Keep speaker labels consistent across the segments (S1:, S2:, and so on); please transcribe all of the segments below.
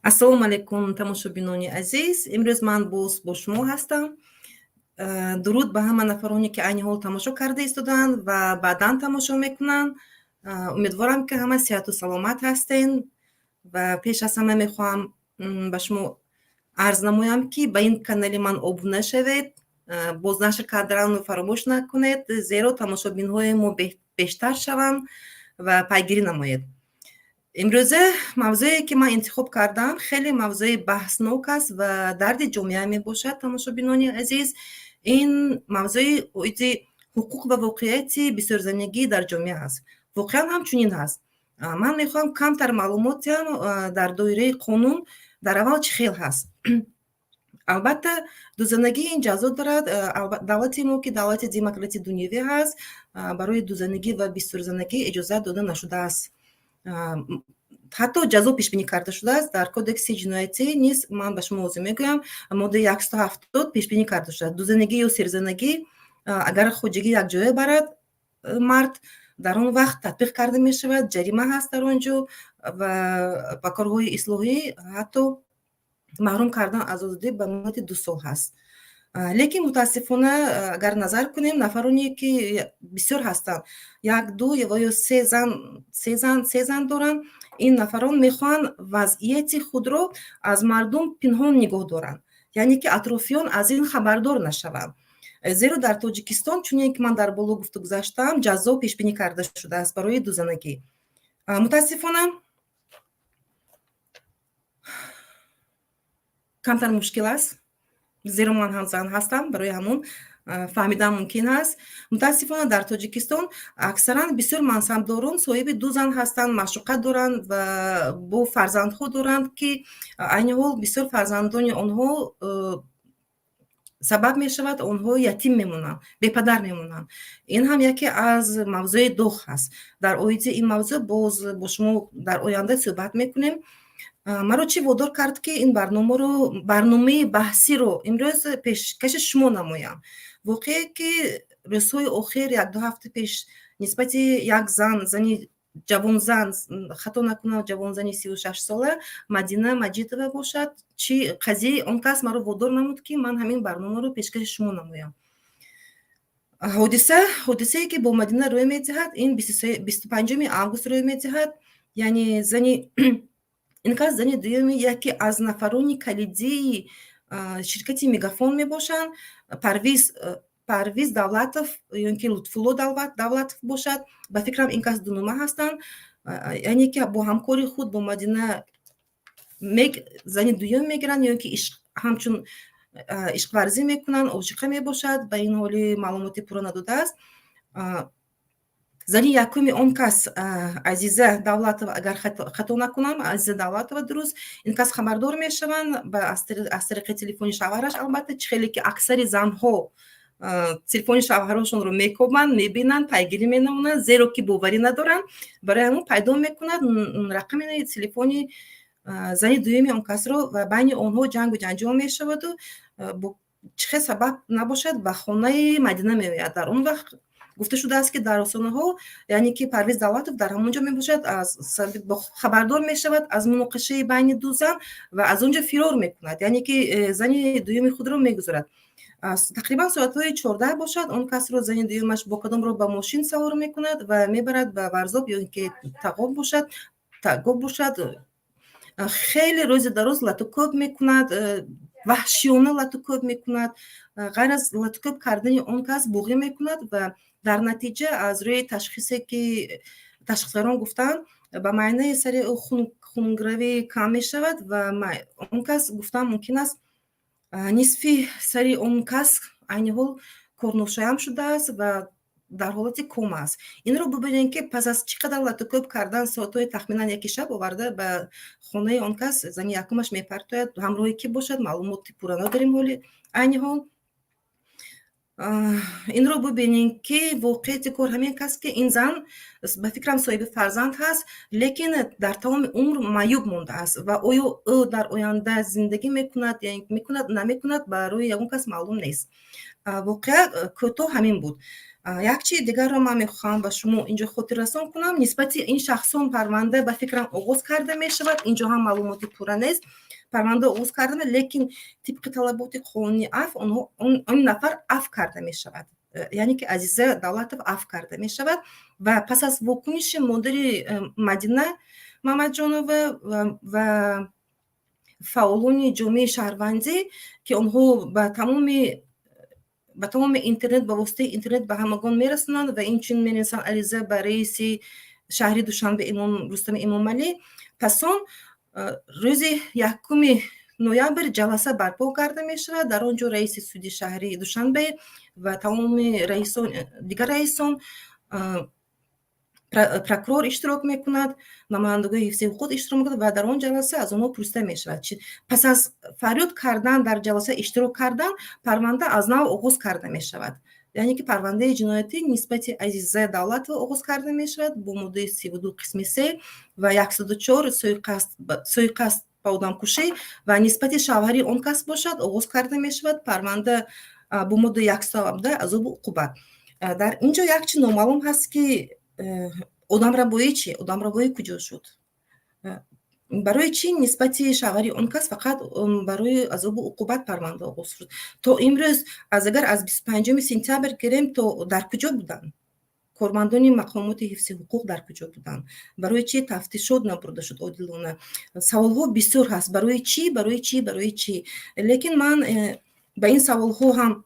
S1: ассалому алайкум тамошобинони азиз, имрӯз ман боз бо шумо ҳастам. Дуруд ба ҳама нафароне ки айни ҳол тамошо карда истоданд ва баъдан тамошо мекунанд. Умедворам ки ҳама сиҳату саломат ҳастен ва пеш аз ҳама мехоҳам ба шумо арз намоям ки ба ин канали ман обуна шавед, бознашр карданро фаромӯш накунед, зеро тамошобинҳои мо бештар шаванд ва пайгирӣ намоед. имрӯза мавзӯе ки ман интихоб кардам хеле мавзӯи баҳснок аст ва дарди ҷомеа мебошад. Тамошобинони азиз, ин мавзӯи оиди ҳуқуқ ва воқеияти бисёрзанагӣ дар ҷомеа аст. Воқеан ҳам чунин ҳаст. Ман мехоҳам камтар маълумотиам дар доираи қонун дар аввал чӣ хел ҳаст. албатта дузанагӣ ин ҷазо дорад. Давлати мо ки давлати демократии дунявӣ ҳаст, барои дузанагӣ ва бисёрзанагӣ иҷозат дода нашудааст. ҳатто ҷазо пешбинӣ карда шудааст. Дар кодекси ҷиноятӣ низ ман ба шумо озӣ мегӯям, моддаи 170 пешбинӣ карда шудааст. Дузанагӣ ё серзанагӣ агар хоҷагӣ якҷоя барад мард, дар он вақт татбиқ карда мешавад, ҷарима ҳаст дар он ҷо ва ба корҳои ислоҳӣ ҳатто маҳрум кардан аз озодӣ ба муддати 2 сол ҳаст. лекин мутаассифона агар назар кунем, нафароне ки бисёр ҳастанд, 1-2 ва ё 3 зан доранд, ин нафарон мехоҳанд вазъияти худро аз мардум пинҳон нигоҳ доранд, яъне ки атрофиён аз ин хабардор нашаванд. Зеро дар Тоҷикистон, чуне ки ман дар боло гуфту гузаштам, ҷазо пешбинӣ карда шудааст барои дузанагӣ. Мутаассифона камтар мушкил аст, зеро ман ҳам зан ҳастам, барои ҳамон фаҳмидан мумкин аст. Мутаассифона дар Тоҷикистон аксаран бисёр мансабдорон соҳиби 2 зан ҳастанд, маъшуқа доранд ва бо фарзандҳо доранд ки айни ҳол бисёр фарзандони онҳо сабаб мешавад онҳо ятим мемонанд, бепадар мемонанд. Ин ҳам яке аз мавзӯи доғ ҳаст. Дар оиди ин мавзӯъ боз бо шумо дар оянда суҳбат мекунем. маро чӣ водор кард ки ин барномаи баҳсиро имрӯз пешкаши шумо намоям. Воқее ки рӯзҳои охир 1-2 ҳафта пеш нисбати як зани ҷавонзан, хато накунам ҷавонзани 36 сола, Мадина Маҷидова бошад, чӣ қазияи он кас маро водор намуд ки ман ҳамин барномаро пешкаши шумо намоям. ҳодисае ки бо Мадина рӯй медиҳад, ин 25 август рӯй медиҳад. Яъне зани ин кас зани дуюми яке аз нафарони калидии ширкати Мегафон мебошанд. Парвиз Давлатов ё ин ки Лутфулло Давлатов бошад. Ба фикрам ин кас дунума ҳастанд, яъне ки бо ҳамкори худ бо Мадина зани дуюм мегиранд ё ин ки ҳамчун ишқварзӣ мекунанд, ошиқа мебошад. Ба ин ҳоли маълумоти пурра надодааст. Зани якуми он кас Азиза Давлатова, агар хато накунам, Азиза Давлатова дуруст, ин кас хабардор мешаванд аз тариқи телефони шавҳараш. Албатта чӣ хеле ки аксари занҳо телефони шавҳарашонро мекобанд, мебинанд, пайгирӣ менамоянд, зеро ки боварӣ надоранд. Барои ҳамон пайдо мекунад рақами телефони зани дуюми он касро ва байни онҳо ҷангу ҷанҷол мешаваду бо чӣ хел сабаб набошад ба хонаи Мадина меояд. Дар он вақт гуфта шудааст ки дар осонаҳо, яъне ки Парвиз Давлатов дар ҳамон ҷо мебошад, хабардор мешавад аз муноқишаи байни 2 зан ва аз он ҷо фирор мекунад, яъне ки зани дуюми худро мегузорад. Тақрибан соатҳои 14 бошад, он касро зани дуюмаш бо кадом роҳ ба мошин савор мекунад ва мебарад ба Варзоб ё ин ки Тагоб бошад. Хеле рӯзи дароз латукӯб мекунад, ваҳшиёна латукӯб мекунад. ғайр аз латукӯб кардани он кас боғӣ мекунад ва дар натиҷа аз рӯи ташхисе ки ташхисгарон гуфтанд, ба майнаи сари ӯ хунравӣ кам мешавад ва он кас гуфтан мумкин аст нисфи сари он кас айни ҳол корношаям шудааст ва дар ҳолати кома аст. Инро бубинем ки пас аз чӣ қадар латукӯб кардан соатҳои тахминан яки шаб оварда ба хонаи он кас зани якумаш мепартояд. Ҳамроҳи кӣ бошад маълумоти пурра надорем ҳоли айни ҳол. Инро бубинем ки воқеияти кор ҳамин кас ки ин зан ба фикрам соҳиби фарзанд ҳаст, лекин дар тамоми умр маъюб мондааст ва оё ӯ дар оянда зиндагӣ мекунад ё намекунад, ба рӯи ягон кас маълум нест. Воқеа кӯтоҳ ҳамин буд. یک چیز دیگر رو من میخوام به شما اینجا خاطر رسان کنم. نسبت این شخصان پرونده به فکرم آغاز کرده می شود. اینجا هم معلوماتی پورا نیست. پرونده آغاز کرده می، لیکن طبق طلبات قانونی عفو اون نفر عفو کرده می شود. یعنی که عزیزه دولت عفو کرده می شود و پس از واکنش مدیر مدینه محمد جانوه و فعالان جامعه شهروندی که اونها به تمام اینترنت به واسطه اینترنت به همگان میرسونند و این چین می‌نویسند عریضه به رئیس شهری دوشنبه رستم امامعلی. پس روز 1 نوامبر جلسه برپا کرده می شود. در آنجا رئیس سود شهری دوشنبه و تمام دیگر رئیسان، پروکورور اشتراک میکند، نمایندگان حفظ حقوق اشتراک میکند و در آن جلسه از آنها پرسیده می شود. پس از فریاد کردن در جلسه اشتراک کردن، پرونده از نو آغاز کرده می شود. یعنی که پرونده جنایتی نسبت عزیزه دولت آغاز کرده می شود با ماده 32 قسم 3 و 104 سوءقصد به آدمکشی و نسبت شوهری آن کس باشد آغاز کرده می شود. پرونده با ماده 117 عذاب عقوبت. در اینجا یک چیز نامعلوم هست که آدمربایی چی؟ آدمربایی کجا شد؟ برای چی نسبت شوهری آن کس فقط برای عذاب عقوبت پرونده آغاز شد؟ تا امروز اگر از 25 سپتامبر گیریم تا در کجا بودن؟ کارمندان مقامات حفظ حقوق در کجا بودن؟ برای چی تفتیشات نبرده شد عادلانه؟ سوال‌ها بسیار هست. برای چی؟ برای چی؟ برای چی؟ لیکن من به این سوال‌ها هم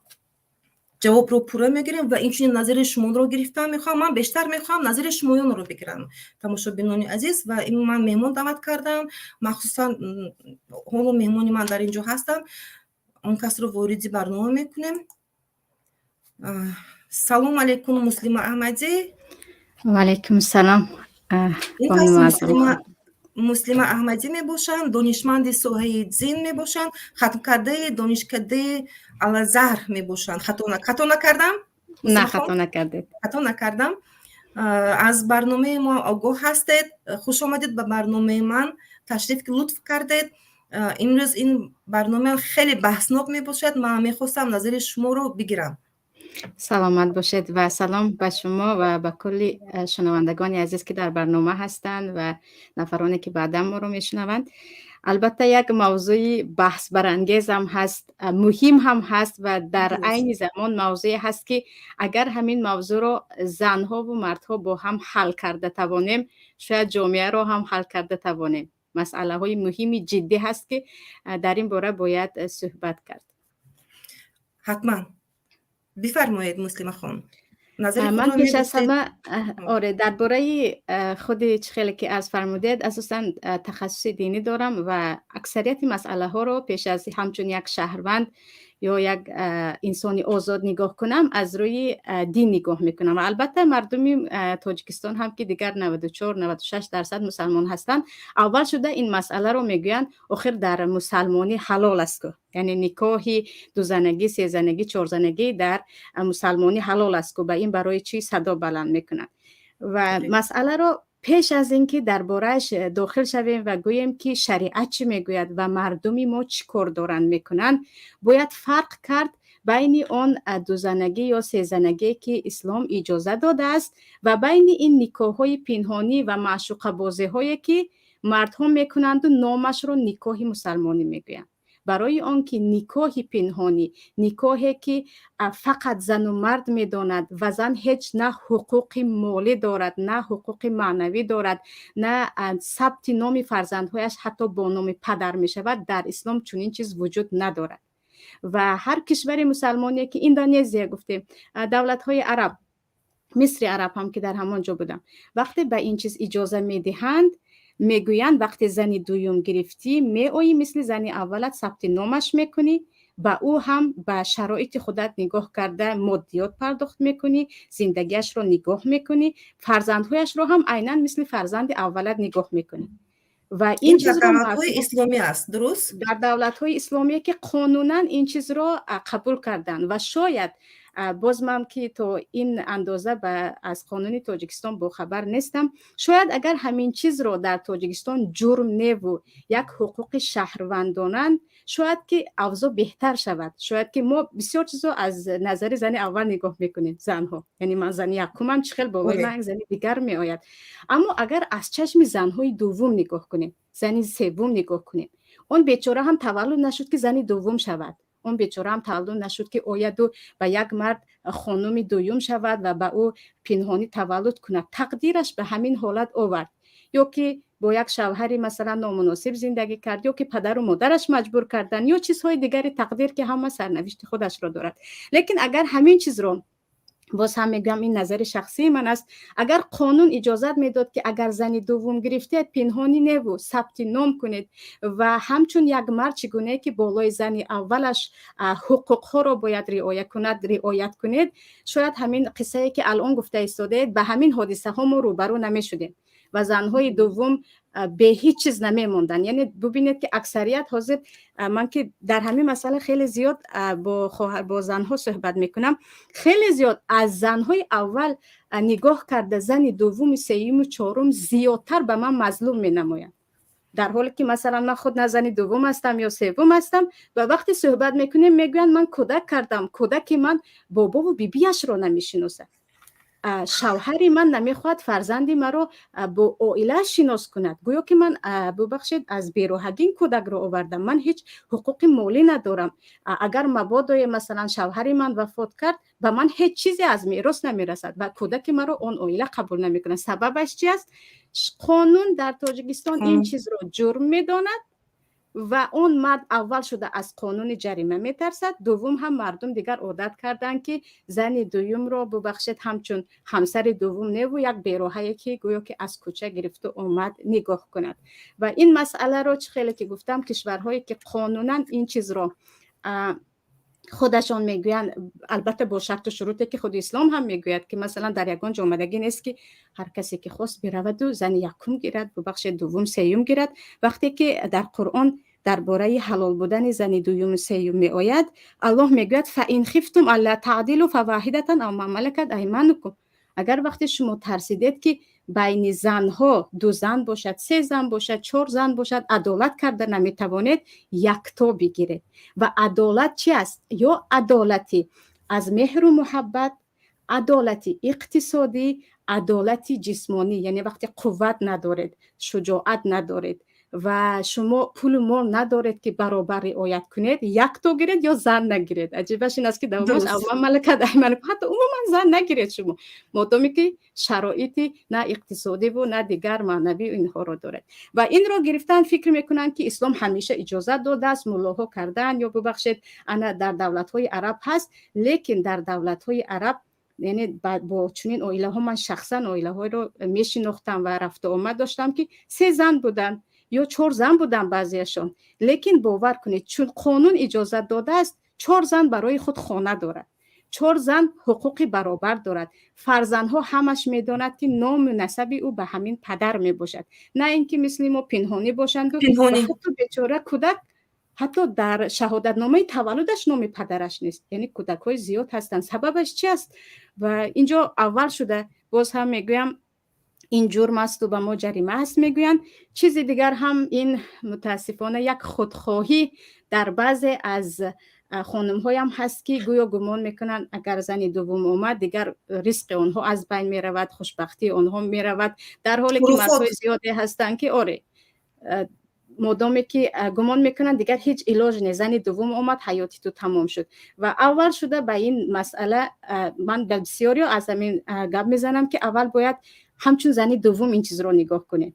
S1: جواب رو پوره میگیرم و این نظر شما رو گرفتم. من بیشتر میخوام نظر شمایان رو بگیرم، تماشابینان عزیز. و این من مهمان دعوت کردم، مخصوصا حالا مهمانی من در اینجا هستم، اون کس رو وارد برنامه میکنیم. سلام علیکم مسلمه احمدی.
S2: و علیکم السلام.
S1: این کس مسلمه احمدی میباشند، دانشمند ساحه دین میباشند، ختم کرده دانشکده الازهر میباشند. خطا نکردم؟
S2: نه خطا نکردید.
S1: خطا نکردم. از برنامه ما آگاه هستید. خوش آمدید به برنامه من، تشریف که لطف کردید. امروز این برنامه خیلی بحثناک میباشد. من میخواستم نظر شما رو بگیرم.
S2: سلامت باشید و سلام به شما و به کل شنوندگان عزیز که در برنامه هستند و نفرانی که بعدا ما رو میشنوند. البته یک موضوع بحث برانگیز هم هست، مهم هم هست و در عین زمان موضوعی هست که اگر همین موضوع رو زنها و مردها با هم حل کرده توانیم، شاید جامعه رو هم حل کرده توانیم. مسئله های مهمی جدی هست که در این باره باید صحبت کرد.
S1: حتما بفرمایید مسلمه خان.
S2: من پیش از همه درباره خود خیلی که از فرمودید اساساً تخصص دینی دارم و اکثریت مسئله ها رو پیش از همچون یک شهروند یا یک انسانی آزاد نگاه کنم از روی دین نگاه میکنم. و البته مردم تاجیکستان هم که دیگر 94-96% مسلمان هستند، اول شده این مسئله رو میگویند آخر در مسلمانی حلال است، یعنی نکاح دو زنگی، سه زنگی، چهار زنگی در مسلمانی حلال است، به این برای چی صدا بلند میکنند. و مسئله رو پیش از اینکه درباره‌اش داخل شویم و گوییم که شریعت چی میگوید و مردمی ما چی کار دارن میکنن، باید فرق کرد بین آن دو زنگی یا سه زنگی که اسلام اجازه داده است و بین این نکاح‌های پنهانی و معشوقه بازی‌هایی که مردها میکنند و نامش رو نکاح مسلمانی میگویند. برای آنکه نکاح پنهانی، نکاحی که فقط زن و مرد میداند و زن هیچ نه حقوق مالی دارد، نه حقوق معنوی دارد، نه ثبت نام فرزندهایش حتی با نام پدر می شود، در اسلام چنین چیز وجود ندارد. و هر کشور مسلمانی که اندونزیا گفتیم، دولت های عرب، مصر عرب هم که در همان جا بودم، وقتی به این چیز اجازه می دهند، میگویند وقتی زن دوم گرفتی میایی مثل زن اولت ثبت نامش میکنی، با او هم به شرایط خودت نگاه کرده مادیات پرداخت میکنی، زندگیش رو نگاه میکنی، فرزندهایش رو هم عیناً مثل فرزند اولت نگاه میکنی. و این چیز
S1: در دولت‌های اسلامی است، درست؟
S2: در دولت‌های اسلامی که قانوناً این چیز رو قبول کردن و شاید باز من که تو این اندازه از قانون تاجیکستان با خبر نیستم. شاید اگر همین چیز رو در تاجیکستان جرم نه و یک حقوق شهروندانند، شاید که اوضاع بهتر شود. شاید که ما بسیار چیزا از نظر زن اول نگاه میکنیم، زنها، یعنی من زن یکم چخیل بالای من زن دیگر می آید. اما اگر از چشم زنهای دوم نگاه کنیم، زن سوم نگاه کنیم، اون بیچاره هم تولد نشد که زن دوم شود. اون بیچاره هم تولد نشد که آید و به یک مرد خانم دوم شود و به او پنهانی تولد کند. تقدیرش به همین حالت آورد، یا که با یک شوهری مثلا نامناسب زندگی کرد، یا که پدر و مادرش مجبور کردن، یا چیزهای دیگری تقدیر که همه سرنوشت خودش را دارد. لیکن اگر همین چیز رو، باز هم میگم این نظر شخصی من است، اگر قانون اجازت میداد که اگر زن دوم گرفته پنهانی نه و ثبت نام کنید و همچون یک مرد چگونه که بالای زن اولش حقوق ها رو باید رعایت کنید، شاید همین قصه که الان گفته ایستاده به همین حادثه ها ما روبرو نمیشدیم و زنهای دوم به هیچ چیز نمیموندن. یعنی ببینید که اکثریت حاضر، من که در همین مسئله خیلی زیاد با زنها صحبت میکنم، خیلی زیاد از زنهای اول نگاه کرده زن دوم، سوم و چهارم زیادتر به من مظلوم مینمایند، در حالی که مثلا من خود نه زن دوم هستم یا سوم هستم و وقتی صحبت میکنیم میگویند من کودک کردم، کودک من بابا و بیبیش رو نمیشناسه، شوهری من نمیخواد فرزندی مرا با عائله شناس کند، گویا که من ببخشید از بیروحگین کودک رو آوردم، من هیچ حقوق مالی ندارم، اگر مبادا مثلا شوهری من وفات کرد به من هیچ چیزی از میراث نمیرسد و کودک مرا اون عائله قبول نمیکنه. سببش چی است؟ قانون در تاجیکستان این چیز رو جرم میداند و اون مرد اول شده از قانون جریمه میترسد، دوم هم مردم دیگر عادت کردن که زن دوم رو ببخشید همچون همسر دوم نه و یک بیروحه که گویا که از کوچه گرفته اومد نگاه کند. و این مسئله رو خیلی که گفتم کشورهایی که قانونا این چیز رو خودشان میگویند، البته با شرط و شروطی که خود اسلام هم میگوید که مثلا در یگان آمدگی نیست که هر کسی که خواست برود و زن یکم گیرد، ببخشید دوم سوم گیرد، وقتی که در قرآن درباره حلال بودن زن دوم سوم می آید، الله میگوید فإن خفتم الا تعدلوا فواحدة او ما ملکت ایمانکم، اگر وقتی شما ترسیدید که بین زنها دو زن باشد، سه زن باشد، چهار زن باشد، عدالت کرده نمیتوانید، یکتا بگیرید. و عدالت چی است؟ یا عدالتی از مهر و محبت، عدالتی اقتصادی، عدالتی جسمانی، یعنی وقتی قوت ندارید، شجاعت ندارید و شما پول مال ندارید که برابر رعایت کنید، یک تا گیرید یا زن نگیرید. عجیبش این است که دوامش اول ملکت ایمن، حتی عموما زن نگیرید شما، مادامی که شرایطی نه اقتصادی و نه دیگر معنوی اینها رو دارد. و این رو گرفتن فکر میکنن که اسلام همیشه اجازت داده است، ملاها کردن یا ببخشید انا در دولت‌های عرب هست، لیکن در دولت‌های عرب یعنی با چنین عائله ها من شخصا عائله های رو میشناختم و رفت و آمد داشتم که سه زن بودن یا چهار زن بودن بعضیشون، لیکن باور کنید چون قانون اجازت داده است، چهار زن برای خود خانه دارد، چهار زن حقوق برابر دارد، فرزندها همش میداند که نام و نسب او به همین پدر می باشد، نه اینکه مثل ما پنهانی باشند و حتی بیچاره کودک حتی در شهادت نامه تولدش نام پدرش نیست. یعنی کودک های زیاد هستند. سببش چی است؟ و اینجا اول شده باز هم میگویم این جرم است و به ما جریمه است میگویند. چیز دیگر هم این متاسفانه یک خودخواهی در بعضی از خانم های هم هست که گویا گمان میکنن اگر زن دوم اومد دیگر رزق اونها از بین میرود، خوشبختی اونها میرود، در حالی که مردهای زیادی هستند که آره مادامی که گمان میکنن دیگر هیچ علاج نیست، زن دوم اومد حیاتی تو تمام شد. و اول شده به این مسئله من بسیاری از همین گپ میزنم که اول باید همچون زن دوم این چیز رو نگاه کنه،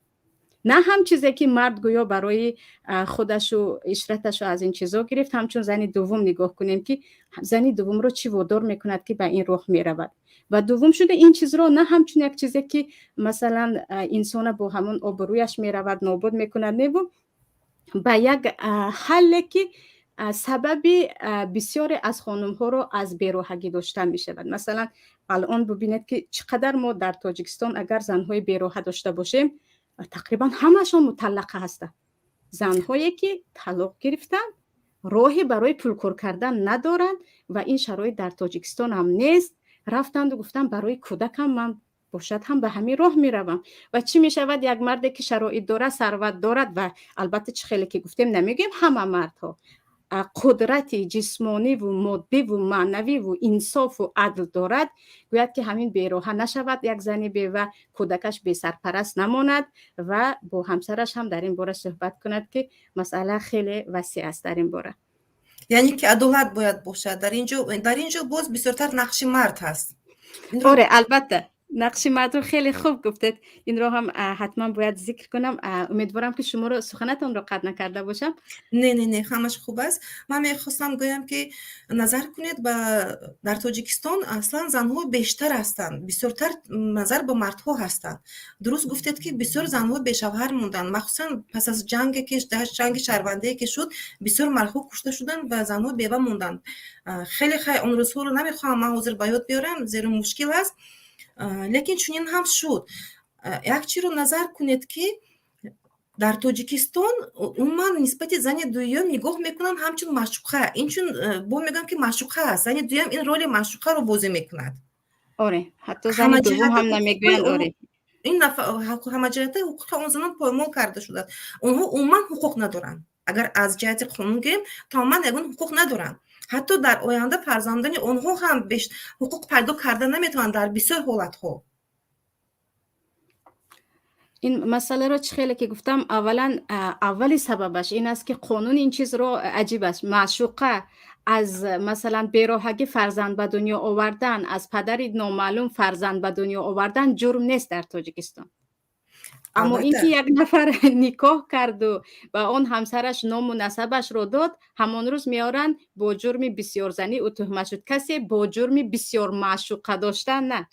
S2: نه هم چیزی که مرد گویا برای خودش و عشرتش از این چیزا گرفت، همچون زن دوم نگاه کنیم که زن دوم رو چی وادار میکند که به این راه میرود. و دوم شده این چیز رو نه همچون یک چیزی که مثلا انسان با همون آبرویش میرود نابود میکند، نه با یک حلی که سببی بسیاری از خانم ها رو از بیروحگی داشتن می شود. مثلا الان ببینید که چقدر ما در تاجیکستان اگر زنهای بیروحه داشته باشیم تقریبا همشون مطلقه هستند، زنهایی که طلاق گرفتن راهی برای پولکار کردن ندارند و این شرایط در تاجیکستان هم نیست. رفتند و گفتن برای کودکم من باشد هم به همین راه میروم. و چی میشود؟ یک مردی که شرایط دارد، ثروت دارد و البته چه خیلی که گفتیم نمیگیم همه مردها قدرت جسمانی و مادی و معنوی و انصاف و عدل دارد، گوید که همین بیراه نشود، یک زنی بیوه کودکش بی سرپرست نماند و با همسرش هم در این باره صحبت کند که مسئله خیلی وسیع است در این باره.
S1: یعنی که عدالت باید باشد. در اینجا باز بسیارتر نقش مرد هست.
S2: آره البته نقش مرد رو خیلی خوب گفتید، این رو هم حتما باید ذکر کنم. امیدوارم که شما رو سخنتون رو قطع نکرده باشم.
S1: نه همش خوب است. من میخواستم گویم که نظر کنید در تاجیکستان اصلا زنها بیشتر هستند، بسیارتر نظر به مردها هستند. درست گفتید که بسیار زنها بیشوهر موندن، مخصوصا پس از جنگ شهروندی که شد بسیار مردها کشته شدن و زنها بیوه موندن. خیلی اون روزها رو نمیخوام من حاضر به یاد بیارم زیرا مشکل است، لیکن چنین هم شد. یک چیز رو نظر کنید که در تاجیکستان عموما نسبت زن دوم نگاه میکنن همچون معشوقه، این چون با میگن که معشوقه است، زن دوم این رول معشوقه رو بازی میکند.
S2: آره حتی زن دوم هم نمیگویند. آره
S1: این همه جهت حقوق اون زنان پایمال کرده شده. اونها عموما حقوق ندارن. اگر از جهت قانون گیریم تماما یگان حقوق ندارن. حتی در آینده فرزندان اونها هم حقوق پیدا کرده نمیتونن در بسیار حالت ها.
S2: این مسئله رو خیلی که گفتم، اولی سببش این است که قانون این چیز رو عجیب است. معشوقه از مثلا بیراهگی فرزند به دنیا آوردن، از پدری نامعلوم فرزند به دنیا آوردن جرم نیست در تاجیکستان. اما اینکه یک نفر نکاح کرد و با اون همسرش نام و نسبش رو داد، همان روز میارن با جرم بسیار زنی او تهمت شد. کسی با جرم بسیار معشوقه داشتن نه،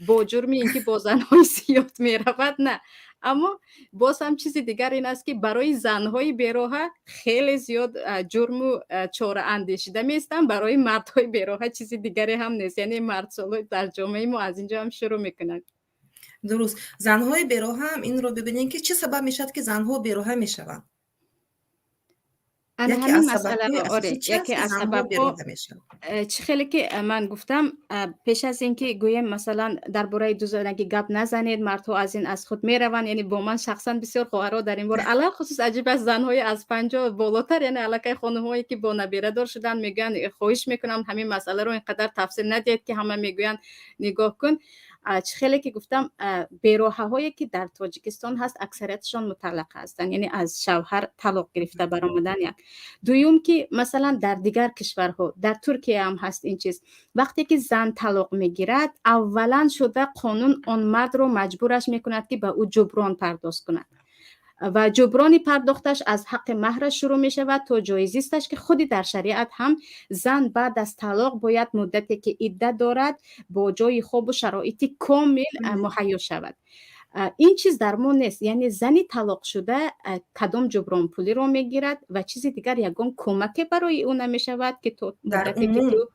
S2: با جرم اینکه با زنهای زیاد میرود نه. اما باز هم چیزی دیگر این است که برای زنهای بیراه خیلی زیاد جرم و چاره اندیشیده میستن، برای مردهای بیراه چیزی دیگری هم نیست. یعنی مرد سالای در جامعه ما از اینجا هم شروع میکنن.
S1: درست. زنهای بیراه هم این رو ببینین که چه سبب میشد که زنها بیراه میشوند.
S2: یکی از سبب‌ها چه خیلی که من گفتم پیش از اینکه گویم مثلا درباره دوزانگی گپ نزنید، مردها از این از خود میروند. یعنی با من شخصا بسیار خواهرها در این باره علاوه خصوص عجیب است، زنهای از 50 بالاتر، یعنی علاقه خانم‌هایی که با نبیره دار شدن میگن خواهش میکنم همین مسئله رو اینقدر تفصیل ندید که همه میگوین نگاه کن. خیلی که گفتم بیراهه هایی که در تاجیکستان هست اکثریتشان مطلق هستند، یعنی از شوهر طلاق گرفته برآمدن. یک دوم که مثلا در دیگر کشورها، در ترکیه هم هست این چیز، وقتی که زن طلاق میگیرد اولا شده قانون آن مرد رو مجبورش میکند که به او جبران پرداخت کند و جبرانی پرداختش از حق مهر شروع می شود تا جایزی استش که خودی در شریعت هم زن بعد از طلاق باید مدتی که عده دارد با جای خوب و شرایطی کامل مهیا شود. این چیز در ما نیست. یعنی زنی طلاق شده کدام جبران پولی رو میگیرد و چیزی دیگر یگان کمک برای او نمی شود که تو مدتی که تو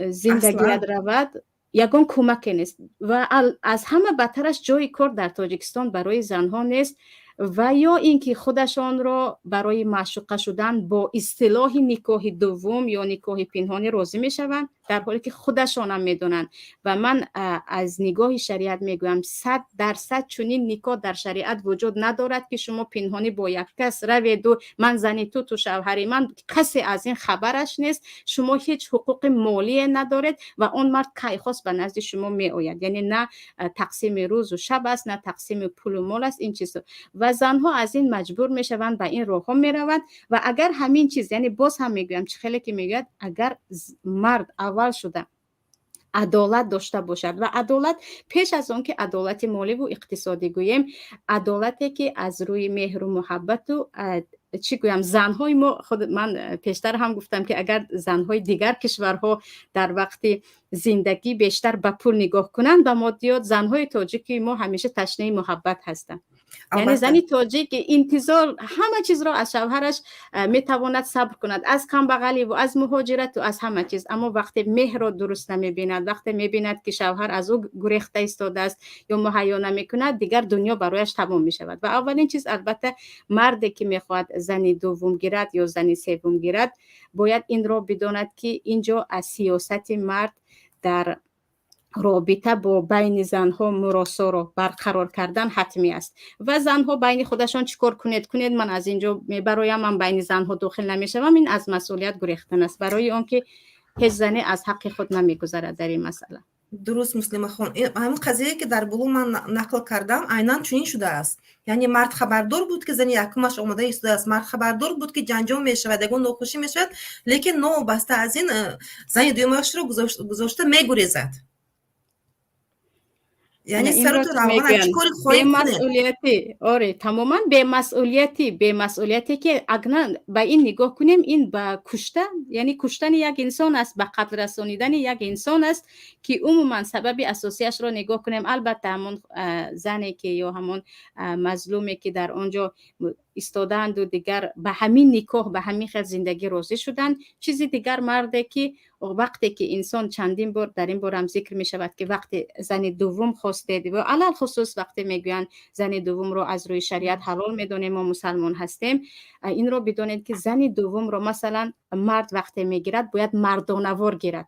S2: زندگیت رود یگان کمک نیست. و از همه بدترش جای کار در تاجیکستان برای زنها نیست و یا اینکه خودشان را برای معشوقه شدن با اصطلاح نکاح دوم یا نکاح پنهانی راضی میشوند، در حالی که خودشان هم میدونن. و من از نگاه شریعت میگویم 100% چنین نکاح در شریعت وجود ندارد که شما پنهانی با یک کس روید و من زنی تو شوهری من، کسی از این خبرش نیست، شما هیچ حقوق مالی ندارید و اون مرد کی خواست به نزد شما می آید. یعنی نه تقسیم روز و شب است، نه تقسیم پول و مال است این چیز. و زنها از این مجبور میشوند به این راه ها میروند. و اگر همین چیز، یعنی باز هم میگویم چه خیلی که میگوید اگر مرد اول شده عدالت داشته باشد و عدالت پیش از اون که عدالت مالی و اقتصادی گوییم، عدالتی که از روی مهر و محبت و چی گویم زنهای ما، خود من پیشتر هم گفتم که اگر زنهای دیگر کشورها در وقت زندگی بیشتر به پول نگاه کنند به مادیات، زنهای تاجیکی ما همیشه تشنه محبت هستند. یعنی زنی تاجیک انتظار همه چیز را از شوهرش میتواند صبر کند، از کم بغلی و از مهاجرت و از همه چیز، اما وقتی مهر را درست نمیبیند، وقتی میبیند که شوهر از او گریخته ایستاده است یا مهیا نمیکند، دیگر دنیا برایش تمام میشود. و اولین چیز البته مردی که میخواد زنی دوم گیرد یا زنی سوم گیرد باید این را بداند که اینجا از سیاست مرد در رابطه با بین زنها مراسا را برقرار کردن حتمی است و زنها بین خودشان چیکار کنید من از اینجا میبرایم، من بین زنها داخل نمیشوم، این از مسئولیت گریختن است، برای آنکه هیچ زنی از حق خود نمیگذرد در این مسئله.
S1: درست مسلمه خان، همون قضیه که در بلوغ من نقل کردم عیناً چنین شده است. یعنی مرد خبردار بود که زن یکمش آماده ایستاده است، مرد خبردار بود که جنجال میشود، یگان ناخوشی میشود، لیکن نو بسته از این زن دومش رو گذاشته میگریزد. یعنی سر تو روان چیکار خواهی
S2: مسئولیتی، آره تماما به مسئولیتی که اگر به این نگاه کنیم، این به کشتن، یعنی کشتن یک انسان است، به قتل رسانیدن یک انسان است که عموما سبب اساسیش رو نگاه کنیم. البته همون زنی که یا همون مظلومی که در آنجا ایستادند و دیگر به همین نکاح به همین خیلی زندگی راضی شدن. چیزی دیگر مرده که وقتی که انسان چندین بار در این بار هم ذکر می شود که وقتی زن دوم خواسته و علل خصوص وقتی میگویند زن دوم رو از روی شریعت حلال میدونیم ما مسلمان هستیم، این رو بدونید که زن دوم رو مثلا مرد وقتی میگیرد باید مردانوار گیرد،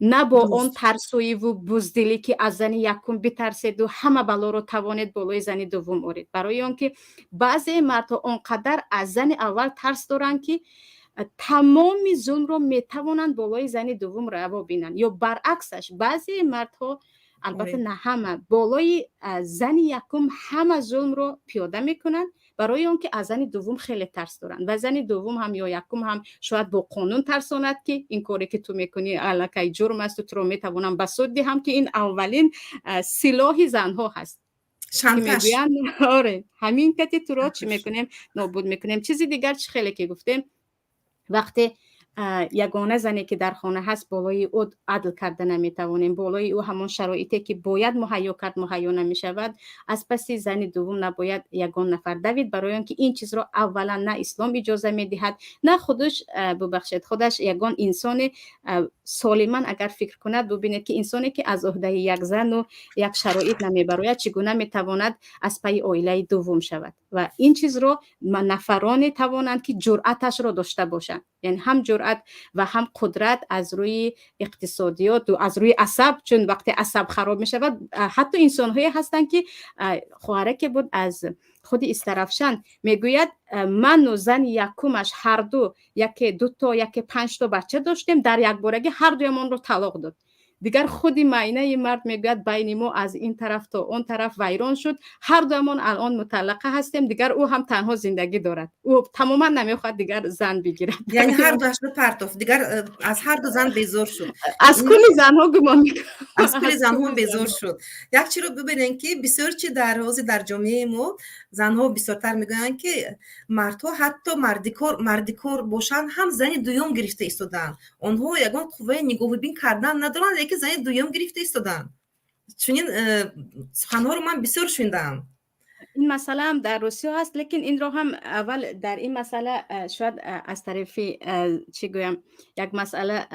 S2: نه با اون ترسویی و بزدلی که از زن یکم بترسید و همه بلا رو توانید بالای زن دوم آورید. برای آنکه بعضی مردها اونقدر از زن اول ترس دارن که تمام ظلم رو میتوانند بالای زن دوم روا بینن، یا برعکسش بعضی مردها، البته نه همه، بالای زن یکم همه ظلم رو پیاده میکنن برای اون که از زن دوم خیلی ترس دارن و زن دوم هم یا یکم هم شاید با قانون ترساند که این کاری که تو میکنی الکی جرم است و تو رو میتونم به سود دهم، که این اولین سلاح زنها هست.
S1: شانتاژ.
S2: آره همین که تو رو چی میکنیم نابود میکنیم. چیزی دیگر چی خیلی که گفتیم، وقتی یگانه زنی که در خانه هست بالای او عدل کرده نمیتوانیم، بالای او همون شرایطی که باید مهیا کرد مهیا نمیشود، از پس زن دوم نباید یگان نفر دوید، برای اینکه این چیز را اولا نه اسلام اجازه میدهد نه خودش ببخشید خودش یگان انسان سالما اگر فکر کند ببینید که انسانی که از عهده یک زن و یک شرایط نمیبراید چگونه میتواند از پی عائله دوم شود. و این چیز رو نفرانی توانند که جرأتش را داشته باشند، یعنی هم جرأت و هم قدرت از روی اقتصادیات و از روی عصب، چون وقتی عصب خراب می شود حتی انسان هایی هستند که خواهره که بود از خود استرافشان میگوید من و زن یکمش هر دو یکی 2 تا یکی 5 تا بچه داشتیم، در یک بارگی هر دویمان رو طلاق داد. دیگر خودی معینه مرد میگوید بین ما از این طرف تا اون طرف ویران شد، هر دومان الان مطلقه هستیم، دیگر او هم تنها زندگی دارد، او تماما نمیخواد دیگر زن بگیرد.
S1: یعنی هر دوش رو پرتاف دیگر از هر دو زن بیزار شد.
S2: از کلی زنها گمان میکنم
S1: از کلی زنها بیزار شد. یک چی رو ببینین که بسیار چی در جامعه ما زنها بسیارتر میگن که مردها حتی مردکار باشن هم زن دوم گرفته ایستادن، اونها یگان قوه نگاه بین کردن ندارن، لیکن زن دوم گرفته ایستادن. چنین سخنها رو من بسیار شنیدم.
S2: این مسئله هم در روسیه هست، لیکن این رو هم اول در این مسئله شاید از طرف چی گویم یک مسئله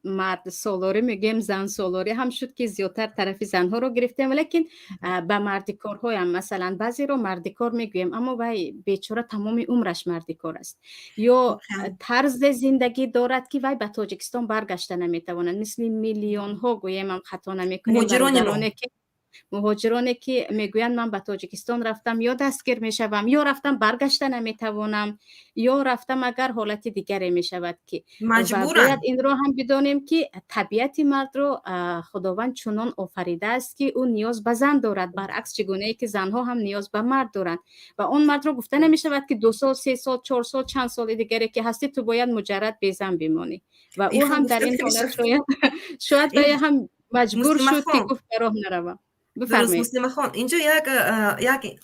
S2: مرد سالاری میگیم زن سالاری هم شد که زیادتر طرف زنها رو گرفتیم، لیکن به مردکارهای هم مثلا بعضی رو مردکار میگویم اما وای بیچاره تمام عمرش مردکار است، یا طرز زندگی دارد که وای به تاجیکستان برگشته نمیتواند، مثل میلیون ها گویم هم خطا نمیکنیم مهاجرانی که میگویند من به تاجیکستان رفتم یا دستگیر میشوم یا رفتم برگشته نمیتوانم یا رفتم اگر حالت دیگری میشود که باید این رو هم بدانیم که طبیعت مرد رو خداوند چنان آفریده است که اون نیاز به زن دارد، برعکس چگونه ای که زنها هم نیاز به مرد دارند و اون مرد رو گفته نمیشود که 2 سال 3 سال 4 سال چند سال دیگری که هستی تو باید مجرد بی زن بمانی و او هم در این حالت شاید هم مجبور شد که گفت راه نروم.
S1: درست مسلمه خان، اینجا یک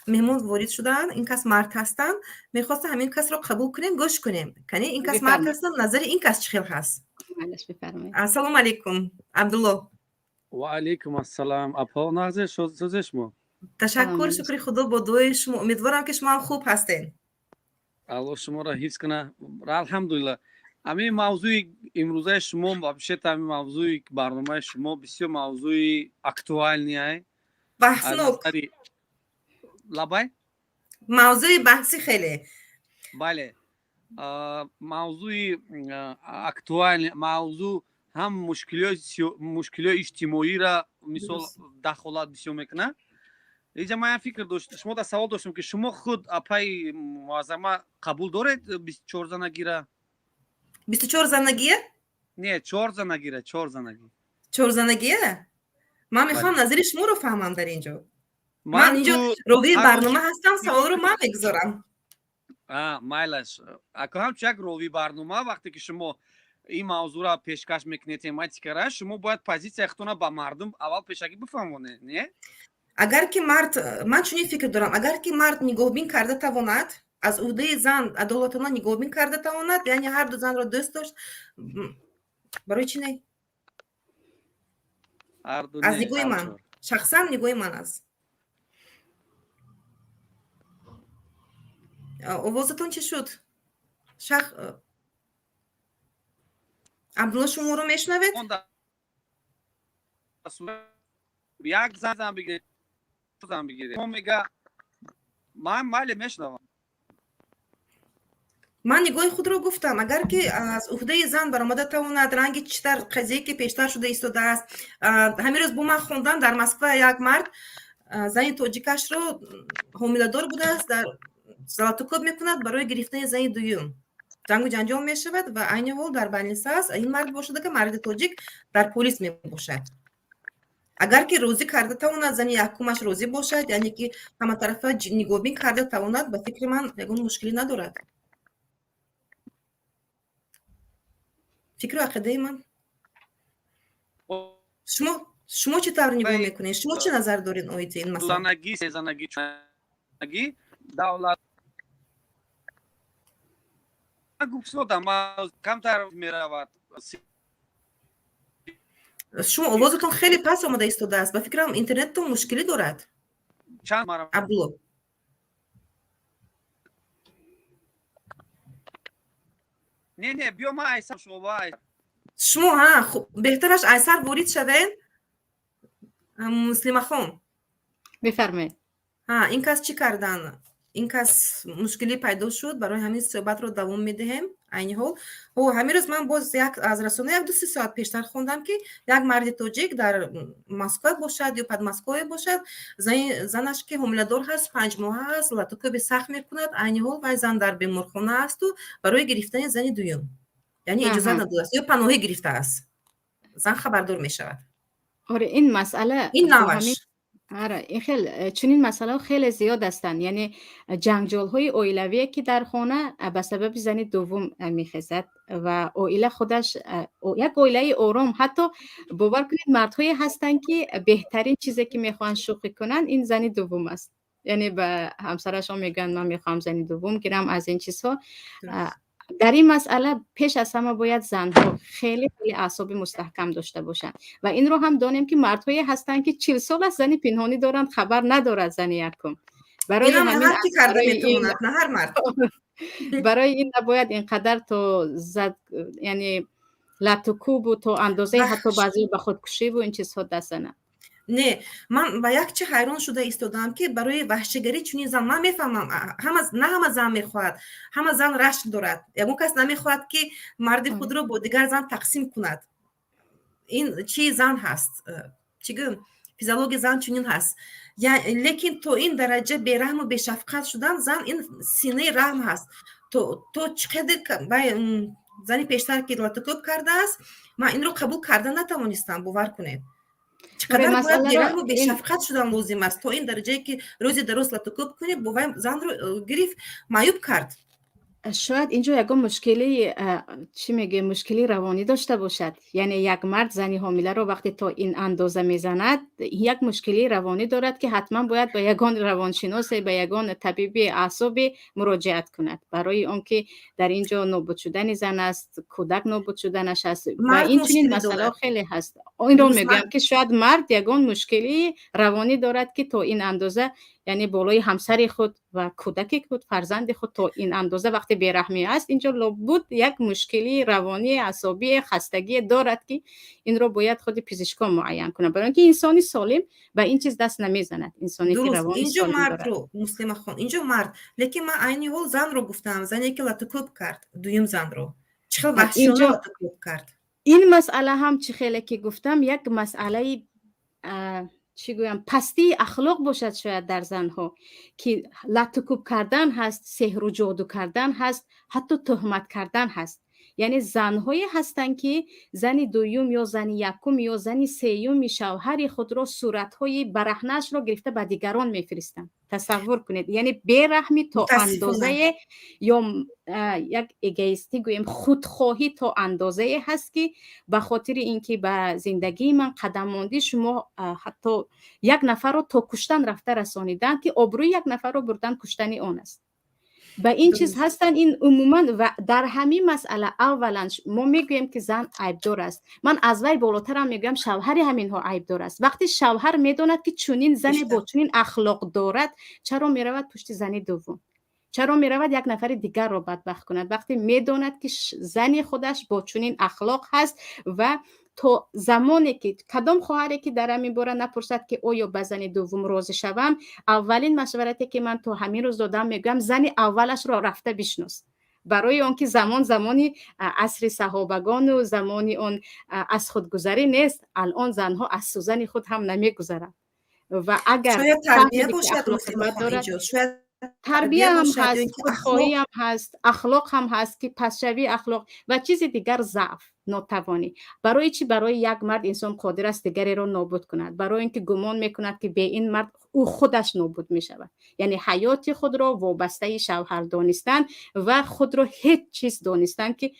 S1: مهمون وارد شدن، این کس مرد هستن، میخواست همین کس رو قبول کنیم گوش کنیم، کنی این کس مرد هستن، نظر این کس چی هست؟ السلام علیکم عبدالله.
S3: و علیکم السلام. اپا نظر سوزش مو
S1: تشکر، شکر خدا با دوی شما. امیدوارم که شما هم خوب هستین.
S3: الله شما را حفظ کنه. الحمدلله. همین موضوع امروزه شما واقعا همین موضوع برنامه شما بسیار موضوع اکتوالنیه.
S1: بحث نوک.
S3: لبای؟
S1: موضوع بحثی خیلی.
S3: بله. موضوع اکتوال موضوع هم مشکلات اجتماعی را مثال دخالت بسیار میکنه. اینجا من فکر داشتم، شما در سوال داشتم که شما خود اپای معظمه قبول دارید 24 زنگی را؟
S1: 24 زنگیه؟
S3: نه 4 زنگی را. 4
S1: زنگیه؟ من میخوام نظر شما رو فهمم در اینجا. من اینجا روی برنامه هستم، سوال رو من بگذارم.
S3: مایلش اگه هم یک روی برنامه وقتی که شما این موضوع را پیشکش میکنید تماتیکا را، شما باید پوزیسیون خودتون با مردم اول پیشگی بفهمونید. نه
S1: اگر که مرد، من چنین فکر دارم، اگر که مرد نگاهبین کرده تواند از عهده زن عدالتانه نگاهبین کرده تواند، یعنی هر دو زن را دوست داشت، برای چی نه؟ از نگاه من، شخصا نگاه من است. آوازتون چی شد؟ عبدالله شما رو میشنوید؟
S3: یک زن بگیرید ما میگه من بله میشنوم.
S1: من نگاه خود رو گفتم، اگر که از عهده زن برآمده تواند، رنگ چیتر قضیه که پیشتر شده ایستاده است. همین روز با من خوندم در مسکو یک مرد زن تاجیکش رو حامله‌دار بوده است، در زلاتوکوب میکند برای گرفتن زن دوم. جنگ و جنجال می شود و عین حال در بلنسه است این مرد باشد که مرد تاجیک در پلیس می باشد. اگر که روزی کرده تواند زن یکمش روزی باشد، یعنی که همه طرفه نگاهبین کرده تواند، به فکر من یگان مشکلی ندارد. فکر و عقیده من. شما چه طور نگاه میکنید؟ شما چه نظر دارین اویت این مسئله؟
S3: زنگی دولت کمتر میرود.
S1: شما آوازتون خیلی پس آمده ایستاده است. به فکرم اینترنتتون مشکلی دارد.
S3: چند مرا
S1: عبدالله
S3: نه بیا ما ایسر
S1: شما ها خب بهترش ایسر وارد شدین. مسلمه خان
S2: بفرمایید.
S1: این کس چی کردن؟ این کس مشکلی پیدا شد، برای همین صحبت رو دوام میدهیم. عین حال همین روز من باز یک از رسانه 2-3 ساعت پیشتر خوندم که یک مرد تاجیک در مسکو باشد یا پد مسکو باشد، زنش که حامله‌دار هست 5 ماه است، لاتوکوب سخت میکند، عین حال و زن در بیمارخانه است و برای گرفتن زن دوم، یعنی اجازه نداده است یا پناهی گرفته است، زن خبردار میشود.
S2: آره این مسئله
S1: این نوش.
S2: آره این خیلی چنین مسئله خیلی زیاد هستند، یعنی جنجال های اویلویه که در خانه به سبب زن دوم میخیزد و اویله خودش یک اویله آرام. حتی باور کنید مردهای هستند که بهترین چیزی که میخوان شوخی کنن این زن دوم است، یعنی به همسرشون میگن من میخوام زن دوم گیرم از این چیزها. در این مسئله پیش از همه باید زنها خیلی اعصاب مستحکم داشته باشند و این رو هم دانیم که مردهایی هستند که 40 سال از زنی پنهانی دارند، خبر ندارد زن یکم. برای همین
S1: نه هر مرد
S2: برای این نباید اینقدر تو یعنی لاتوکوب و تو اندازه حتی بعضی به خودکشی و این چیزها دست
S1: نه. من با یک چه حیران شده ایستادم که برای وحشیگری چنین زن، من میفهمم همه زن میخواهد، همه زن رشک دارد، یگون کس نمیخواهد که مرد خود رو با دیگر زن تقسیم کند. این چی زن هست، چیگم فیزیولوژی زن چنین هست. لیکن تو این درجه بیرحم و بی‌شفقت شدن زن، این سینه رحم هست. تو چقدر زنی پیشتر که لاتوکوب کرده است، من این رو قبول کرده نتوانستم، باور کنید. چقدر باید بیرحم و بی‌شفقت شدن لازم است تا این درجه که روزی درست لاتوکوب کنید، باید زن رو گرفت معیوب کرد.
S2: شاید اینجا یکم مشکلی چی میگه مشکلی روانی داشته باشد. یعنی یک مرد زنی حامله رو وقتی تا این اندازه میزند یک مشکلی روانی دارد که حتما باید به یگان روانشناس به یگان طبیب اعصابی مراجعت کند برای آنکه در اینجا نابود شدن زن است، کودک نابود شدنش است و این چنین مسئله خیلی هست. این رو میگم که شاید مرد یگان مشکلی روانی دارد که تا این اندازه یعنی بالای همسر خود و کودک خود فرزند خود تا این اندازه وقتی بیرحمی است اینجا لابد یک مشکلی روانی عصبی خستگی دارد که این رو باید خود پزشکان معین کنه برای اینکه انسانی سالم به این چیز دست نمیزند. انسانی که روانی
S1: اینجا
S2: سالم
S1: مرد
S2: دارد.
S1: رو مسلمه خان اینجا مرد لیکن من عینی حال زن رو گفتم زنی که لطکوب کرد دویم زن رو چقدر وحشیانه لطکوب کرد.
S2: این مسئله هم چه خیلی که گفتم یک مسئله چی گویم پستی اخلاق باشد شاید در زنها که لطکوب کردن هست، سحر و جادو کردن هست، حتی تهمت کردن هست. یعنی زنهایی هستند که زنی دوم یا زنی یکم یا زنی سیوم شوهر خود را صورتهای برهنه‌اش را گرفته به دیگران میفرستند. تصور کنید یعنی بیرحمی تا اندازه یا یک ایگویستی گویم خودخواهی تا اندازه هست که به خاطر اینکه به زندگی من قدم ماندی شما حتی یک نفر رو تا کشتن رفته رسانیدن که آبروی یک نفر رو بردن کشتن اون است. به این چیز هستن این عموما و در همین مسئله اولا ما میگویم که زن عیبدار است. من از وی بالاتر هم میگم شوهر همین ها عیبدار است. وقتی شوهر میداند که چنین زنی با چنین اخلاق دارد چرا میرود پشت زنی دوم؟ چرا میرود یک نفر دیگر رو بدبخت کند وقتی میداند که زنی خودش با چنین اخلاق هست و تو زمانی که کدام خواهری که در همین باره نپرسد که آیا به زن دوم راضی شوم اولین مشورتی که من تو همین روز دادم میگم زن اولش رو رفته بشناس برای آنکه زمانی عصر صحابگان و زمانی اون از خودگذری نیست. الان زنها از سوزن خود هم نمیگذرند و اگر
S1: شاید تربیه باشد شاید
S2: تربیه هم هست، خودخواهی هم هست، اخلاق هم هست که پس شوی اخلاق و چیز دیگر ضعف ناتوانی. برای چی؟ برای یک مرد انسان قادر است دیگری را نابود کند برای اینکه گمان میکند که به این مرد او خودش نابود میشود. یعنی حیات خود را وابسته شوهر دانستن و خود را هیچ چیز دانستن که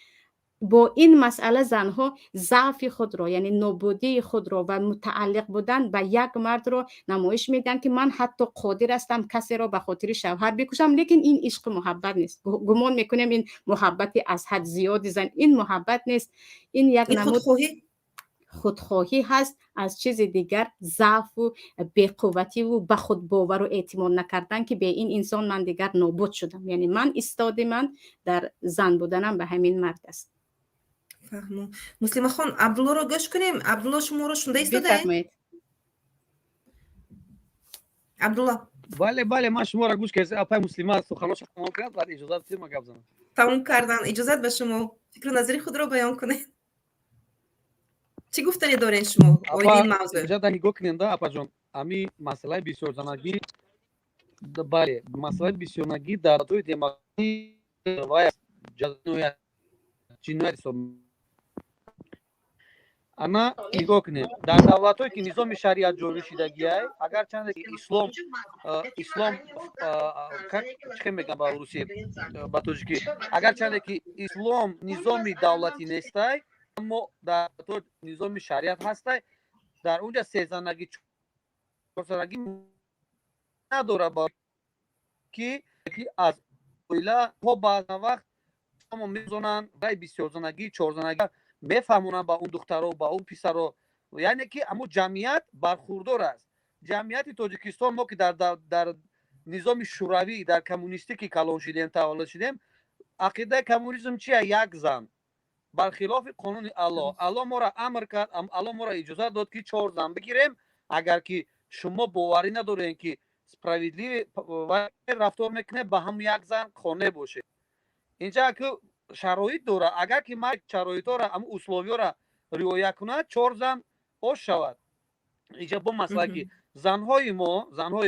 S2: با این مسئله زنها ضعف خود را یعنی نابودی خود را و متعلق بودن به یک مرد را نمایش میدن که من حتی قادر هستم کسی را به خاطر شوهر بکشم. لیکن این عشق محبت نیست. گمان میکنیم این محبت از حد زیاد زن این محبت نیست. این یک نمود خودخواهی هست از چیز دیگر ضعف و بی‌قوتی و به خود باور و اعتماد نکردن که به این انسان من دیگر نابود شدم. یعنی من استاد من در زن بودنم به همین مرد است.
S1: فهمو. مسلمه خان عبدالله رو گوش کنیم. عبدالله شما رو شنده ایستاده؟ عبدالله
S3: بله من شما را گوش کردم. اپای مسلمه سخنانش تمام کرد بعد اجازه بدید ما گپ زنم.
S1: تمام کردن. اجازه به شما فکر و نظری خود رو بیان کنید. چی گفتنی دارین شما این موضوع؟
S3: اجازه نگاه کنین دا اپا جان امی مسئله بسیار زنگی بله مسئله بسیار زنگی در توی دماغی روایت جنویت جنویت انا نگاه کنین در دولت‌هایی که نظام شریعت جاری شدگی است اگر چند اسلام چه میگم با روسی با تاجیکی اگر چند که اسلام نظام دولتی نیست اما در تو نظام شریعت هست در اونجا سه‌زنگی چهارزنگی نداره با که از اویلا ها بعض وقت اما میزنن رای بسیار زنگی چهارزنگی میفهمونن با اون دخترها با اون پسرها یعنی که اما جمعیت برخوردار است. جمعیت تاجیکستان ما که در نظام شوروی در کمونیستی که کلان شدیم تولد شدیم عقیده کمونیسم چیه؟ یک زن برخلاف قانون الله ما را امر کرد الله ما را اجازه داد که 4 زن بگیریم اگر که شما باوری ندارین که سپراویدلی و رفتار میکنه با هم یک زن خانه باشه. اینجا که شرایط داره اگر که ما شرایط را اما اصولیا را رعایت کنه 4 زن اوش شود. اینجا با مسئله که زنهای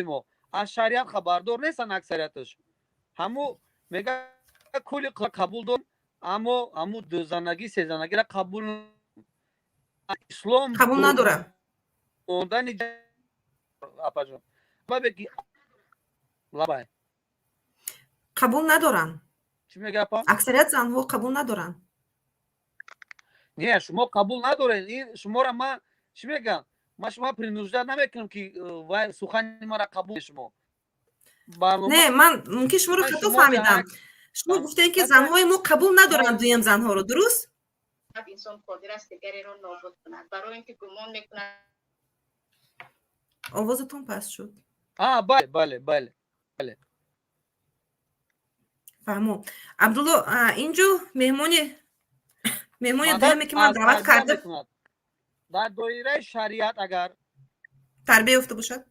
S3: ما از شریعت خبردار نیستن اکثریتش همو میگه کلی قبول دارن اما دو زنگی سه زنگی را قبول اسلام
S1: قبول نداره
S3: اوندن اپا جان ما بگی لبای
S1: قبول ندارن
S3: چی میگه اپا؟
S1: اکثریت زنها قبول ندارن.
S3: نه شما قبول ندارین. این شما را من چی میگم؟ ما شما پرینوزده نمیکنم که وای سخن ما را قبول شما.
S1: نه من ممکن شما رو خطا فهمیدم. شما گفتین که زنهای ما قبول ندارن دویم زنها رو، درست؟
S4: انسان قادر است دیگری را نابود کند برای اینکه گمان میکنند.
S1: آوازتون پس شد.
S3: بله بله بله بله.
S1: فهمو. عبدالله اینجا مهمونی دومی که من دعوت کردم
S3: در دایره شریعت اگر
S1: تربیه افته باشد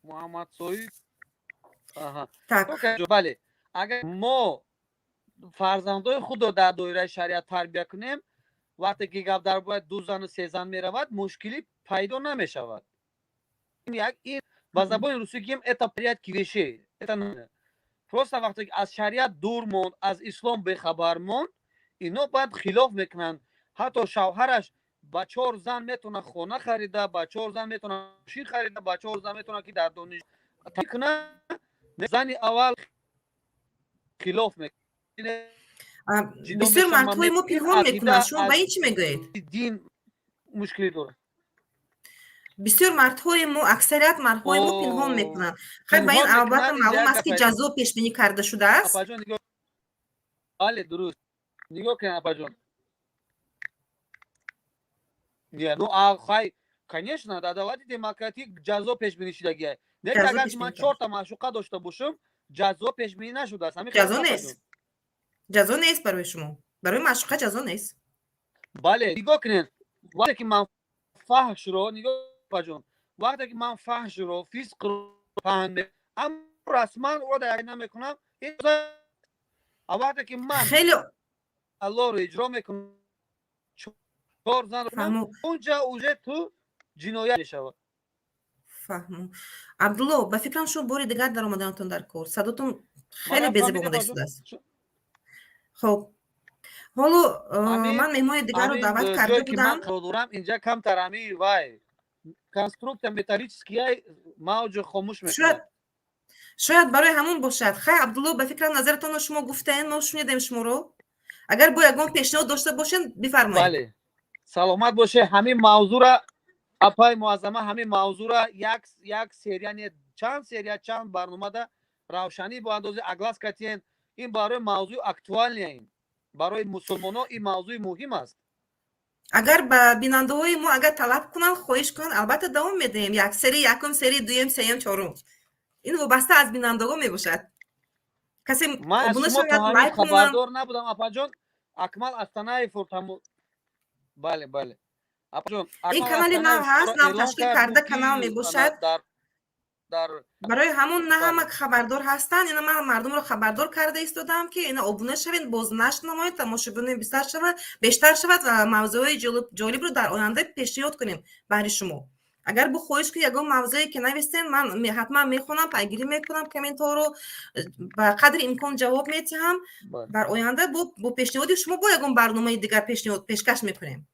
S3: محمد صاحب
S1: tak
S3: بله اگر ما فرزندای خود رو در دایره شریعت تربیه کنیم وقتی که گپ در باید 2 زن و 3 زن می رود مشکلی پیدا نمی شود. این با زبان روسی گیم اتا پریاد کلیشه پروست وقتی که از شریعت دور موند از اسلام بخبر موند اینو باید خلاف میکنن. حتی شوهرش با 4 زن میتونه خونه خریده، با 4 زن میتونه ماشین خریده، با 4 زن میتونه که در دانش تکنه زن اول خلاف میکنه.
S1: بسیار مردهای ما پنهان میکنن. شما با این چی میگویید؟
S3: دین مشکلی داره.
S1: بسیار مردهای ما اکثریت مردهای ما پنهان میکنن. خیلی با این البته معلوم است که جزا پیش بینی کرده شده است.
S3: بله درست. نگاه کن اپا جان. Ну خای конечно در دولت دموکراتیک جزا پیش بینی شده. نه اگر من 4 تا معشوقه داشته باشم جزا پیش بینی نشده است.
S1: جزا نیست. جزا نیست برای شما. برای معشوقه جزا نیست.
S3: بله نگاه کنین وقتی که من فحش رو نگاه اپا جان وقتی که من فحش رو فسق رو فهمیدم اما رسما رو در نمیکنم این وقتی که من
S1: خیلی
S3: الله رو اجرا میکنم 4 زن رو اونجا اوجه تو جنایت میشود.
S1: فهمو. عبدالله به فکرم شما باری دیگر در آمدنتون در کار صداتون خیلی بیزه بگنده شده است. خب حالا من مهمان دیگر رو دعوت کرده بودم.
S3: اینجا کم ترمی وای کنستروکت متالیسکی موج خاموش میکنه.
S1: شاید برای همون باشد. خیلی عبدالله به فکرم نظرتون رو شما گفتین ما شنیدیم شما رو. اگر با یگان پیشنهاد داشته باشین بفرمایید.
S3: بله سلامت باشه. همین موضوع را اپای معظمه همین موضوع را یک سری یعنی چند برنامه ده روشنی با اندازه اگلاس کردین. این برای موضوع اکتوال این برای مسلمانان این موضوع مهم است.
S1: اگر به بیننده های ما اگر طلب کنن خواهش کنن البته دوام میدیم. یک سری یکم سری دویم سیم چهارم این وابسته از بینندگان میباشد. کسی
S3: من شما تا همین خبردار نبودم اپا جان. اکمل استانای فورتامو بله بله اپا جان
S1: این کانال نو هست نو تشکیل کرده کانال میباشد برای همون نه همه خبردار هستن. اینا من مردم رو خبردار کرده ایستادم که اینا ابونه شوین باز نشنوید تماشاگران بیشتر شود و موضوعی جالب رو در آینده پیشنهاد کنیم برای شما. اگر بخواهش که یگان موضوعی که نوشتین من حتما میخونم پیگیری میکنم کامنت ها رو به قدر امکان جواب میدم. در آینده با پیشنهاد شما با یگان برنامه دیگر پیشکش میکنیم.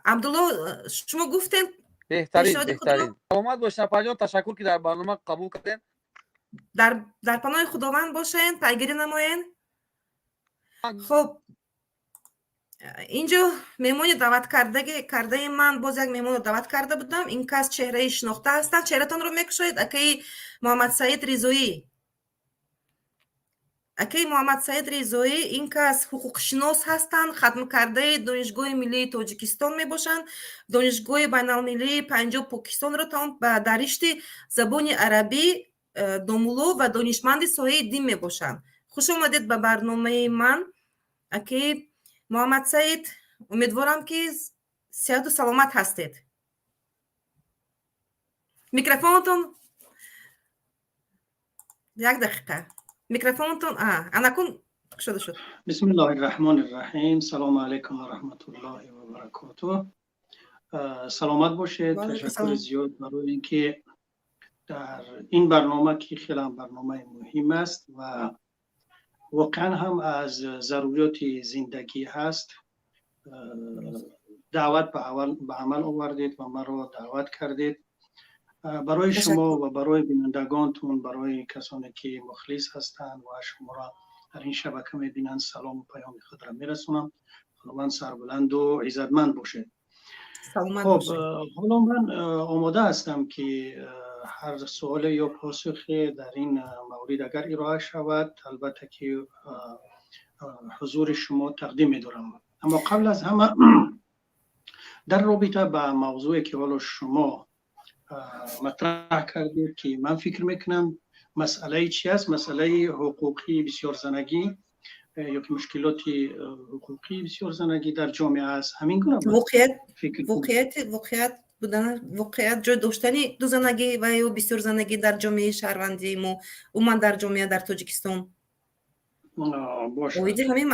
S1: عبدالله شما گفتین
S3: بهترین سلامت باشه اپا جان. تشکر که در برنامه قبول کردین.
S1: در پناه خداوند باشین پیگیری نماین. خب اینجا مهمون دعوت کرده من باز یک مهمون دعوت کرده بودم. این کس چهره شناخته هستن. چهرهتون رو میکشید. اکی محمد سعید رضایی این کس حقوق شناس هستند. ختم کرده دانشگاه ملی تاجیکستان میباشند. دانشگاه بین‌المللی پنجاب پاکستان را تمام در رشته زبان عربی دامولو و دانشمند ساحه دین میباشند. خوش آمدید به برنامه من. اکی محمد سعید امیدوارم که صحت و سلامت هستید. میکروفونتون یک دقیقه میکروفونتون انکون شد.
S5: بسم الله الرحمن الرحیم. سلام علیکم و رحمت الله و برکاته. سلامت باشید. تشکر زیاد برای اینکه در این برنامه که خیلی برنامه مهم است و واقعا هم از ضروریات زندگی هست دعوت به عمل آوردید و ما رو دعوت کردید. برای شما و برای بینندگانتون، برای کسانی که مخلص هستند و شما را در این شبکه میبینند، سلام و پیام خود را میرسونم. خداوند سربلند و عزتمند باشه. خب حالا من آماده هستم که هر سوال یا پاسخی در این مورد اگر ارائه شود البته که حضور شما تقدیم می‌دارم. اما قبل از همه در رابطه با موضوعی که حالا شما مطرح کردید که من فکر میکنم مسئله چی است؟ مسئله حقوقی بسیار زنگی یا که مشکلات حقوقی بسیار زنگی در جامعه است. همین گونه
S1: واقعیت جای داشتنی دو زنگی و یا بسیار زنگی در جامعه شهروندی ما و من در جامعه در تاجیکستان
S5: باشه.
S1: همین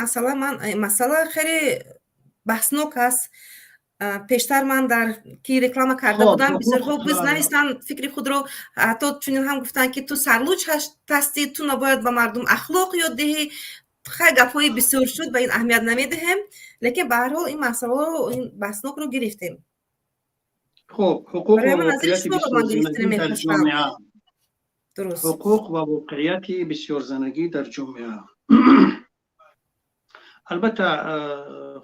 S1: مسئله خیلی بحثناک است. پیشتر من در کی رکلام کرده بودم بسیارها بزنستان فکری خود رو حتی چنین هم گفتن که تو سرلوچ هستی، تو نباید به مردم اخلاق یاد دهی. خیلی گپ‌های بسیار شد و این اهمیت نمیدهم، لیکن به هر حال این مسئله رو، این بحثناک رو گرفتیم.
S5: خب حقوق و واقعیت بسیار زندگی در جامعه.
S1: درست.
S5: حقوق و واقعیت بسیار زندگی در جامعه. البته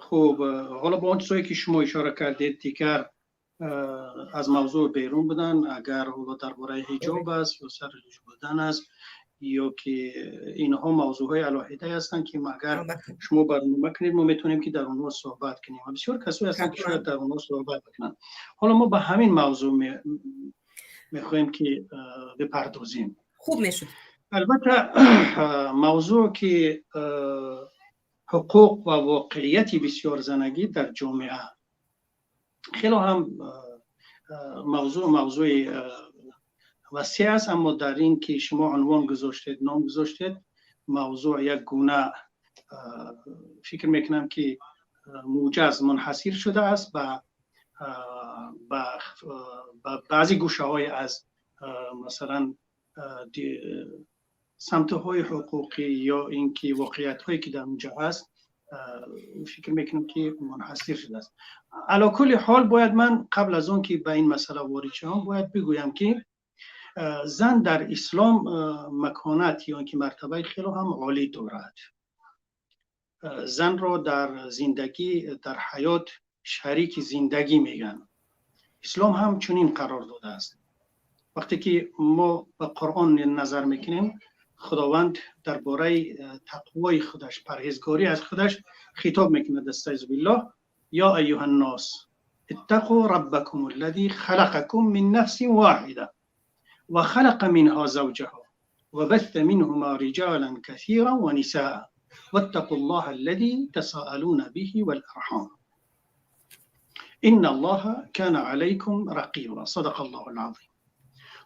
S5: خب حالا با اون چیزایی که شما اشاره کردید دیگر از موضوع بیرون بدن، اگر حالا درباره حجاب است یا سرلوچ بودن است یا که اینها موضوعهای علاهیده هستند که اگر شما برنامه کنید ما میتونیم که در اونها صحبت کنیم و بسیار کسایی هستند که شاید در اونها صحبت بکنن. حالا ما به همین موضوع میخوایم که بپردازیم.
S1: خوب میشد.
S5: البته موضوع که حقوق و واقعیت بسیار زنگی در جامعه خیلی هم موضوع وسیع است، اما در این که شما عنوان گذاشتید، نام گذاشتید، موضوع یک گونه فکر میکنم که موجز منحصر شده است و بعضی گوشه های از مثلا سمت های حقوقی یا اینکه واقعیت هایی که در اونجا هست فکر میکنم که منحصر شده است. علی کل حال باید من قبل از اون که به این مسئله وارد شم باید بگویم که زن در اسلام مکانت یا اینکه مرتبه خیلی هم عالی دارد. زن را در زندگی، در حیات شریک زندگی میگن. اسلام هم چنین قرار داده است. وقتی که ما به قرآن نظر میکنیم خداوند درباره تقوای خودش، پرهیزگاری از خودش خطاب میکنه. استعوذ بالله یا ایها الناس اتقوا ربکم الذی خلقکم من نفس واحده و خلق منها زوجها و بث منهما رجالا كثيرا ونساء واتقوا الله الذي تساءلون به والارحام ان الله كان عليكم رقيبا. صدق الله العظيم.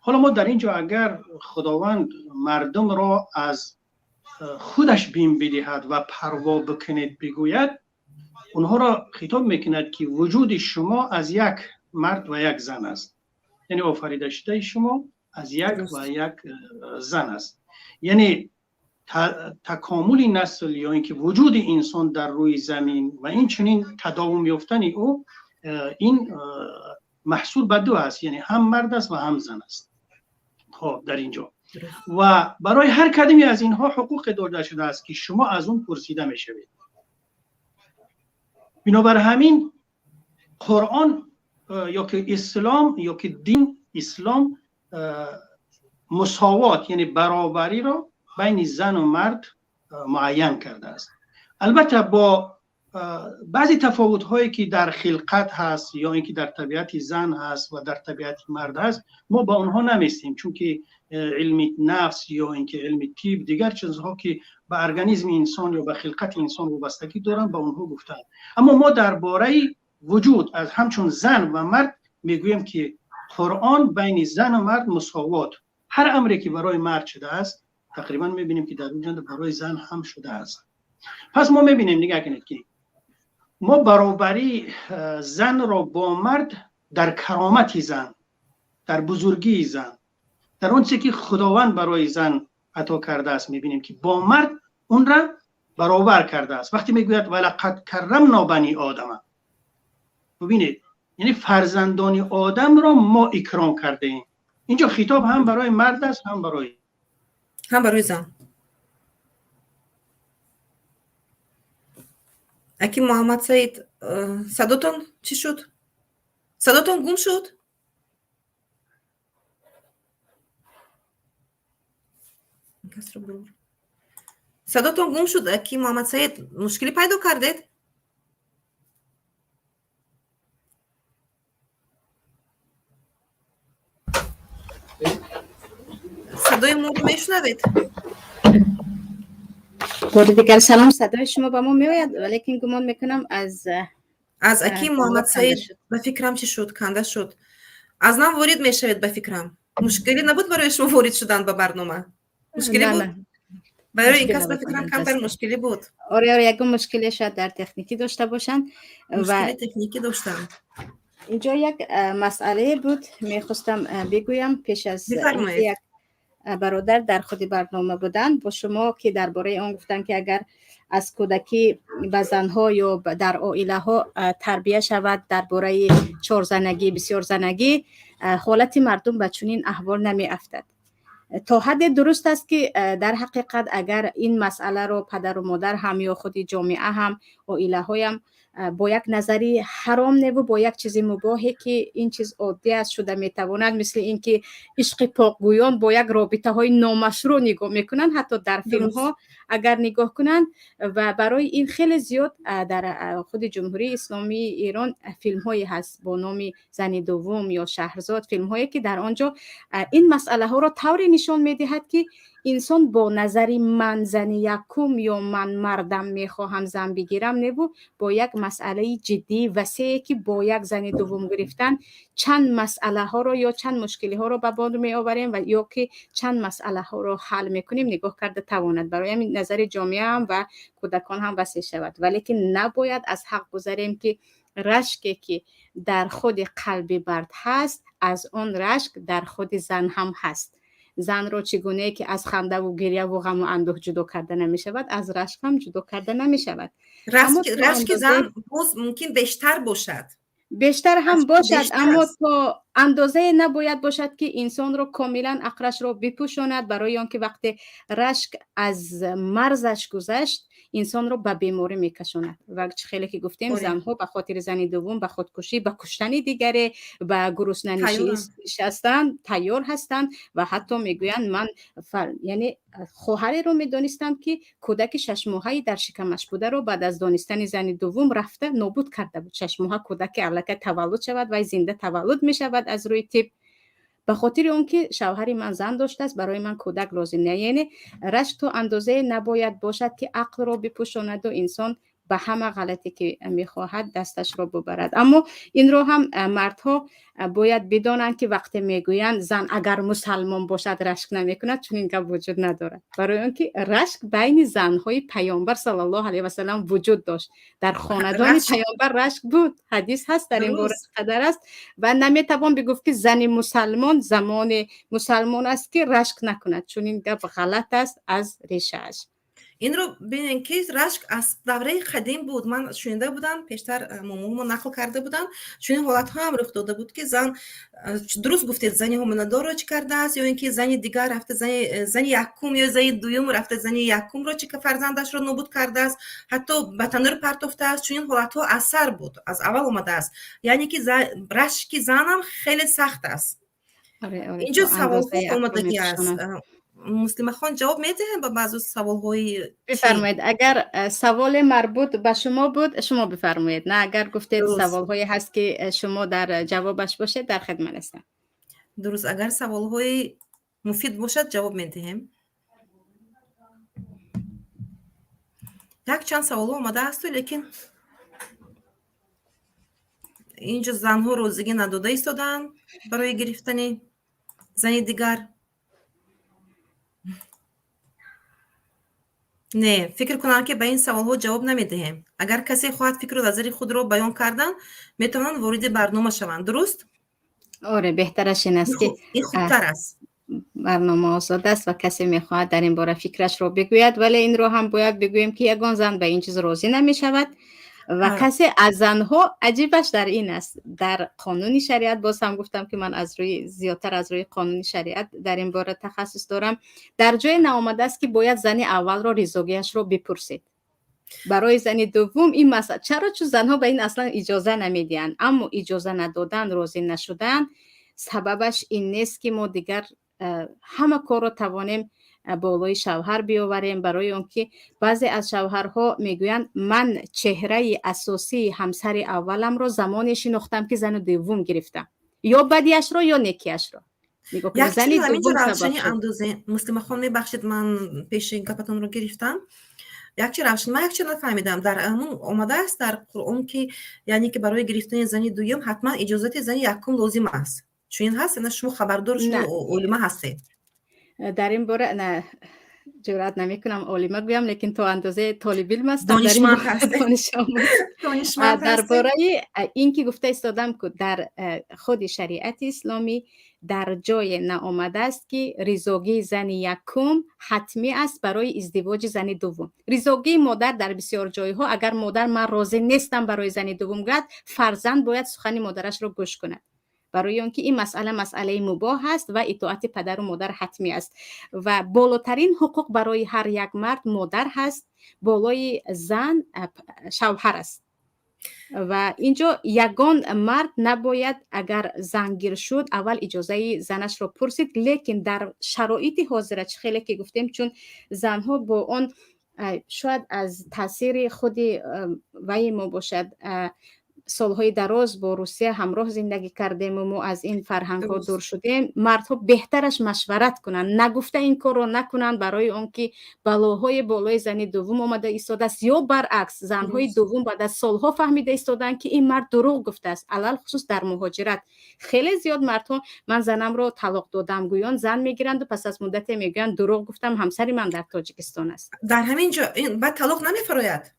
S5: حالا ما در اینجا اگر خداوند مردم را از خودش بین بدهد و پروا بکند بگوید، اونها را خطاب میکند که وجود شما از یک مرد و یک زن است. یعنی آفریده شده شما از یک و یک زن است. یعنی تکامل نسل یا اینکه وجود انسان در روی زمین و این چنین تداوم یافتن او این محصول به دو است، یعنی هم مرد است و هم زن است. خب در اینجا و برای هر کدومی از اینها حقوق داده شده است که شما از اون پرسیده میشوید. بنابر همین قرآن یا که اسلام یا که دین اسلام مساوات یعنی برابری را بین زن و مرد معین کرده است. البته با بعضی تفاوت هایی که در خلقت هست یا اینکه در طبیعت زن هست و در طبیعت مرد هست ما با اونها نمیستیم، چون که علم نفس یا اینکه علم طب دیگر چیزها که به ارگانیسم انسان یا به خلقت انسان وابستگی دارن با اونها گفتن. اما ما درباره وجود از همچون زن و مرد میگوییم که قرآن بین زن و مرد مساوات، هر امری که برای مرد شده است تقریبا میبینیم که در اونجا برای زن هم شده است. پس ما میبینیم نگاه کنید که ما برابری زن را با مرد در کرامت زن، در بزرگی زن، در اون چیزی که خداوند برای زن عطا کرده است میبینیم که با مرد اون را برابر کرده است. وقتی میگوید ولقد کرمنا بنی آدم، ببینید یعنی فرزندان آدم را ما اکرام کرده ایم. اینجا خطاب هم برای مرد است هم برای
S1: زن. اکی محمد سعید صداتون چی شد؟ صداتون گم شد؟ صداتون گم شد. اکی محمد سعید مشکلی پیدا کردید؟ صدای ما رو میشنوید؟
S2: بار دیگر سلام، صدای شما با ما میآید ولیکن گمان میکنم
S1: از اکی محمد سعید به فکرم چی شد؟ کنده شد. از نام وارد میشوید به فکرم. مشکلی نبود برای شما وارد شدن به برنامه؟ مشکلی بود؟ برای این کس به فکرم کمتر مشکلی بود.
S2: آره یک مشکلی شاید در تکنیکی داشته باشن.
S1: مشکلی تکنیکی داشتم.
S2: اینجا یک مسئله بود میخواستم بگویم پیش از اینکه برادر در خود برنامه بودن با شما که درباره آن گفتن که اگر از کودکی به زنها یا در عائله ها تربیت شود درباره 4 زنگی بسیار زنگی، حالت مردم به چنین احوال نمی افتد. تا حد درست است که در حقیقت اگر این مسئله رو پدر و مادر هم یا خود جامعه هم عائله های هم با یک نظری حرام نه و با یک چیزی مباهی که این چیز عادی است شده میتواند، مثل اینکه عشق پاکگویان با یک رابطه های نامشروع نگاه میکنن، حتی در فیلم ها اگر نگاه کنند. و برای این خیلی زیاد در خود جمهوری اسلامی ایران فیلم هایی هست با نام زن دوم یا شهرزاد، فیلم هایی که در آنجا این مسئله ها را طوری نشان میدهد که انسان با نظری من زن یکم یا من مردم میخواهم زن بگیرم نبو با یک مسئله جدی وسیعی که با یک زن دوم گرفتن چند مسئله ها رو یا چند مشکلی ها رو به بار می آوریم و یا که چند مسئله ها رو حل میکنیم نگاه کرده تواند. برای همین نظر جامعه هم و کودکان هم وسیع شود، ولی که نباید از حق گذاریم که رشکی که در خود قلب مرد هست از آن رشک در خود زن هم هست. زن رو چگونه که از خنده و گریه و غم و اندوه جدا کرده نمی شود، از رشک هم جدا کرده نمی شود.
S1: رشک زن باز ممکن بیشتر باشد،
S2: بیشتر هم باشد، اما تا اندازه نباید باشد که انسان رو کاملا عقلش رو بپوشاند، برای آنکه وقتی رشک از مرزش گذشت انسان رو به بیماری میکشاند. و خیلی که گفتیم زنها به خاطر زن دوم به خودکشی، به کشتن دیگری، به گرسنگی نشستن تیار هستند و حتی میگویند من یعنی خواهری رو میدونستم که کودک 6 ماهه‌ای در شکمش بوده رو بعد از دانستن زن دوم رفته نابود کرده بود. 6 ماه کودک الکی تولد شود و زنده تولد میشود از روی تیپ، به خاطر اونکه شوهری من زن داشته است برای من کودک لازم نه. یعنی رشک تو اندازه نباید باشد که عقل رو بپوشاند و انسان به همه غلطی که میخواهد دستش رو ببرد. اما این رو هم مردها باید بدانند که وقتی میگویند زن اگر مسلمان باشد رشک نمیکند، چون این که وجود ندارد. برای اینکه رشک بین زنهای پیامبر صلی الله علیه و سلم وجود داشت، در خاندان پیامبر رشک بود. حدیث هست در این باره قدر است و نمیتوان بگفت که زن مسلمان زمان مسلمان است که رشک نکند، چون این که غلط است از ریشه‌اش.
S1: این رو ببینین که رشک از دوره قدیم بود. من شنیده بودم پیشتر مامانم نقل کرده بودن چون حالت ها هم رخ داده بود که زن درست گفتید زن هموندار رو چی کرده است یا اینکه زن دیگر رفته زن یکم یا زن دوم رفته زن یکم رو چی که فرزندش رو نابود کرده است، حتی به تنور پرتافته است. چون این حالت ها اثر بود از اول اومده است، یعنی که رشک زن هم خیلی سخت است. اینجا سوال ها اومده است. مسلمه خان جواب میده به بعضی سوال‌های؟
S2: بفرمایید. اگر سوال مربوط به شما بود شما بفرمایید، نه اگر گفتید سوال‌هایی هست که شما در جوابش باشید در خدمت هستم.
S1: درست، اگر سوال‌های مفید باشد جواب میدهیم. یک چند سوال اومده است لیکن اینجا زنها روزگی نداده ایستادن برای گرفتن زن دیگر. نه، فکر کنم که به این سوال ها جواب نمیدهیم. اگر کسی خواهد فکر و نظر خود را بیان کردن میتونن وارد برنامه شوند. درست؟
S2: آره، بهترش این است که
S1: این خوبتر است.
S2: برنامه آزاد است و کسی میخواهد در این باره فکرش رو بگوید، ولی این رو هم باید بگوییم که یگان زن به این چیز راضی نمی شود و کسی از زنها عجیبش در این است، در قانون شریعت، باز هم گفتم که من از روی زیادتر از روی قانون شریعت در این باره تخصص دارم، در جای نآمده است که باید زن اول را ریزگیش رو بپرسید. برای زن دوم این مسئله، چرا؟ چون زنها به این اصلا اجازه نمیدین، اما اجازه ندادن، راضی نشدن، سببش این نیست که ما دیگر همه کار رو توانیم بالای شوهر بیاوریم. برای اون که بعضی از شوهرها میگویند من چهره اساسی همسر اولم رو زمانی شناختم که زن دوم گرفتم، یا بدیش رو یا نیکیش رو.
S1: یک چیز همینجا روشنی اندازه مسلمه خان میبخشید من پیش این گپتون رو گرفتم. یک چیز روشن، من یک چیز نفهمیدم، در همون اومده است در قرآن که یعنی که برای گرفتن زنی دوم حتما اجازت زنی یکم لازم است. چون این هست؟ نه شما خبردار شما علما هستید؟
S2: در این باره نه جرئت نمیکنم علما بگم، لیکن تو اندازه طالب علم هستم،
S1: دانشمند هستید.
S2: در باره این که گفته استادم که در خود شریعت اسلامی در جای نآمده است که ریزگی زن یکم حتمی است برای ازدواج زن دوم. ریزگی مادر در بسیار جایها اگر مادر من راضی نیستم برای زن دوم گفت، فرزند باید سخن مادرش رو گوش کند، برای اون که این مسئله مباح است و اطاعت پدر و مادر حتمی است و بالاترین حقوق برای هر یک مرد مادر هست، بالای زن شوهر است. و اینجا یگان مرد نباید اگر زنگیر شد اول اجازه زنش رو پرسید، لیکن در شرایط حاضره خیلی که گفتیم، چون زنها با اون شاید از تاثیر خود وی ما باشد سالهای دراز با روسیه همراه زندگی کردیم و ما از این فرهنگ ها دور شدیم، مردها بهترش مشورت کنن، نگفته این کار رو نکنن، برای اون که بلاهای بالای زن دوم آمده ایستاده است، یا برعکس زنهای دوم بعد از سالها فهمیده ایستادن که این مرد دروغ گفته است. علل خصوص در مهاجرت خیلی زیاد مردها من زنم رو طلاق دادم گویان زن میگیرند و پس از مدت میگن دروغ گفتم همسر من در تاجیکستان است.
S1: در همین جا بعد طلاق نمیفراید.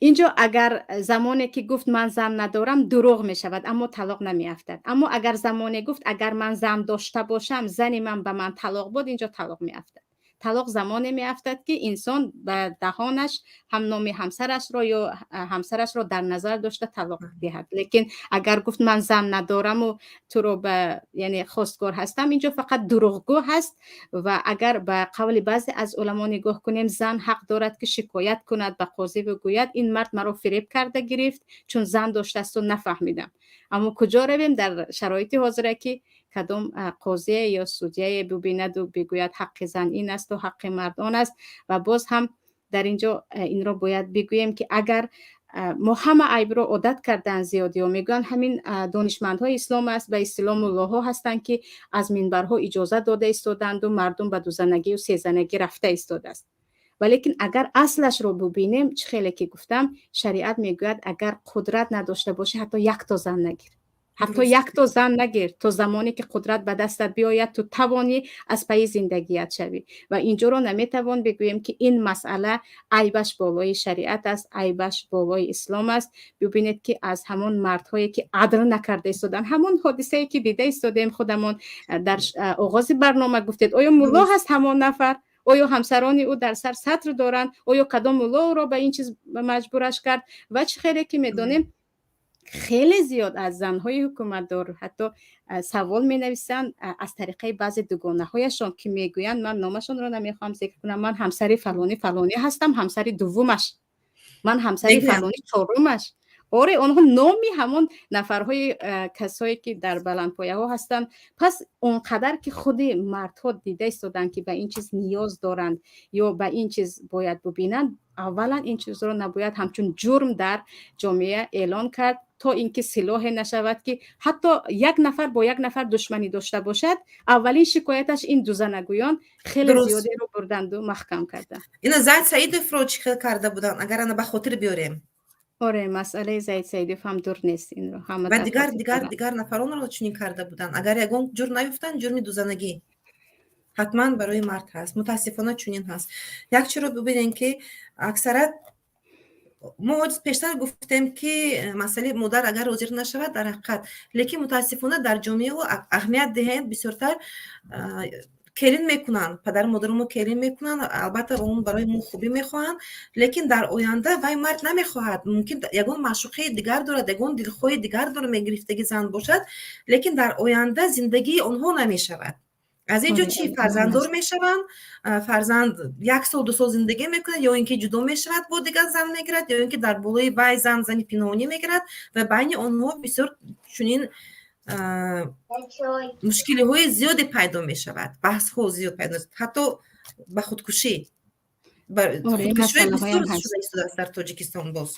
S2: اینجا اگر زمانی که گفت من زن ندارم دروغ می شود، اما طلاق نمی افتد. اما اگر زمانی گفت اگر من زن داشته باشم زنی من به من طلاق بود، اینجا طلاق می افتد. طلاق زمانی می افتد که انسان به دهانش هم نام همسرش را یا همسرش را در نظر داشته طلاق دهد. لیکن اگر گفت من زن ندارم و تو رو به یعنی خواستگار هستم، اینجا فقط دروغگو هست. و اگر به قول بعضی از علما نگاه کنیم، زن حق دارد که شکایت کند به قاضی و گوید این مرد مرا فریب کرده گرفت چون زن داشته است و نفهمیدم. اما کجا رویم در شرایط حاضره که کدام قاضی یا سودیه ببیند و بگوید حق زن این است و حق مرد آن است. و باز هم در اینجا این را باید بگوییم که اگر ما همه عیب را عادت کردن زیادی و میگن همین دانشمندهای اسلام است به اصطلاح ملاها هستند که از منبرها اجازه داده ایستادند و مردم به دوزنگی و سه‌زنگی رفته ایستاده است. ولیکن اگر اصلش رو ببینیم، چه خیلی که گفتم شریعت میگوید اگر قدرت نداشته باشه حتی یک تا زن نگیر، حتی یک تا زن نگیر تا زمانی که قدرت به دستت بیاید تو توانی از پی زندگیت شوی. و اینجا رو نمیتوان بگوییم که این مسئله عیبش بالای شریعت است، عیبش بالای اسلام است. ببینید که از همون مردهایی که عدل نکرده ایستادن، همون حادثه‌ای که دیده ایستادیم خودمون در آغاز برنامه گفتید، آیا مولا هست همون نفر؟ آیا همسرانی او در سر سطر دارند؟ آیا کدام مولا او را به این چیز مجبورش کرد؟ و چه خیلی که میدونیم خیلی زیاد از زنهای حکومت دار حتی سوال می نویسند از طریقه بعضی دوگانه هایشان که میگویند من نامشون رو نمیخوام ذکر کنم، من همسری فلانی هستم، همسری دومش، من همسری فلانی چهارمش. آره اونها نامی همون نفرهای کسایی که در بلندپایه ها هستند. پس اونقدر که خود مردها دیده ایستادن که به این چیز نیاز دارند یا به این چیز باید ببینند، اولا این چیز رو نباید همچون جرم در جامعه اعلان کرد تا اینکه سلاح نشود که حتی یک نفر با یک نفر دشمنی داشته باشد. اولین شکایتش این دوزنگویان خیلی زیادی رو بردند و محکم کردند.
S1: اینا زید سعید فروچ کرده بودن اگر انا به خاطر بیاریم.
S2: آره مسئله زید سعیدی هم دور نیست این رو همه
S1: و دیگر نفران رو چنین کرده بودن. اگر یگان جرم نیفتن جرم دوزنگی حتما برای مرد هست. متاسفانه چنین هست. یک چیز رو ببینین که اکثرا ما پیشتر گفتیم که مسئله مادر اگر حاضر نشود در حقیقت، لیکن متاسفانه در جامعه و اهمیت دهند بسیارتر کلین میکنن، پدر مادرمو کلین میکنن، البته اون برای ما خوبی میخوان، لیکن در آینده وای مرد نمیخواهد. ممکن یگان معشوقه دیگر دارد، یگان دلخواه دیگر داره میگرفتگی زن باشد، لیکن در آینده زندگی اونها نمیشود. از اینجا چی فرزنددار میشوند، فرزند 1 سال 2 سال زندگی میکنه، یا اینکه جدا میشود با دیگر زن میگیرد، یا اینکه در بالای وای زنی پنهانی میگیرد و بین آنها بسیار چنین مشکلی های زیادی پیدا می شود، بحث ها زیاد پیدا می شود، حتی به خودکشی خودکشی بسیار شده است در تاجیکستان. باز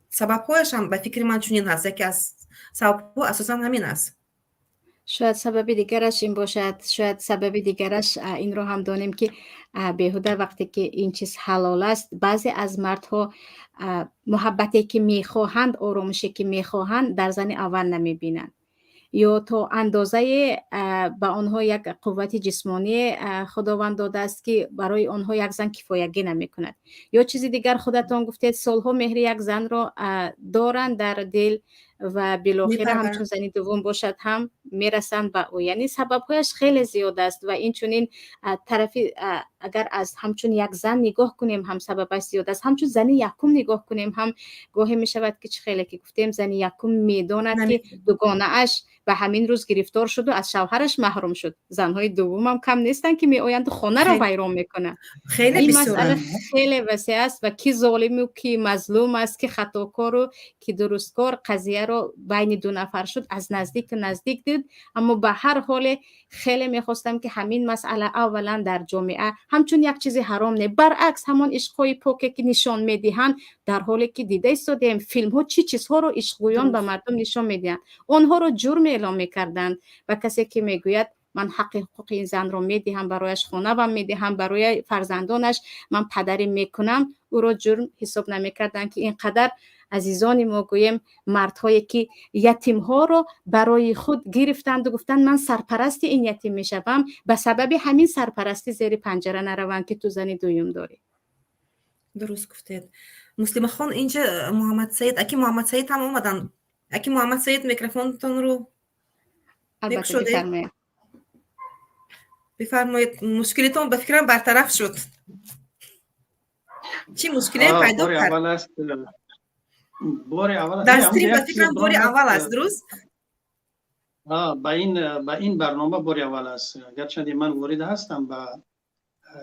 S1: سبب هایش هم به فکر من چنین هست، یکی از سبب ها اساسا همین است.
S2: شاید سبب دیگرش این باشد، شاید سبب دیگرش این رو هم دانیم که بیهوده وقتی که این چیز حلال است، بعضی از مردها محبتی که میخواهند، آرامشی که میخواهند در زن اول نمیبینند، یا تا اندازه به آنها یک قوت جسمانی خداوند داده است که برای آنها یک زن کفایگی نمی کند. یا چیزی دیگر خودتان گفتید، سالها مهر یک زن را دارند در دل و بالاخره همچون زنی دوم باشد هم میرسند به او. یعنی سببهایش خیلی زیاد است و این چونین طرفی اگر از همچون یک زن نگاه کنیم هم سببش زیاد است، همچون زنی یکم نگاه کنیم هم گاهی می شود که خیلی که گفتیم زنی یکم میداند که دوگانه اش به همین روز گرفتار شد و از شوهرش محروم شد. زنهای دوم هم کم نیستن که می آیند خانه را ویران میکنه. این مسئله خیلی وسیع است و کی ظالم و کی مظلوم است، کی خطاکار و کی درستکار. قضیه رو بین دو نفر شد، از نزدیک دید. اما به هر حال خیلی میخواستم که همین مسئله اولا در جامعه همچون یک چیزی حرام نه، برعکس همان عشقای پاکی که نشان میدهند، در حالی که دیده استادیم فیلم ها چی چیزها رو عشقگویان به مردم نشان میدهند، اونها رو جرم اعلام میکردند. و کسی که میگوید من حقوق این زن رو میدهم، برایش خانه و میدهم، برای فرزندانش من پدری میکنم، او رو جرم حساب نمیکردن. که اینقدر عزیزان ما گویم مردهایی که یتیم ها رو برای خود گرفتند و گفتند من سرپرست این یتیم میشوم، به سبب همین سرپرستی زیر پنجره نروند که تو زنی دویم داری.
S1: درست گفتید. مسلمه خان اینجا محمد سید، اکی محمد سید هم اومدن. اکی محمد سید میکروفونتون رو
S2: البته
S1: بفرمایید. مشکلتون به فکرم برطرف شد. چی مشکلی پیدا کرد؟
S5: بار اول
S1: در استریم به فکرم بار اول است. درست؟
S5: به این برنامه بار اول است. گرچه من وارد هستم به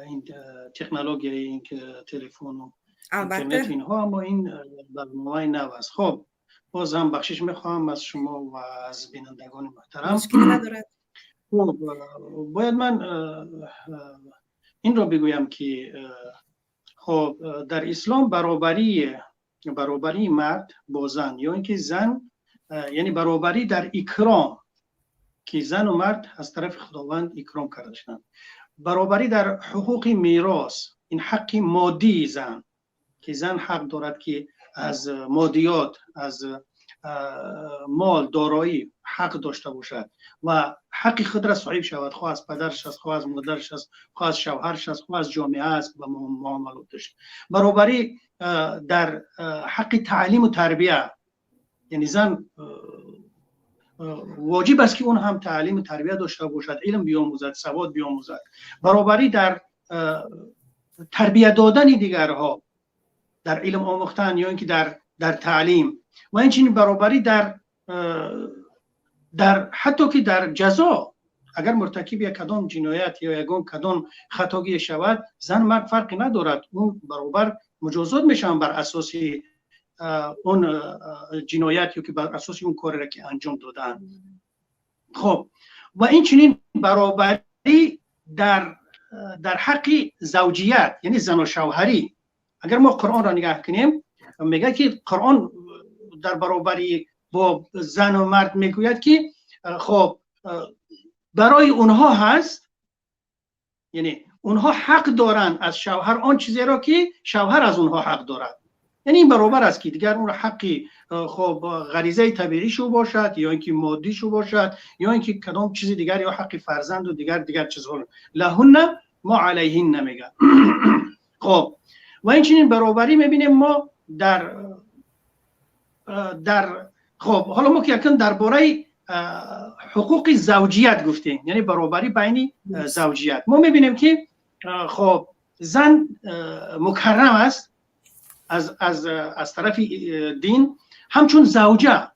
S5: این تکنولوژی، این که تلفن و اینترنت اینها، اما این برنامه نو است. خب باز هم بخشش میخوام از شما و از بینندگان محترم.
S1: مشکلی ندارد.
S5: باید من این رو بگویم که خب در اسلام برابری مرد با زن، یا اینکه زن، یعنی برابری در اکرام، که زن و مرد از طرف خداوند اکرام کرده شدند. برابری در حقوق میراث، این حق مادی زن، که زن حق دارد که از مادیات، از مال، دارایی حق داشته باشد و حق خود را صاحب شود، خواه از پدرش است، خواه از مادرش است، خواه از شوهرش است، خواه از جامعه است و معاملاتش. برابری در حق تعلیم و تربیه، یعنی زن واجب است که اون هم تعلیم و تربیه داشته باشد، علم بیاموزد، سواد بیاموزد. برابری در تربیت دادن دیگرها، در علم آموختن یا اینکه در تعلیم، و اینچنین برابری در حتی که در جزا، اگر مرتکب یک کدام جنایت یا یک کدام خطاگی شود، زن مرد فرقی ندارد، اون برابر مجازات میشن بر اساس اون جنایت یا که بر اساس اون کاری را که انجام دادن. خب و این چنین برابری در حق زوجیت، یعنی زن و شوهری. اگر ما قرآن را نگاه کنیم، میگه که قرآن در برابری با زن و مرد میگوید که خب برای اونها هست، یعنی اونها حق دارن از شوهر آن چیزی را که شوهر از اونها حق دارد. یعنی این برابر است که دیگر اون حقی خب غریزه طبیعی شو باشد یا اینکه مادی شو باشد یا اینکه کدام چیز دیگر، یا حق فرزند و دیگر چیزها، لهن ما علیهن نمیگه. خب و این چنین برابری میبینیم ما در خب حالا ما که یکم درباره حقوق زوجیت گفتیم، یعنی برابری بین زوجیت. ما میبینیم که خب زن مکرم است از طرف دین، همچون زوجه،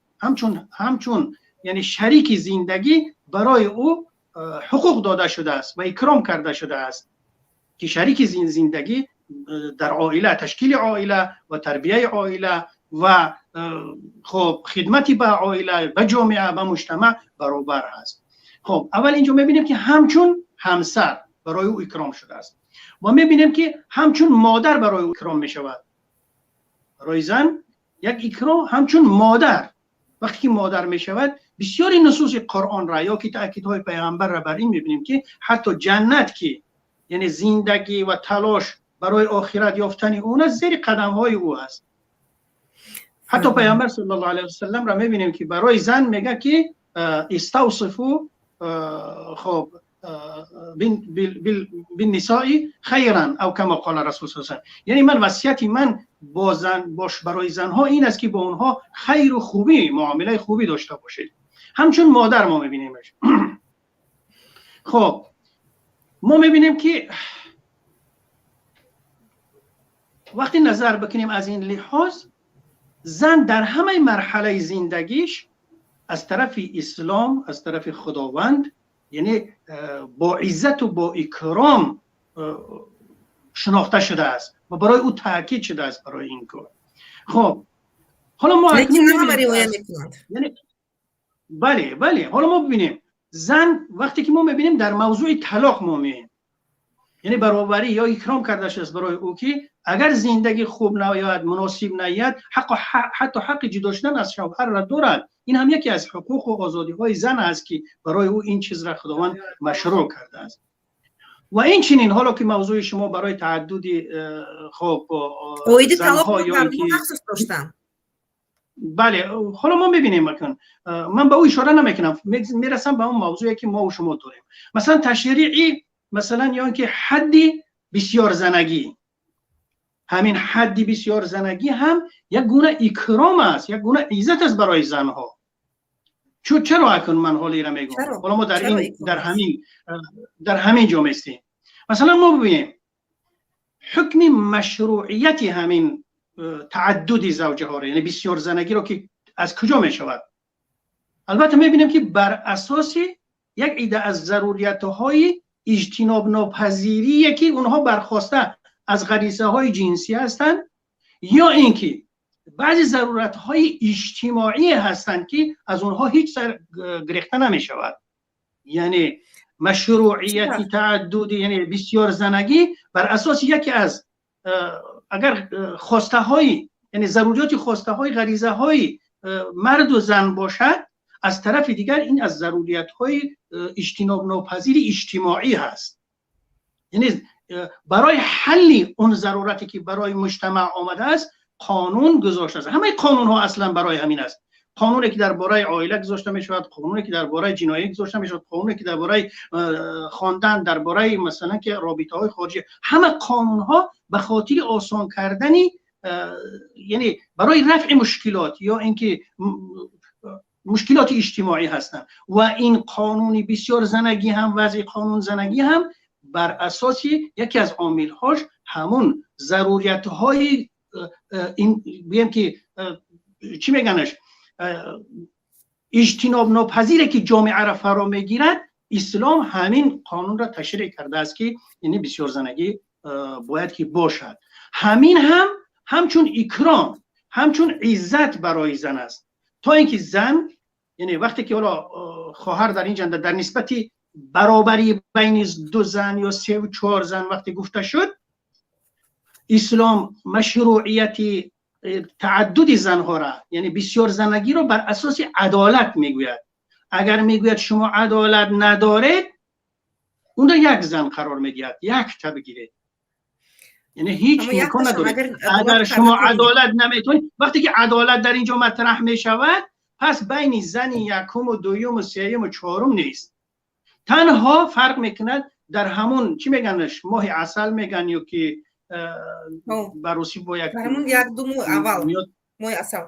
S5: همچون یعنی شریک زندگی برای او حقوق داده شده است و اکرام کرده شده است که شریک زندگی در عائله، تشکیل عائله و تربیه عائله و خب خدمتی به عائله، به جامعه، به مجتمع برابر هست. خب اول اینجا میبینیم که همچون همسر برای او اکرام شده است و میبینیم که همچون مادر برای او اکرام میشود. برای زن یک اکرام همچون مادر، وقتی که مادر میشود، بسیاری نصوص قرآن را یا که تاکیدهای پیغمبر را بر این میبینیم که حتی جنت که یعنی زندگی و تلاش برای آخرت یافتن اون زیر قدم های او است. حتی پیامبر صلی الله علیه و سلم را میبینیم که برای زن میگه که استوصفو خب بالنساء خیرا او کما قال رسول صلی الله علیه و سلم، یعنی من وصیتی من با زن برای زنها این است که با اونها خیر و خوبی، معامله خوبی داشته باشید. همچون مادر ما میبینیمش. خب ما میبینیم که وقتی نظر بکنیم از این لحاظ، زن در همه مرحله زندگیش از طرف اسلام، از طرف خداوند، یعنی با عزت و با اکرام شناخته شده است و برای او تاکید شده است برای این کار. خب حالا ما یعنی بله حالا ما ببینیم زن وقتی که ما میبینیم در موضوع طلاق ما میبینیم، یعنی برابری یا اکرام کرده شده است برای او که اگر زندگی خوب نیاید، مناسب نیاید، حتی حق جدا شدن از شوهر را دارد. این هم یکی از حقوق و آزادی های زن است که برای او این چیز را خداوند مشروع کرده است. و این چنین حالا که موضوع شما برای تعدد خب زنها یا بله، حالا ما ببینیم من به او اشاره نمیکنم، میرسم به اون موضوعی که ما و شما داریم. مثلا تشریعی، مثلا یا اینکه حدی بسیار زنگی، همین حدی بسیار زنگی هم یک گونه اکرام است، یک گونه عزت است برای زنها. چرا اکنون من حالی را میگم؟ حالا ما در همین جامعه هستیم. مثلا ما ببینیم حکم مشروعیت همین تعدد زوجه ها، یعنی بسیار زنگی رو که از کجا می شود؟ البته می بینیم که بر اساس یک عده از ضروریات های اجتناب ناپذیری که اونها برخواسته از غریزه های جنسی هستند، یا اینکه بعضی ضرورت های اجتماعی هستند که از اونها هیچ سر گرفته نمی شود. یعنی مشروعیت تعدد، یعنی بسیار زنگی بر اساس یکی از اگر خواسته های، یعنی ضروریات خواسته های غریزه های مرد و زن باشد، از طرف دیگر این از ضروریات های اجتناب ناپذیر اجتماعی هست. یعنی برای حل اون ضرورتی که برای مجتمع آمده است قانون گذاشته است. همه قانون ها اصلا برای همین است. قانونی که درباره عائله گذاشته می شود، قانونی که درباره جنایی گذاشته می شود، قانونی که درباره خواندن، درباره مثلا که رابطه های خارجی، همه قانون ها به خاطر آسان کردنی، یعنی برای رفع مشکلات یا اینکه مشکلات اجتماعی هستند. و این قانونی بسیار زنگی هم، وضع قانون زنگی هم بر اساس یکی از عامل هاش همون ضروریات های این بگیم که چی میگنش اجتناب ناپذیره که جامعه را فرا میگیرد، اسلام همین قانون را تشریع کرده است که یعنی بسیار زنگی باید که باشد. همین هم همچون اکرام، همچون عزت برای زن است. تا اینکه زن، یعنی وقتی که حالا خواهر در این جنده در نسبت برابری بین 2 زن یا 3 و 4 زن وقتی گفته شد، اسلام مشروعیت تعدد زنها را، یعنی بسیار زنگی را بر اساس عدالت میگوید. اگر میگوید شما عدالت ندارید، اون را یک زن قرار میدهد، یک تا بگیرید، یعنی هیچ امکان ندارید. اگر شما عدالت نمیتونید، وقتی که عدالت در اینجا مطرح میشود، پس بین زن یکم و دوم و سوم و چهارم نیست. تنها فرق میکند در همون چی میگنش ماه عسل میگن، یا که بروسی با یک
S1: همون یک دو ماه اول ماه عسل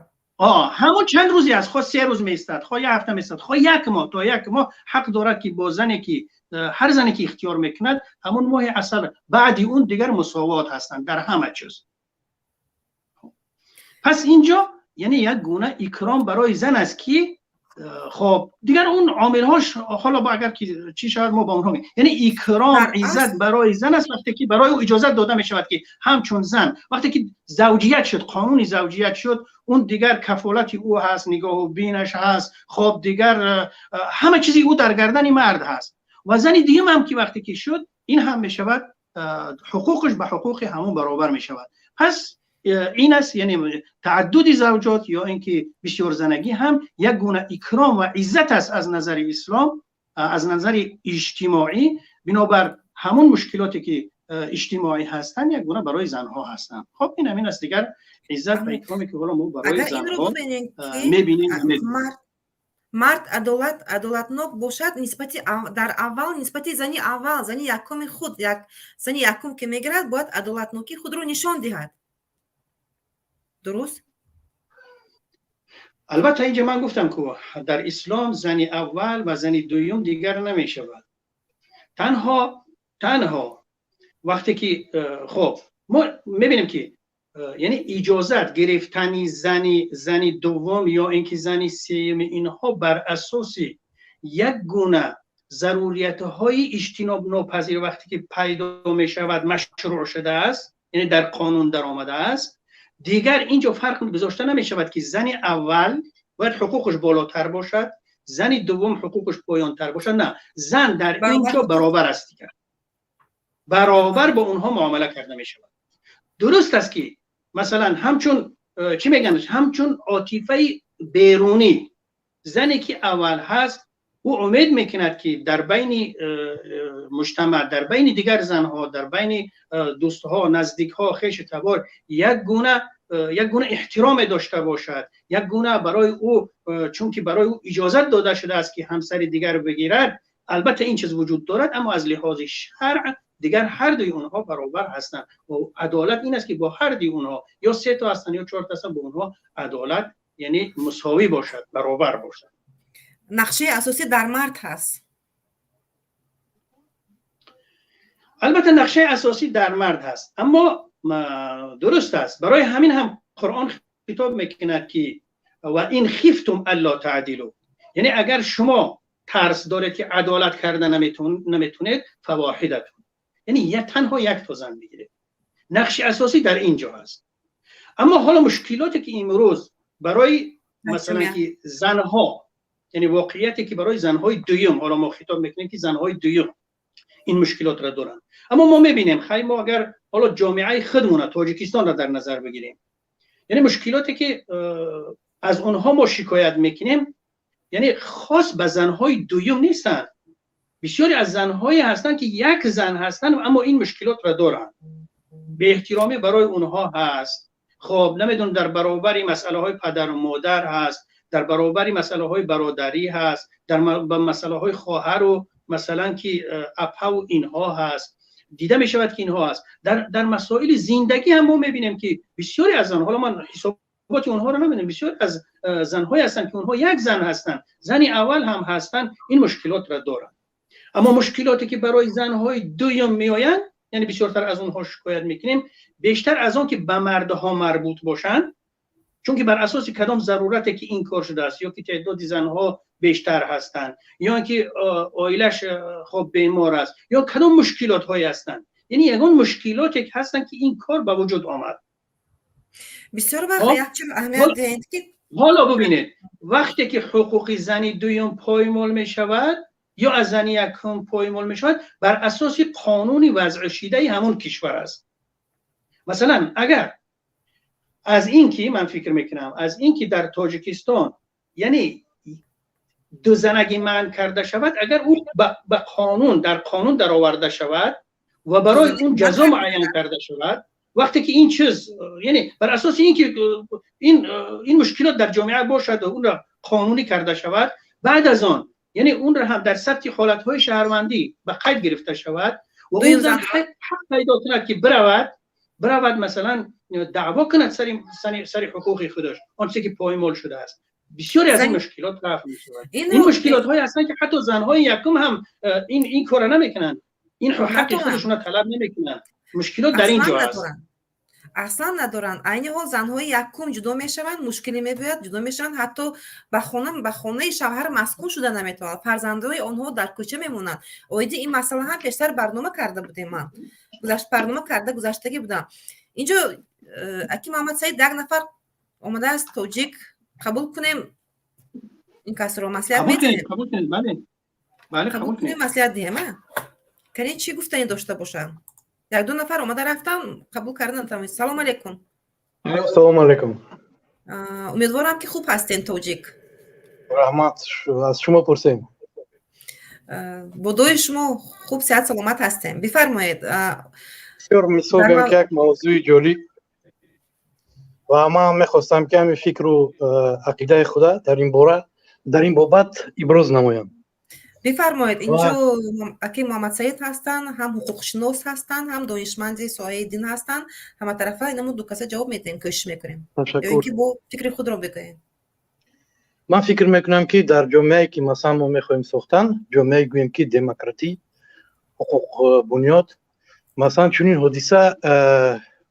S5: همون چند روزی است، خود 3 روز میستد، خود 1 هفته میستد، خود 1 ماه، تا 1 ماه حق دارد که با زنی که هر زنی که اختیار میکند همون ماه اصل بعدی اون دیگر مساوات هستند در همه چیز. پس اینجا یعنی یک گونه اکرام برای زن است که خب دیگر اون عامل هاش حالا با اگر که چی شود ما با اونها یعنی اکرام عزت برای زن است وقتی که برای او اجازه داده می شود که همچون زن وقتی که زوجیت شد، قانون زوجیت شد، اون دیگر کفالت او هست، نگاه و بینش هست، خب دیگر همه چیزی او در گردن مرد هست. و زنی دیگه هم که وقتی که شد این هم می شود حقوقش به حقوق همون برابر می شود. پس این است یعنی تعدد زوجات یا اینکه بسیار زنگی هم یک گونه اکرام و عزت است از نظر اسلام، از نظر اجتماعی، بنابر همون مشکلاتی که اجتماعی هستند یک گونه برای زنها هستند. خب این همین است دیگر عزت و اکرامی که ما برای زنها می‌بینیم.
S1: مرد عدالتناک باشد نسبتی در اول نسبتی زنی اول، زنی یکم خود، زنی یکم که میگیرد باید عدالتناکی خود رو نشان دهد. درست؟
S5: البته اینجا من گفتم که در اسلام زنی اول و زنی دوم دیگر نمی شود. تنها وقتی که خب ما میبینیم که یعنی اجازت گرفتنی زنی دوم یا اینکه زنی سوم اینها بر اساس یک گونه ضروریت های اجتناب ناپذیر وقتی که پیدا می شود مشروع شده است، یعنی در قانون در آمده است، دیگر اینجا فرق گذاشته نمی شود که زن اول باید حقوقش بالاتر باشد، زن دوم حقوقش پایانتر باشد. نه، زن در اینجا برابر است دیگر، برابر با اونها معامله کرده می شود. درست است که مثلا همچون چی میگن، همچون عاطفه بیرونی زنی که اول هست او امید میکند که در بین مجتمع، در بین دیگر زنها، در بین دوستها، نزدیکها، خویش تبار یک گونه احترام داشته باشد، یک گونه برای او، چون که برای او اجازت داده شده است که همسر دیگر بگیرد. البته این چیز وجود دارد اما از لحاظ شرع دیگر هر دوی اونها برابر هستند و عدالت این است که با هر دوی اونها یا 3 تا هستند یا 4 تا هستند با اونها عدالت یعنی مساوی باشد، برابر باشد.
S1: نقشه اساسی در مرد هست.
S5: البته نقشه اساسی در مرد هست، اما درست است. برای همین هم قرآن خطاب میکند که و این خفتم الا تعدلوا، یعنی اگر شما ترس دارید که عدالت کردن نمیتونید فواحدتون، یعنی تنها یک تا زن بگیرید. نقشه اساسی در اینجا هست. اما حالا مشکلاتی که امروز برای مثلا که زنها، یعنی واقعیتی که برای زنهای دوم، حالا ما خطاب میکنیم که زنهای دوم این مشکلات را دارن، اما ما میبینیم خیلی ما اگر حالا جامعه خودمون تاجیکستان را در نظر بگیریم، یعنی مشکلاتی که از اونها ما شکایت میکنیم یعنی خاص به زنهای دوم نیستن. بسیاری از زنهایی هستن که یک زن هستن اما این مشکلات را دارن. به احترامی برای اونها هست. خب نمیدونم در برابر مسئله های پدر و مادر هست، در برابر مسئله های برادری هست، در مسئله های خواهر و مثلا که اپا و اینها هست. دیده می شود که اینها هست. در مسائل زندگی هم ما میبینیم که بسیاری از زن، حالا من حسابات اونها رو نمیدونم، بسیاری از زنهای هستن که اونها یک زن هستن، زنی اول هم هستن، این مشکلات را دارن. اما مشکلاتی که برای زنهای دوم میآیند یعنی بسیارتر از اونها شکایت میکنیم، بیشتر از اون که به مردها مربوط باشن، چون که بر اساس کدام ضرورتی که این کار شده است، یا که تعداد زنها بیشتر هستند، یا اینکه عائلش خب بیمار است، یا کدام مشکلات هایی هستند، یعنی یگان مشکلاتی که هستن که این کار به وجود آمد.
S1: بسیار واقعا اهمیت دهید که
S5: حالا ببینید وقتی که حقوق زنی دوم پایمال می شود یا از زنی یکم پایمال می شود بر اساس قانونی وضع شده همون کشور است. مثلا اگر از این که من فکر میکنم از این که در تاجیکستان یعنی دو زنگی منع کرده شود، اگر او به قانون در قانون در آورده شود و برای اون جزا معین کرده شود، وقتی که این چیز یعنی بر اساس این که این مشکلات در جامعه باشد و اون را قانونی کرده شود، بعد از آن یعنی اون را هم در سطح حالتهای شهروندی به قید گرفته شود و اون زن حق پیدا کند که برود برود مثلا دعوا کند سر حقوق خودش، آنچه که پایمال شده است. بسیاری از این مشکلات رفع می شود. این مشکلات های هستند که حتی زنهای یکم هم این کار نمیکنن، این حق خودشون رو طلب نمیکنن. مشکلات در اینجا است.
S1: اصلا ندارن. عین حال زنهای یکم جدا میشوند، مشکلی میباید جدا میشن، حتی به خانه شوهر مسکون شده نمیتونن، فرزندای آنها در کوچه میمونن. اویدی این مسئله هم پیشتر برنامه کرده بودیم، من گذشتگی بودم اینجا. اکی محمد سعید یک نفر آمده است توجیک، قبول کنیم این کس رو مصلحت میدیم؟
S5: قبول کنیم. بله قبول کنیم.
S1: مصلحت دیم کنین چی گفتنی داشته باشم. یک دو نفر اومده رفتم قبول کردن. تمام. سلام علیکم.
S6: سلام علیکم.
S1: امیدوارم که خوب هستین توجیک.
S6: رحمت از شما پرسیم.
S1: بدوی شما خوب صحت سلامت هستین. بفرمایید.
S6: بسیار می‌سوگم که یک موضوع جالب و ما می‌خواستم که همین فکر و عقیده خدا در این بابت ابراز نمایم.
S1: بفرمایید. اینجا اکی محمد سعید هستن، هم حقوق شناس هستن، هم دانشمند سایه دین هستن. همه طرفه اینمون دو کسه جواب میدیم، کوشش میکنیم. یا اینکه با فکر خود رو بگید.
S6: من فکر میکنم که در جامعه‌ای که مثلا ما میخوایم ساختن، جامعه گویم که دموکراتی، حقوق بنیاد، مثلا چنین حادثه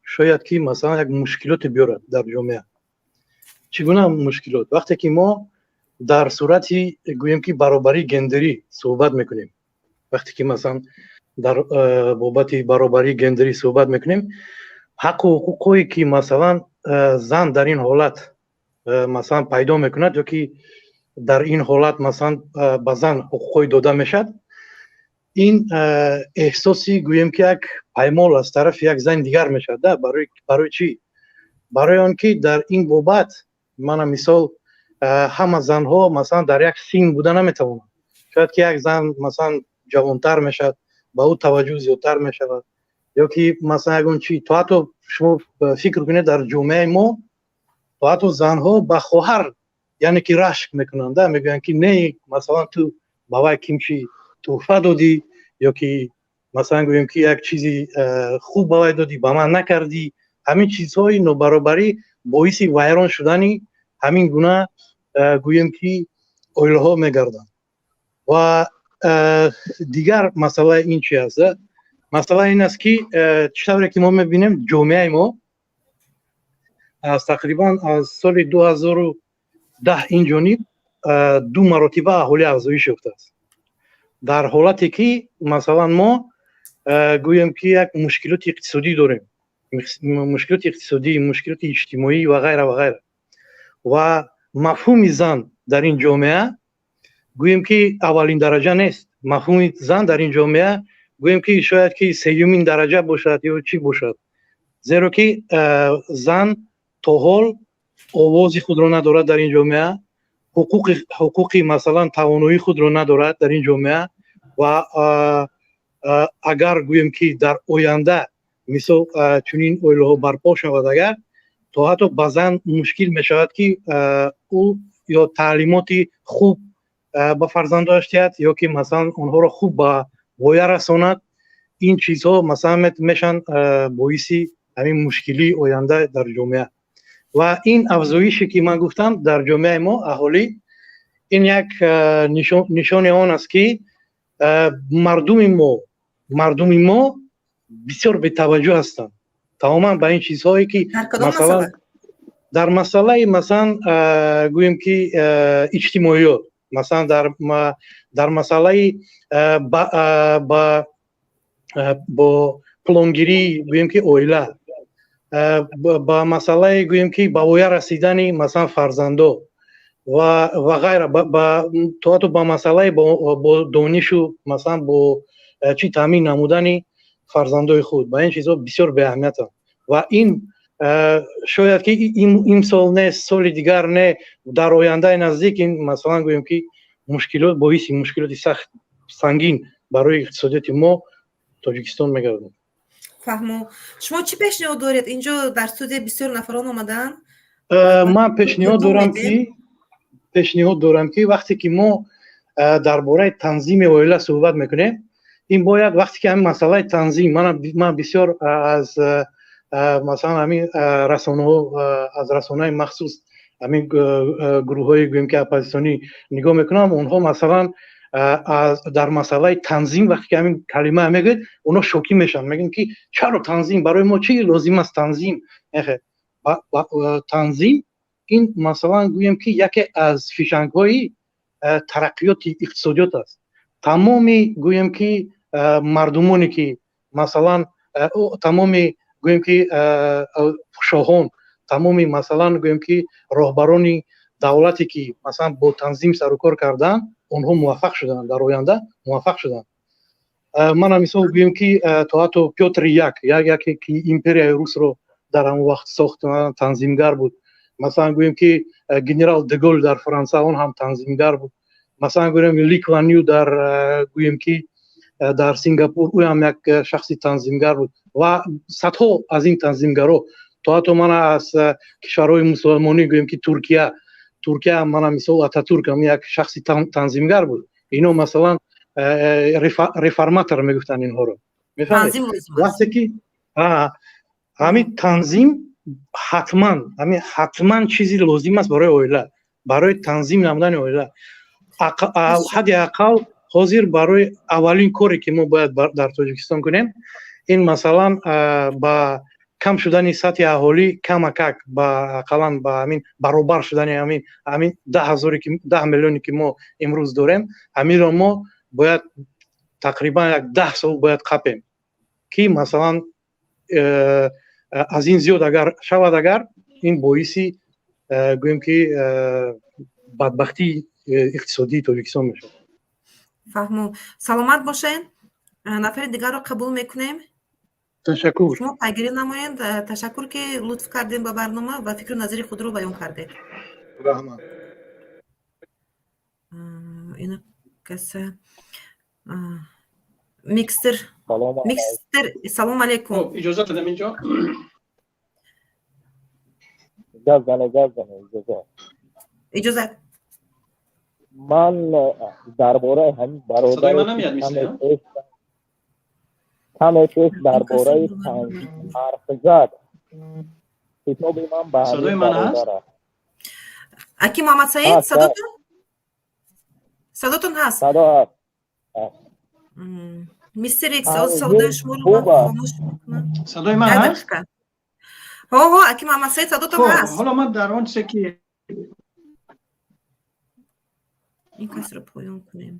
S6: شاید که مثلا یک مشکلات بیارد در جامعه. چگونه مشکلات؟ وقتی که ما در صورتی گویم که برابری گندری صحبت میکنیم، وقتی که مثلا در بابت برابری گندری صحبت میکنیم، حق و حقوقی که مثلا زن در این حالت مثلا پیدا میکند یا که در این حالت مثلا به زن حقوقی داده میشد، این احساسی گویم که یک پیمال از طرف یک زن دیگر میشد. برای چی؟ برای آنکه در این بابت من مثال همه زنها مثلا در یک سین بودن نمیتوانند. شاید که یک زن مثلا جوانتر میشد، با او توجه زیادتر میشود، یا که مثلا اگه چی تو حتی شما فکر کنید در جامعه ما تو حتی زنها با خواهر یعنی که رشک میکنند، میگن که نه مثلا تو بابا کیمچی تحفه دادی، یا که مثلا گویم که یک چیزی خوب بابا دادی با من نکردی. همین چیزهای نابرابری باعث ویران شدنی همین گونه گویم که اویله ها میگردن. و دیگر مسئله این چی است؟ مسئله این است که چطوری که ما میبینیم جامعه ما از تقریبا از سال 2010 این جانب 2 مراتبه اهالی افزایش یافته است. در حالتی که مثلا ما گویم که یک مشکلات اقتصادی داریم، مشکلات اقتصادی، مشکلات اجتماعی و غیره و غیره، و مفهوم زن در این جامعه گویم که اولین درجه نیست. مفهوم زن در این جامعه گویم که شاید که سومین درجه باشد یا چی باشد، زیرا که زن تا حال آواز خود را ندارد در این جامعه، حقوق مثلا توانایی خود را ندارد در این جامعه. و اگر گویم که در آینده مثل چنین اویله ها برپا شود، اگر تا حتی با زن مشکل می شود که او یا تعلیماتی خوب به فرزندانش دهد یا که مثلا آنها را خوب به وایه رساند. این چیزها مثلا میشن باعث همین مشکلی آینده در جامعه. و این افزایشی که من گفتم در جامعه ما اهالی، این یک نشان آن است که مردم ما بسیار به توجه هستند تماما به این چیزهایی که مثلا در مسئله مثلا گویم که اجتماعیات، مثلا در مسئله با پلانگیری گویم که اویله، با مسئله گویم که با وایه رسیدن مثلا فرزندا و غیره، تو با مسئله با دانش و مثلا با چی تامین نمودن فرزندای خود، با این چیزها بسیار به اهمیت هست. و این شاید که این سال نه، سال دیگر نه، در آینده نزدیک این مثلا گویم که مشکلات باعث مشکلات سخت سنگین برای اقتصادیات ما تاجیکستان میگردن.
S1: فهمو. شما چی پیشنهاد دارید؟ اینجا در استودیو بسیار نفران اومدن.
S6: من پیشنهاد دارم که وقتی که ما درباره تنظیم اویله صحبت میکنیم، این باید وقتی که همین مسئله تنظیم، من بسیار از مثلا همین از رسانه‌های مخصوص همین گروه‌های گویم که اپوزیسیونی نگاه میکنم، اونها مثلا در مسئله تنظیم وقتی که همین کلمه میگه اونها شوکی میشن، میگن که چرا تنظیم، برای ما چی لازم است تنظیم؟ تنظیم این مثلا گویم که یکی از فیشنگ‌های ترقیات اقتصادیات است. تمامی گویم که مردمانی که مثلا تمامی گویم که شاهان، تمامی مثلا گویم که راهبران دولتی که مثلا با تنظیم سر و کار کردن، اونها موفق شدن، در آینده موفق شدن. من مثال گویم که تا حتی پیوتر یکی که امپریای روس رو در اون وقت ساخت تنظیمگر بود. مثلا گویم که گنرال دگول در فرانسه اون هم تنظیمگر بود. مثلا گویم لی کوان یو در گویم که در سنگاپور او هم یک شخصی تنظیمگر بود و صدها از این تنظیمگرها. تا حتی من از کشورهای مسلمانی گویم که ترکیه من مثال آتاتورک هم یک شخصی تنظیمگر بود. اینو مثلا ریفرماتور میگفتن اینها رو. میفهمید؟ وقتی که همین تنظیم حتما چیزی لازم است برای اویله، برای تنظیم نمودن اویله. حد اقل حاضر برای اولین کاری که ما باید در تاجیکستان کنیم این مثلا با کم شدن سطح اهالی کمک با اقلا با همین برابر شدن همین 10 میلیونی که ما امروز داریم، همین رو ما باید تقریبا یک 10 سال باید قپیم که مثلا از این زیاد اگر شود، اگر این باعثی گویم که بدبختی اقتصادی تاجیکستان میشه.
S1: فهمو. سلامت باشین. نفر دیگر رو قبول میکنیم.
S6: تشکر.
S1: شما پیگیری نمایید. تشکر که لطف کردین به برنامه و فکر و نظری خود رو بیان کردید.
S6: رحمت.
S1: اینو کسی میکستر سلام علیکم.
S5: اجازه بدم اینجا.
S1: اجازه.
S7: من درباره همین برادر کم پیش درباره تنظیم حرف زد. کتاب من به
S5: صدای من هست؟
S1: اکی محمد سعید صداتون هست؟
S7: صدا هست.
S1: میستر ایکس صدای شما رو خاموش میکنم.
S5: صدای من هست؟
S1: ها اکی محمد سعید صداتون هست؟
S5: حالا من در آنچه که
S1: این کس رو پایان کنیم.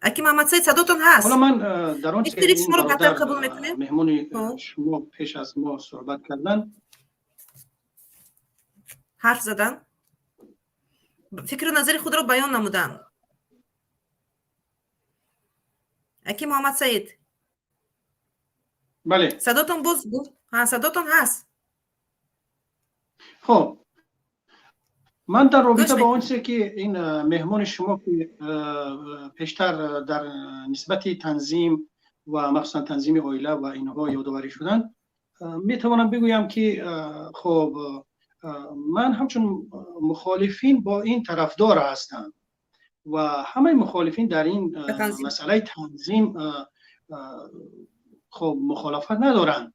S1: اکی محمد سعید صداتون هست؟
S5: حالا من در آنچه که
S1: شما رو بهتر قبول میکنیم؟
S5: مهمونی شما پیش از ما صحبت کردن،
S1: حرف زدن، فکر و نظر خود رو بیان نمودن. اکی محمد سعید.
S5: بله.
S1: صداتون بود؟ صداتون هست.
S5: خب من در رابطه با آنچه که این مهمان شما که پیشتر در نسبت تنظیم و مخصوصا تنظیم اویله و اینها یادآوری شدن، میتوانم بگویم که خب من همچون مخالفین با این طرفدار هستم و همه مخالفین در این مسئله تنظیم خب مخالفت ندارن.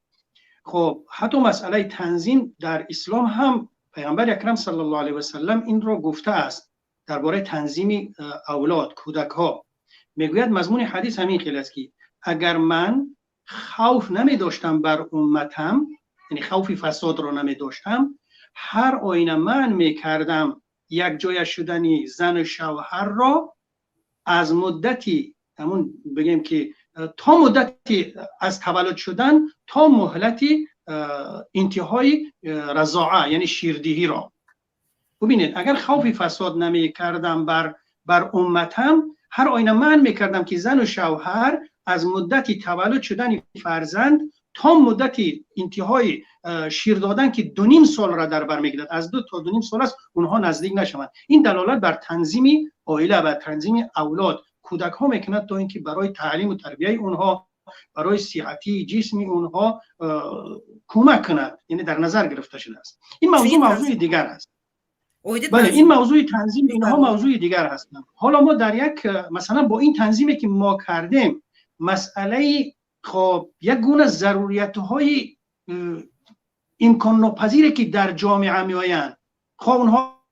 S5: خب حتی مسئله تنظیم در اسلام هم پیامبر اکرم صلی الله علیه و سلم این را گفته است درباره تنظیم اولاد، کودک ها. میگوید مضمون حدیث همین خیلی است که اگر من خوف نمی داشتم بر امتم، یعنی خوفی فساد را نمی داشتم، هر آینه من می کردم یک جای شدنی زن و شوهر را از مدتی، همون بگیم که تا مدتی از تولد شدن تا مهلتی انتهای رضاعه یعنی شیردهی را. ببینید اگر خوفی فساد نمی کردم بر امتم، هر آینه من می کردم که زن و شوهر از مدتی تولد شدن فرزند تا مدتی انتهای شیر دادن که 2.5 سال را در بر میگیرد، از 2 تا 2.5 سال است اونها نزدیک نشوند. این دلالت بر تنظیم عائله و تنظیم اولاد کودک ها میکند تا اینکه برای تعلیم و تربیه اونها، برای صحتی جسمی اونها کمک کند، یعنی در نظر گرفته شده است. این موضوع دیگر است. بله این موضوع تنظیم اینها موضوع دیگر هستند. حالا ما در یک مثلا با این تنظیمی که ما کردیم مسئله خب یک گونه ضروریت های امکان ناپذیره که در جامعه میآیند. خب اونها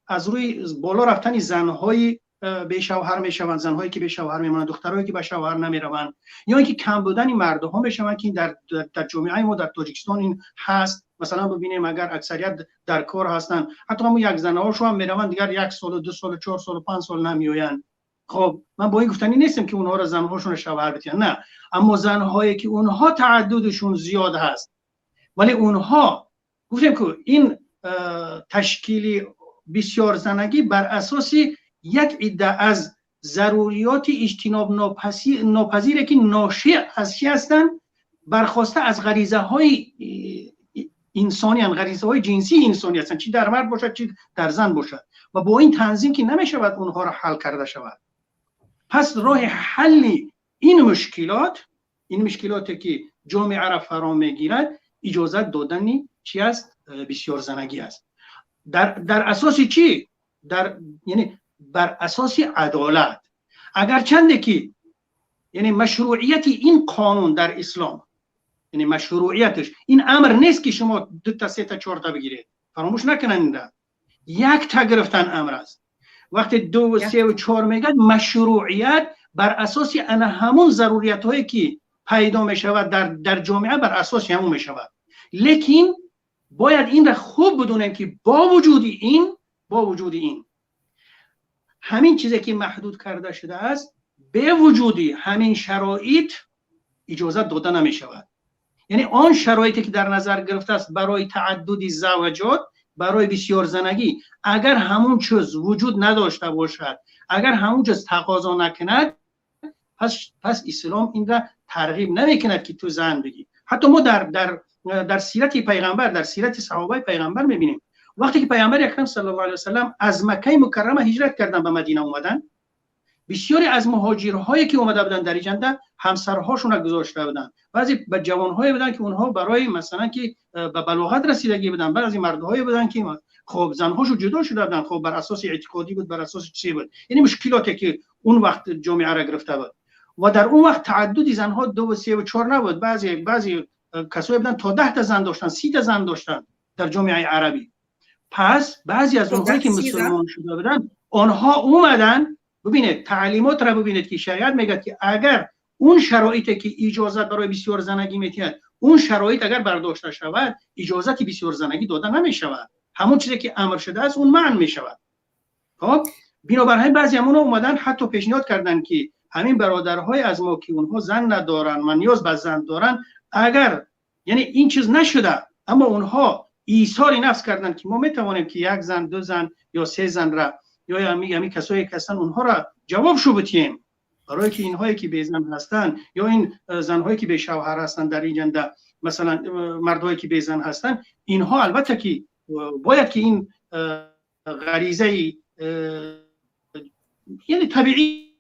S5: از روی بالا رفتن زنهای به شوهر میشوند، زنهایی که به شوهر میمانند، دخترایی که به شوهر نمیروند، یا اینکه کم بودن مردها میشوند که در جامعه ما در تاجیکستان این هست. مثلا ببینیم اگر اکثریت در کار هستند، حتی همون یک زنهاشو هم میروند دیگر 1 سال و 2 سال و 4 سال و 5 سال نمیآیند. خب من با این گفتنی نیستم که اونها را زنهاشون شوهر بتین، نه، اما زنهایی که اونها تعددشون زیاد هست ولی اونها گفتیم که این تشکیلی بسیار زنگی بر اساس یک عده از ضروریات اجتناب ناپذیره که ناشی از چی هستند؟ برخواسته از غریزه های انسانی هستند، غریزه های جنسی انسانی هستند، چی در مرد باشد چی در زن باشد، و با این تنظیم که نمی شود اونها را حل کرده شود. پس راه حل این مشکلاتی که جامعه را فرا میگیرد اجازه دادن چی است؟ بسیار زنگی است. در اساس چی؟ یعنی بر اساس عدالت. اگر چنده که یعنی مشروعیت این قانون در اسلام، یعنی مشروعیتش این امر نیست که شما 2 تا 3 تا 4 تا بگیرید، فراموش نکنید، 1 تا گرفتن امر است. وقتی 2 و 3 و 4 میگن مشروعیت بر اساس همون ضروریت هایی که پیدا می شود در جامعه بر اساس همون می شود. لیکن باید این را خوب بدونیم که با وجود این همین چیزی که محدود کرده شده است، به وجودی همین شرایط اجازه داده نمی شود. یعنی آن شرایطی که در نظر گرفته است برای تعدد زوجات، برای بسیار زنگی، اگر همون چیز وجود نداشته باشد، اگر همون چیز تقاضا نکند، پس اسلام این را ترغیب نمیکند که تو زن بگی. حتی ما در سیرت پیغمبر، در سیرت صحابه پیغمبر میبینیم وقتی که پیغمبر اکرم صلی الله علیه و سلم از مکه مکرمه هجرت کردن به مدینه اومدن، بسیاری از مهاجرهایی که اومده بودن در اینجا همسرهاشون رو گذاشته بودن. بعضی به جوانهایی بودن که اونها برای مثلا که به بلوغت رسیدگی بودن، بعضی مردهایی بودن که خب زنهاشو جدا شده بودن، خب بر اساس اعتقادی بود، بر اساس چی بود، یعنی مشکلاتی که اون وقت جامعه را گرفته بود. و در اون وقت تعدد زنها 2 و 3 و 4 نبود، بعضی کسایی بودن تا 10 تا زن داشتن، 30 تا زن داشتن در جامعه عربی. پس بعضی از اونهایی که مسلمان شده بودن، آنها اومدن، ببینید تعلیمات را ببینید که شریعت میگه که اگر اون شرایطی که اجازه برای بسیار زنگی میتید، اون شرایط اگر برداشته شود، اجازه بسیار زنگی داده نمیشود، همون چیزی که امر شده است اون منع میشود. خب بنابراین بعضی همون اومدن حتی پیشنهاد کردن که همین برادرهای از ما که اونها زن ندارن و نیاز به زن دارن، اگر یعنی این چیز نشده اما اونها ایثار نفس کردن که ما میتوانیم که 1 زن 2 زن یا 3 زن را یا همین کسایی که هستن اونها را جواب شو بتیم، برای که اینهایی که به زن هستن یا این زنهایی که به شوهر هستن در این جنده، مثلا مردهایی که به زن هستن، اینها البته که باید که این غریزه یعنی طبیعی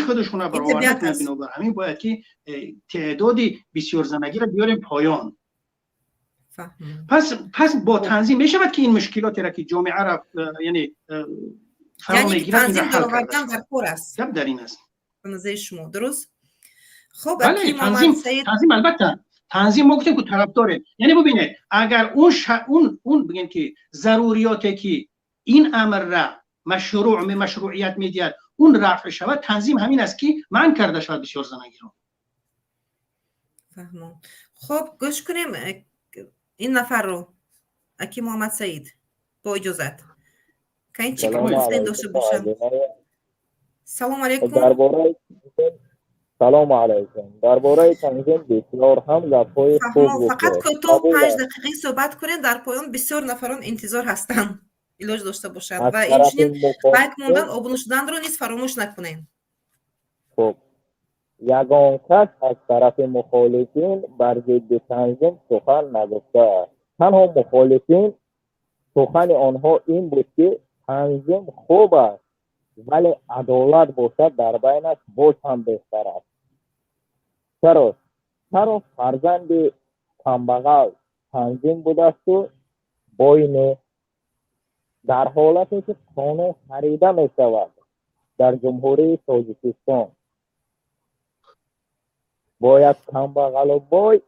S5: خودشون را برآورده کنند. بنابراین همین باید که تعداد بسیار زنگی را بیاریم پایان. پس با تنظیم میشود که این مشکلاتی را که جامعه را یعنی
S1: تنظیم در آوردن در کار است.
S5: در این است.
S1: به نظر شما درست؟ خب
S5: بله، تنظیم البته تنظیم ما گفتیم که طرفداره. یعنی ببینید اگر اون بگیم که ضروریاتی که این امر را مشروعیت میدهد اون رفع شود، تنظیم همین است که منع کرده شود بسیار زنگی رو.
S1: فهمم. خب گوش کنیم این نفر رو، اکی محمد سعید، با اجازت که این چیکار می‌کنید داشته باشم. سلام علیکم.
S7: سلام علیکم. درباره تنظیم بسیار هم گپ‌های خوب گفتید.
S1: فقط که تو 5 دقیقه صحبت کنین، در پایان بسیار نفران انتظار هستن علاج داشته باشن و اینچنین بایک موندن آبونو شدن رو نیست فراموش نکنین.
S7: خب یگان کس از طرف مخالفین بر ضد تنظیم سخن نگفته. تنها مخالفین سخن آنها این بود که تنظیم خوب است ولی عدالت باشد در بینش باز هم بهتر است. چرا فرزند کمبغل تنظیم بوده است و بین در حالتی که قانون خریده می شود در جمهوری تاجیکستان باید کمبغل و بای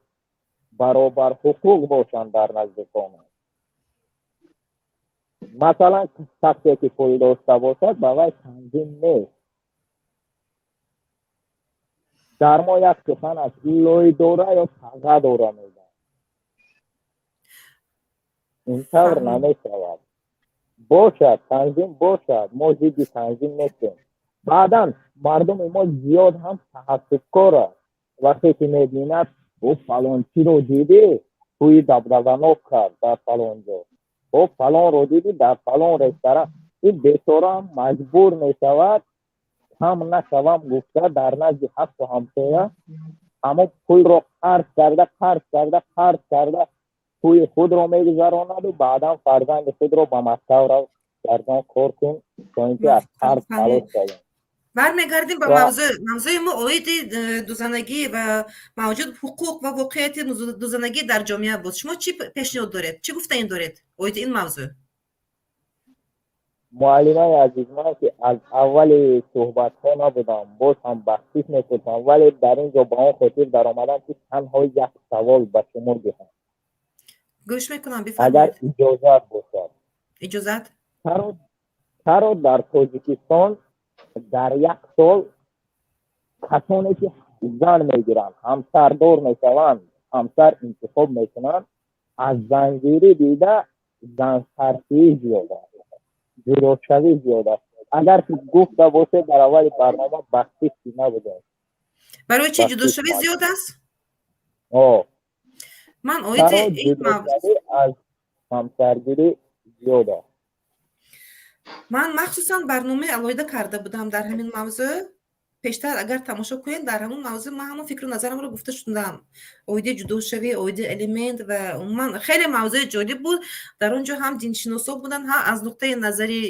S7: баробар ҳуқуқ бошанд дар назди қонун. масалан шахсе ки пул дошта бошад ба вай танзим нест. дар мо як сухан аст лойдора ё тағадора мегӯянд. ин тавр намешавад. бошад танзим бошад, мо зидди танзим нестем. баъдан мардуми мо зиёд ҳам таассубкоранд. вақте ки мебинад о фалончиро дидӣ тӯи дабдабанок кард дар фалонҷо, о фалонро дидӣ дар фалон ресторан, ин бечора маҷбур мешавад кам нашавам гуфта дар назди ҳафту ҳамсоя ҳамон пулро қарз карда пули худро мегузаронаду баъдан фарзанди худро ба мактаб рав гардон кор кун то ин ки аз қарз халос шавем.
S1: бармегардем ба мавзӯи мо оиди дузанагӣ ва мавҷуд ҳуқуқ ва воқеияти дузанагӣ дар ҷомеа буд. Шумо чӣ пешниҳод доред? Чӣ гуфтаин доред оиди ин мавзӯъ?
S7: муаллимаи азиз, ман ки аз аввали суҳбатҳо набудам, боз ҳам бахшиш мепурсам, вале дар ин ҷо ба он хотир даромадам ки танҳо як савол ба шумо диҳам.
S1: гӯш мекунам,
S7: агар
S1: бифармоед.
S7: иҷозат бошад.
S1: иҷозат?
S7: чаро дар тоҷикистон дар як сол касоне ки зан мегиранд, ҳамсардор мешаванд, ҳамсар интихоб мекунанд, аз занҷирӣ дида зансарсии зиёд аст, ҷудошавӣ зиёд аст. агар ки гуфта бошед дар аввали барнома бахшиш ки набудем.
S1: барои чӣ ҷудошавӣ зиёд аст? ман оиди ин мавзӯъ
S7: аз ҳамсаргирӣ зиёд аст.
S1: ман махсусан барномаи алоҳида карда будам дар ҳамин мавзӯъ. пештар агар тамошо кунед дар ҳамон мавзӯъ ман ҳамон фикру назарамро гуфта шудам. оиди ҷудошавӣ, оиди элемент ва умуман хеле мавзӯи ҷолиб буд. дар он ҷо ҳам диншиносон буданд, ҳам аз нуқтаи назари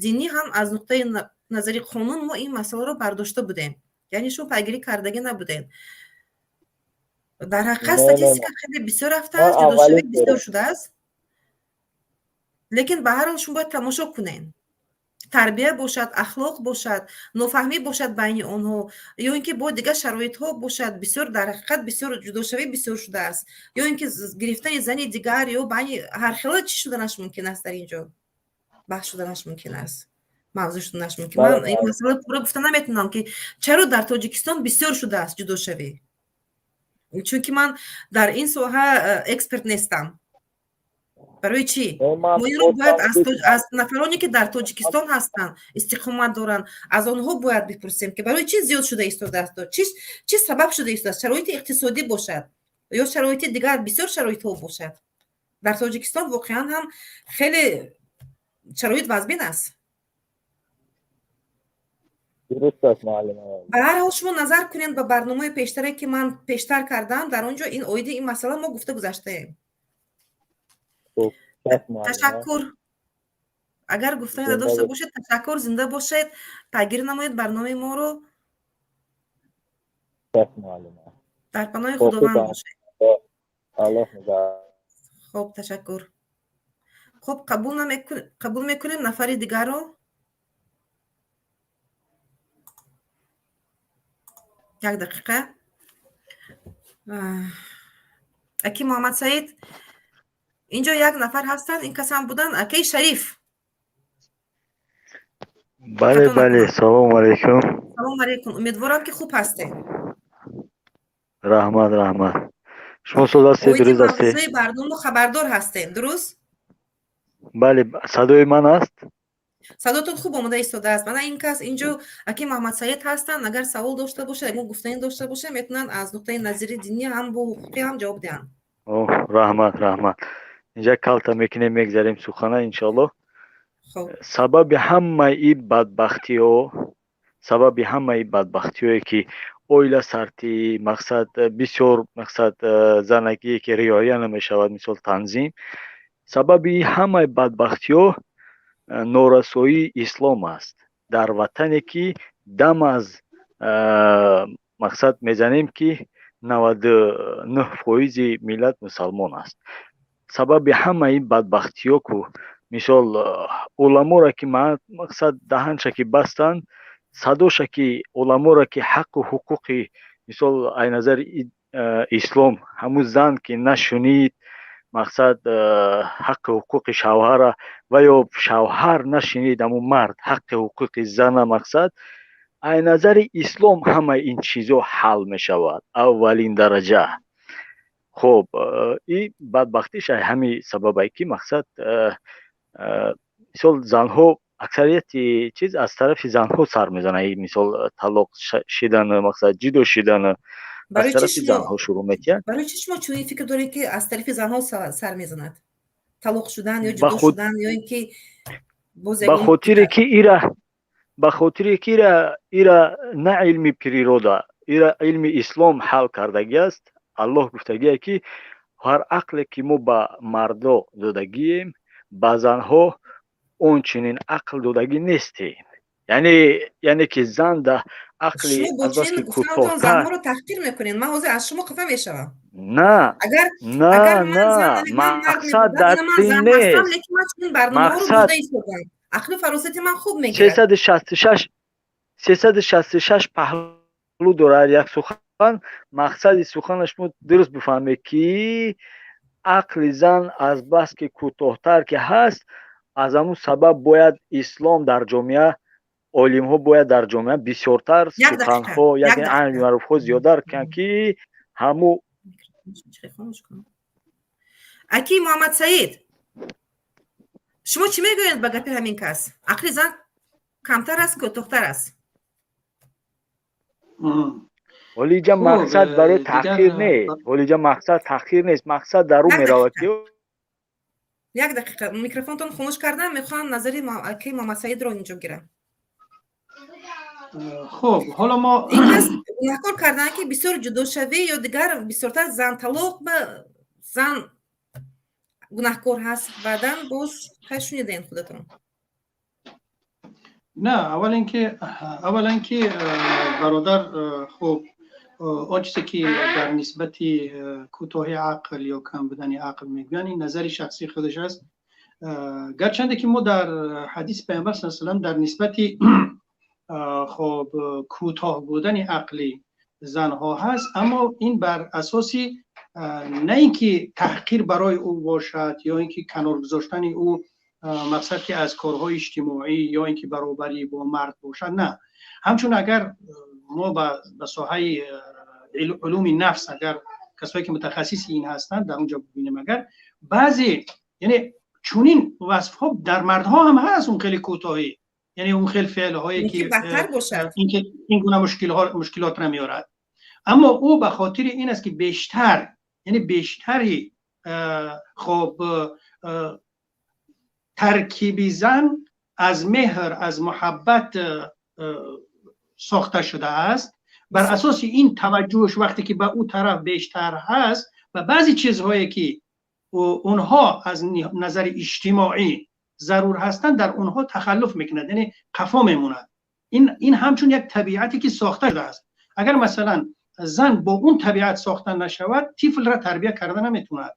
S1: динӣ, ҳам аз нуқтаи назари қонун мо ин масъаларо бардошта будем. яъне шумо пайгирӣ кардагӣ набудем. дар ҳақиқат статистика хеле бисёр рафтааст, ҷудошавӣ бисёр шудааст. лекин ба ҳар ҳол шумо бояд тамошо кунед. тарбия бошад, ахлоқ бошад, нофаҳмӣ бошад байни онҳо, ё ин ки бо дигар шароитҳо бошад, бисёр дар ҳақиқат бисёр ҷудошавӣ бисёр шудааст, ё ин ки гирифтани зани дигар ё байни ҳархело чӣ шуданаш мумкин аст дар ин ҷо? баҳс шуданаш мумкин аст. мавзӯъ шуданаш мумкин. ман ин масъала пурра гуфта наметавонам ки чаро дар Тоҷикистон бисёр шудааст ҷудошавӣ. чунки ман дар ин соҳа эксперт нестам. барои чӣ? мо инро бояд аз нафароне ки дар Тоҷикистон ҳастанд, истиқомат доранд, аз онҳо бояд бипурсем ки барои чӣ зиёд шуда истодааст, чӣ сабаб шуда истодааст? шароити иқтисодӣ бошад ё шароити дигар, бисёр шароитҳо бошад. дар Тоҷикистон воқеан ҳам хеле шароит вазбин аст. ба ҳар ҳол шумо назар кунед ба барномаи пештаре ки ман пештар кардам. дар он ҷо ин оиди ин масъала мо гуфта гузаштаем. ташаккур. агар гуфтани дошта бошед ташаккур. зинда бошед. пайгирӣ намоед барномаи моро. дар паноҳи худованд бошед. хуб, ташаккур. хуб, қабул мекунем нафари дигарро. як дақиқа. аки муҳаммад саид, инҷо як нафар ҳастанд. ин кас ҳам буданд акаи Шариф.
S8: бале бале, салому алайкум.
S1: салому алайкум. умедворам ки хуб ҳастед.
S8: раҳмат раҳмат. шумо соз ҳастед, дуруст ҳастед?
S1: мавзӯи барнома хабардор ҳастед, дуруст?
S8: бале, садои ман аст?
S1: садотон хуб омода истодааст. мана ин кас инҷо аки муҳаммад саид ҳастанд. агар савол дошта бошад, агар гуфтанӣ дошта бошад, метавонанд аз нуқтаи назари динӣ ҳам бо ҳуқуқӣ ҳам ҷавоб диҳанд.
S8: раҳмат раҳмат. инҷа калта мекунем, мегзарем сухана иншоаллоҳ. сабаби ҳамаи бадбахтиҳое ки оила сартӣ, мақсад бисёр мақсад занагие ки риоя намешавад, мисол танзим, сабаби ҳамаи бадбахтиҳо норасоии ислом аст. дар ватане ки дам аз мақсад мезанем ки 99% миллат мусалмон аст. сабаби ҳамаи бадбахтиҳо ку мисол уламоро ки мақсад даҳанша ки бастанд, садоша ки уламоро ки ҳаққу ҳуқуқи мисол ай назари اسلام همون زن که نشونید مقصد حق حقوق شوهر و یا شوهر نشنید همون مرد حق حقوق زن مقصد از نظر اسلام همه این چیزا حل می شود اولین درجه. خب این بدبختیش همین سببه که مقصد مثال زنها اکثریت چیز از طرف زنها سر میزنه، مثال طلاق شدن مقصد جدا شدن از طرف زنها شروع میکنه.
S1: برای چی شما چون فکر دارید که از طرف زنها سر میزند؟ طلاق شدن یا جدا شدن یا اینکه
S8: به خاطر که ایرا نه علم پریرودا، ایرا علم اسلام حل کردگی است. الله گفتگیه که هر عقل که ما با مردا دادگیم با زنها اون چنین عقل دادگی نیستیم. یعنی که زن ده عقلی از بس که کوتاه‌تر
S1: زنها رو تحقیر میکنین. من حاضر از شما خفه میشم.
S8: نه مقصد در این نیست. مقصد
S1: عقل فراستی من خوب میگیره.
S8: 366 پهلو داره یک سخن. مقصد سخنش درست بفهمه که عقل زن از بس که کوتاه‌تر که هست، از همون سبب باید اسلام در جامعه، علم ها باید در جامعه بسیارتر سخن ها یعنی علم معروف ها زیادر کن که همو
S1: اکی محمد سعید شما چی میگویید به گپ همین کس؟ عقل زن کمتر است کوتاه‌تر است؟
S8: ولی جا مقصد برای تحقیر نیست. ولی جا مقصد تحقیر نیست. مقصد در اون میرود که
S1: یک دقیقه میکروفونتون خاموش کردم. میخوام نظری اکی محمد سعید رو اینجا گیرم.
S5: خب حالا ما
S1: این کس گناهکار کردن که بسیار جدا شوی یا دیگر بسیارتر زن طلاق به زن گناهکار هست. بعداً باز خشونیدین خودتون.
S5: نه اولا که برادر خب آن چیزی که در نسبت کوتاهی عقل یا کم بودن عقل میگن این نظر شخصی خودش است. گرچنده که ما در حدیث پیامبر صلی الله علیه و آله در نسبت خب کوتاه بودن عقلی زنها هست، اما این بر اساسی نه اینکه تحقیر برای او باشد یا اینکه کنار گذاشتن او مقصد که از کارهای اجتماعی یا اینکه برابری با مرد باشد، نه. همچون اگر ما به ساحه علوم نفس اگر کسایی که متخصص این هستند در اونجا ببینیم، اگر بعضی یعنی چونین وصف ها در مردها هم هست، اون خیلی کوتاهی، یعنی اون خیلی فعل هایی که
S1: بدتر باشد،
S5: اینکه این گونه مشکلات نمیارد، اما او به خاطر این است که بیشتر یعنی بیشتری خب ترکیبی زن از مهر از محبت ساخته شده است. بر اساس این توجهش وقتی که به او طرف بیشتر هست و بعضی چیزهایی که اونها از نظر اجتماعی ضرور هستند در اونها تخلف میکند، یعنی قفا میموند. این همچون یک طبیعتی که ساخته شده است. اگر مثلا زن با اون طبیعت ساخته نشود، طفل را تربیت کرده نمیتوند.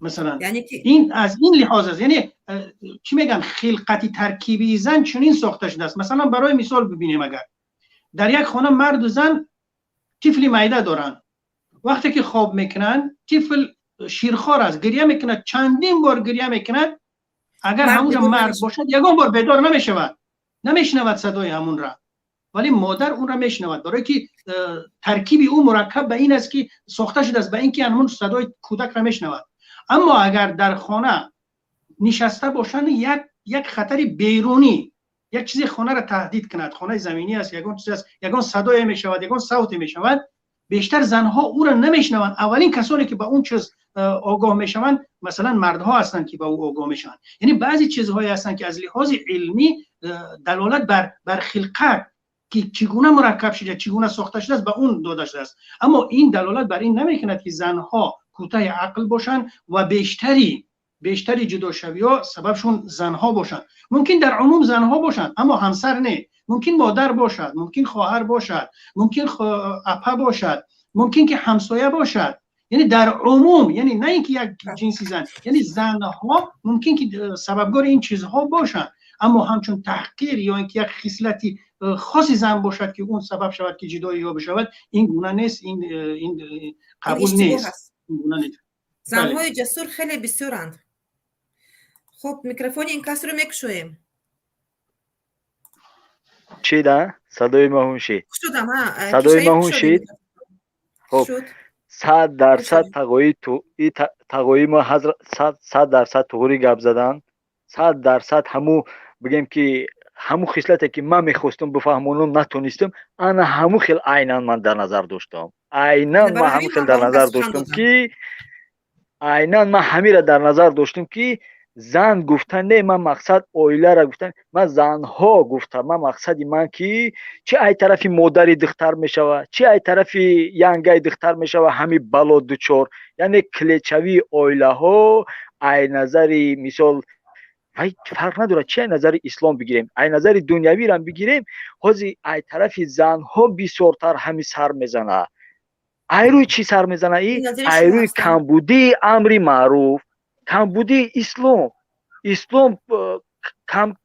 S5: مثلا
S1: یعنی که
S5: این از این لحاظ است، یعنی چی میگن خلقتی ترکیبی زن چنین ساخته شده است. مثلا برای مثال ببینیم، اگر در یک خانه مرد و زن طفل معده دارن، وقتی که خواب میکنن طفل شیرخوار است، گریه میکند، چندین بار گریه میکند. اگر همون مرد باشد یگان بار بیدار نمیشود، نمیشنود صدای همون را، ولی مادر اون را میشنود، برای که ترکیب او مرکب به این است که ساخته شده است به این که همون صدای کودک را میشنود. اما اگر در خانه نشسته باشند یک خطر بیرونی، یک چیزی خانه را تهدید کند، خانه زمینی است، یگان چیز است، یگان صدای میشود، یگان صوت میشود، بیشتر زنها او را نمیشنوند. اولین کسانی که به اون چیز آگاه میشوند مثلا مردها هستند که به او آگاه میشوند. یعنی بعضی چیزهایی هستند که از لحاظ علمی دلالت بر خلقت که چگونه مرکب شده، چگونه ساخته شده است به اون داده شده است، اما این دلالت بر این نمیکند که زنها کوتاه عقل باشند و بیشتری جدا شوی ها سببشون زنها باشند. ممکن در عموم زنها باشند اما همسر نه، ممکن مادر باشد، ممکن خواهر باشد، ممکن اپا باشد، ممکن که همسایه باشد. یعنی در عموم، یعنی نه اینکه یک جنسی زن، یعنی زنها ممکن که سببگار این چیزها باشند، اما همچون تحقیر یا اینکه یک خصلتی خاصی زن باشد که اون سبب شود که جدایی ها بشود، این گونه نیست، این قبول
S1: اشتباه
S5: نیست.
S1: هست.
S5: این گونه نیست.
S1: زنهای جسور خیلی بسیارند. خب میکروفون این کس رو میکشویم.
S8: چی ده؟ صدای ما هم شید؟
S1: شدم ها.
S8: صدای ما هم شید؟ خب 100% تقوی ما حضرت 100% توری گپ زدن. 100% همو بگیم که همو خصلتی که من میخواستم بفهمونم نتونستم، انا همو خیل عیناً من در نظر داشتم. عیناً من همو خیل در نظر داشتم که عیناً من همین را در نظر داشتم که زن گفتن نه، من مقصد اویله را گفتن، من زنها گفتم، من مقصدی من که چه ای طرفی مادری دختر میشوه، چه ای طرفی ینگای دختر میشوه، همین بلا دوچار، یعنی کلیچوی اویله ها ای نظری مثال وای فرق نداره چه نظر اسلام بگیریم، ای نظر دنیوی را بگیریم، حاضی ای طرفی زنها بسیارتر همین سر میزنه. ای روی چی سر میزنه؟ ای روی کمبودی امری معروف، کمبودی اسلام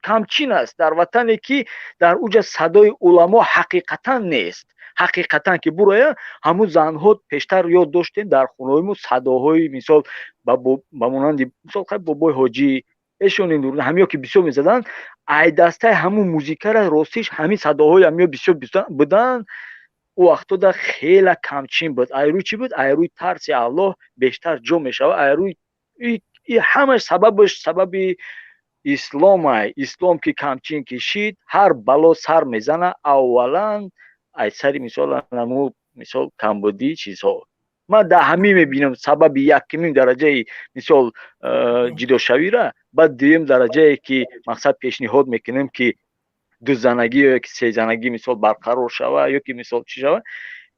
S8: کمچین است در وطنی که در اوج صدای علما حقیقتا نیست. حقیقتا که برای همون زنها پیشتر یاد داشتیم در خونه‌مون صداهای مثال با مانند مثال بابای حاجی ایشون این همیا که بسیار میزدن، ای دسته همون موزیک را راستش همین صداهای همیا بسیار بودن. او وقتا در خیلی کمچین بود. ای روی چی بود؟ ای روی ترس الله بیشتر جو میشود. ای روی همش سبب اسلام که کمچین کشید، هر بلا سر میزنه. اولا ای سری مثال نمو مثال کمبودی چیزها من در همین میبینم سبب یکمین درجه مثال جدا شوی را، بعد دویم درجه که مقصد پیشنهاد میکنیم که دو زنگی یا که سه زنگی مثال برقرار شوه یا که مثال چی شوه.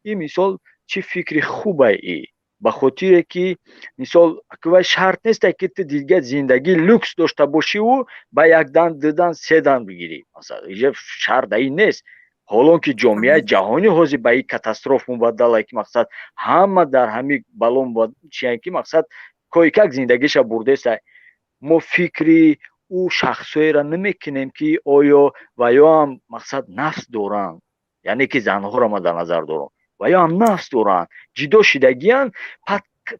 S8: این مثال چی فکر خوبه ای، به خاطر که مثال که شرط نیست که تو دیگه زندگی لوکس داشته باشی و با یک دن دو دن سه دن بگیری، مثلا اینجا شرط این نیست. حالا که جامعه جهانی حاضر به این کاتاستروف مبادله که مقصد همه در همین بالون چیه که مقصد کویکک زندگیش برده است. ما فکری او شخصی را نمیکنیم که آیا و یا هم مقصد نفس دارن، یعنی که زنها را ما در نظر دارم و یا هم نفس دارن جدا شدگیان.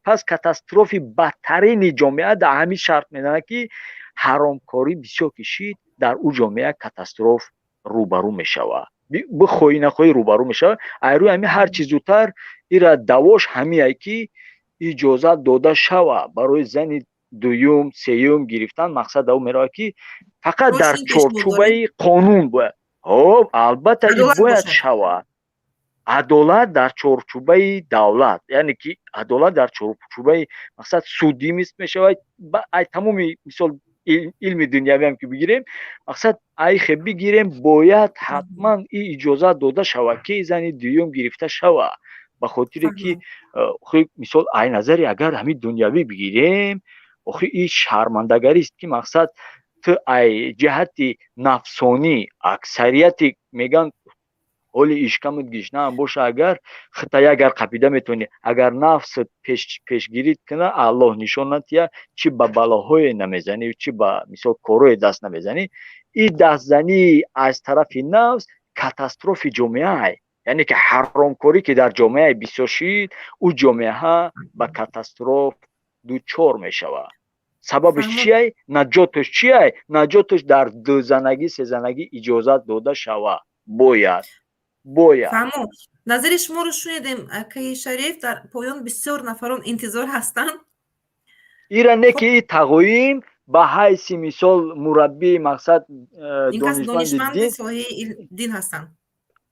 S8: پس کاتاستروفی بدترین جامعه در همین شرط میدانه که حرامکاری بسیار کشید، در او جامعه کاتاستروف روبرو میشوه، بخوای نخوای روبرو میشوه. ایروی همین هر چیز زودتر ایرا دواش همین که اجازت داده شوه برای زن دوم سیوم گرفتن. مقصد او میره که فقط در چارچوبه قانون باید، خب البته این باید شود عدالت در چارچوبه دولت، یعنی که عدالت در چارچوبه مقصد سودی میشود. ای تمامی مثال علم دنیوی هم که بگیریم، مقصد ای خب بگیریم باید حتما این اجازه داده شود که زن دوم گرفته شود. به خاطر که مثال ای نظری اگر همین دنیوی بگیریم، آخه این شرمندگری است که مقصد تو ای جهت نفسانی اکثریت میگن حالی اشکمت گیش نه باشه، اگر خطایی اگر قپیده میتونی، اگر نفس پیشگیری کنه الله نشان ندهد چی به بلاهای نمیزنی چی به مثال کاروی دست نمیزنی. این دست زنی از طرف نفس کاتاستروف جامعه، یعنی که حرامکاری که در جامعه بسیار شید، او جامعه ها به کاتاستروف دوچار میشود. سببش چیه؟ نجاتش چیه؟ نجاتش در دو زنگی سه زنگی اجازت داده شود. باید
S1: فهمو نظر شما رو شنیدیم که شریف در پایان بسیار نفران انتظار هستند.
S8: ایرا نه که این تقویم به حیث مثال مربی مقصد
S1: دانشمند ساحه دین هستند.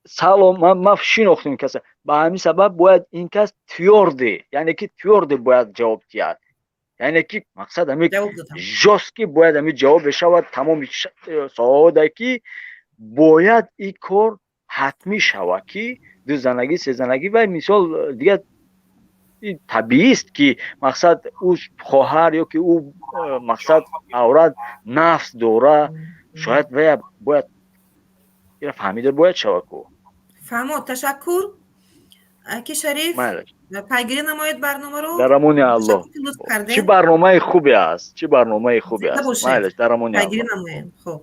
S8: سلام ما شناختیم کسی به همین سبب باید این کس تیورده، یعنی که تیورده باید جواب دهد، یعنی که مقصد همین جاست که باید همین جواب بشود. تمام سواده که باید این کار حتمی شود که دو زنگی سه زنگی و مثال دیگه طبیعی است که مقصد او خواهر یا که او مقصد عورت نفس داره، شاید و باید این فهمیده باید شود که
S1: فهمو. تشکر که شریف پیگیری نماید برنامه رو
S8: در امان الله. چه برنامه خوبی است، چه برنامه خوبی است. مالش در امان الله
S1: پیگیری نماید. خب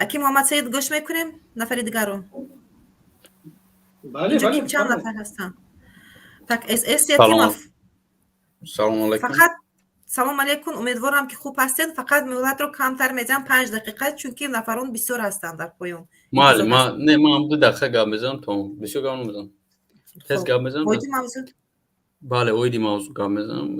S1: اکی محمد سید گوش میکنیم نفر دیگر رو.
S5: بله
S1: اینجا
S5: بله
S1: کیم چند
S5: بفرمایید.
S1: نفر هستن؟ فک اس اس یا تیماف.
S9: سلام علیکم.
S1: فقط سلام علیکم، امیدوارم که خوب هستین. فقط مولات رو کمتر میدم 5 دقیقه چون که نفرون بسیار هستن در پایون.
S9: بله ما 2 دقیقه گپ میزنم تا بسیار گپ میزنم. تست گپ میزنم.
S1: موضوع
S9: بله اویدی موضوع گپ میزنم.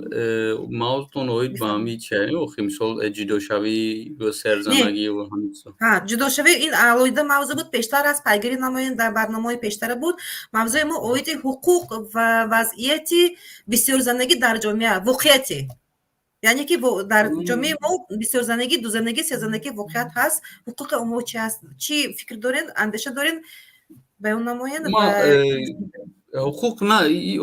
S9: موضوعتون اوید با همی چیه و مثال جدا شوی و سرزنگی و همین چیزا.
S1: ها جدا شوی این علایده موضوع بود، پیشتر از پیگیری نمایین در برنامه پیشتر بود. موضوع ما اوید حقوق و وضعیت بسیار زندگی در جامعه واقعیتی، یعنی که در جامعه ما بسیار زندگی، دو زندگی، سه زندگی واقعیت هست. حقوق اونها چی هست؟ چی فکر دارین، اندیشه دارین بیان نمایین؟
S9: حقوق نه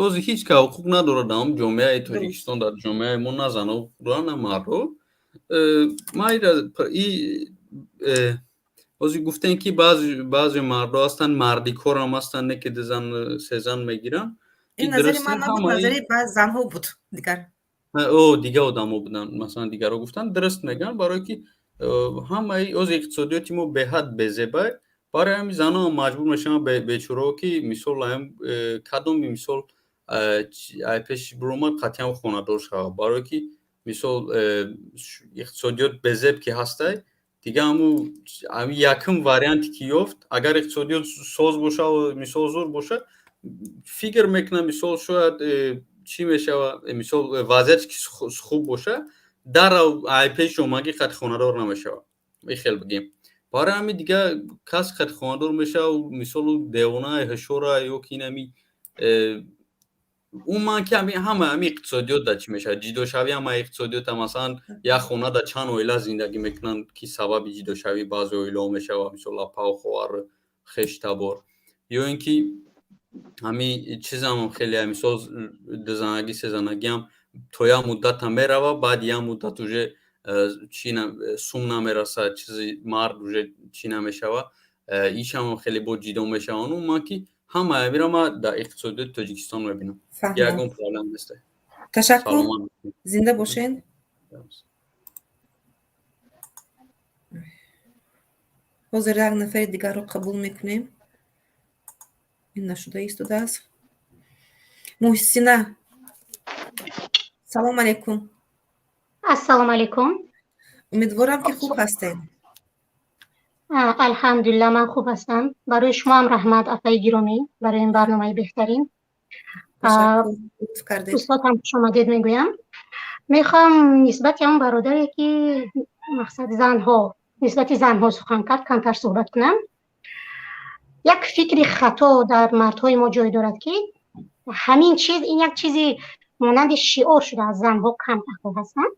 S9: از هیچ که حقوق نداره در جامعه تاجیکستان، در جامعه ما نه زن و نه مرد. ما از گفتن که بعضی مرد هستن مردی کار هم هستن، نه که سه زن میگیرن.
S1: این نظری من نبود، نظری بعض زن ها بود دیگر.
S9: دیگه آدم ها بودن، مثلا دیگر ها گفتن درست میگن، برای که همه از اقتصادیاتی ما به حد بزبه، برای همین زن ها مجبور میشن بیچاره که مثال هم کدوم مثال پیش برومد قطعا خونه دار شد، برای که مثال اقتصادیات بزب که هسته دیگه همو یکم واریانتی که یافت، اگر اقتصادیات ساز باشه و مثال زور باشه فکر میکنم مثال شاید چی میشه، مثال وضعیت که خوب باشه در ای پیش اومگی قطع خونه دار نمیشه. خیلی بگیم برای همین دیگه کس قطع خونه دار میشه و مثال دیوانه هشوره یا که نمی اون من که همه اقتصادیات در چی میشه جدا شوی، همه اقتصادیات مثلا یک خونه در چند اویله زندگی میکنن که سبب جدا شوی بعضی اویله میشه و مثلا پا و خوار خش تبار، یا اینکه همین چیز هم خیلی مثلا دو زنگی سه زنگی هم تا یه مدت هم میره و بعد یه مدت اوجه چی سوم نمیرسه، چیزی مرد اوجه چی نمیشه و ایش هم خیلی بود جدا میشه. اونو ما که همه میرم در اقتصادیات تاجیکستان میبینم یکم پرابلم هست.
S1: تشکر، زنده باشین. حاضر یک نفر دیگر رو قبول میکنیم. این نشده ایستاده است. محسنه سلام علیکم.
S10: السلام علیکم.
S1: امیدوارم که خوب هستین.
S10: الحمدلله من خوب هستم. برای شما هم رحمت آقای گرامی برای این برنامه بهترین. استاد هم شما دید میگویم میخوام نسبت اون برادری که مقصد زنها نسبت زنها سخن کرد کمتر صحبت کنم. یک فکری خطا در مردهای ما جای دارد که همین چیز این یک چیزی مانند شعار شده از زنها کم اخلاق هستند،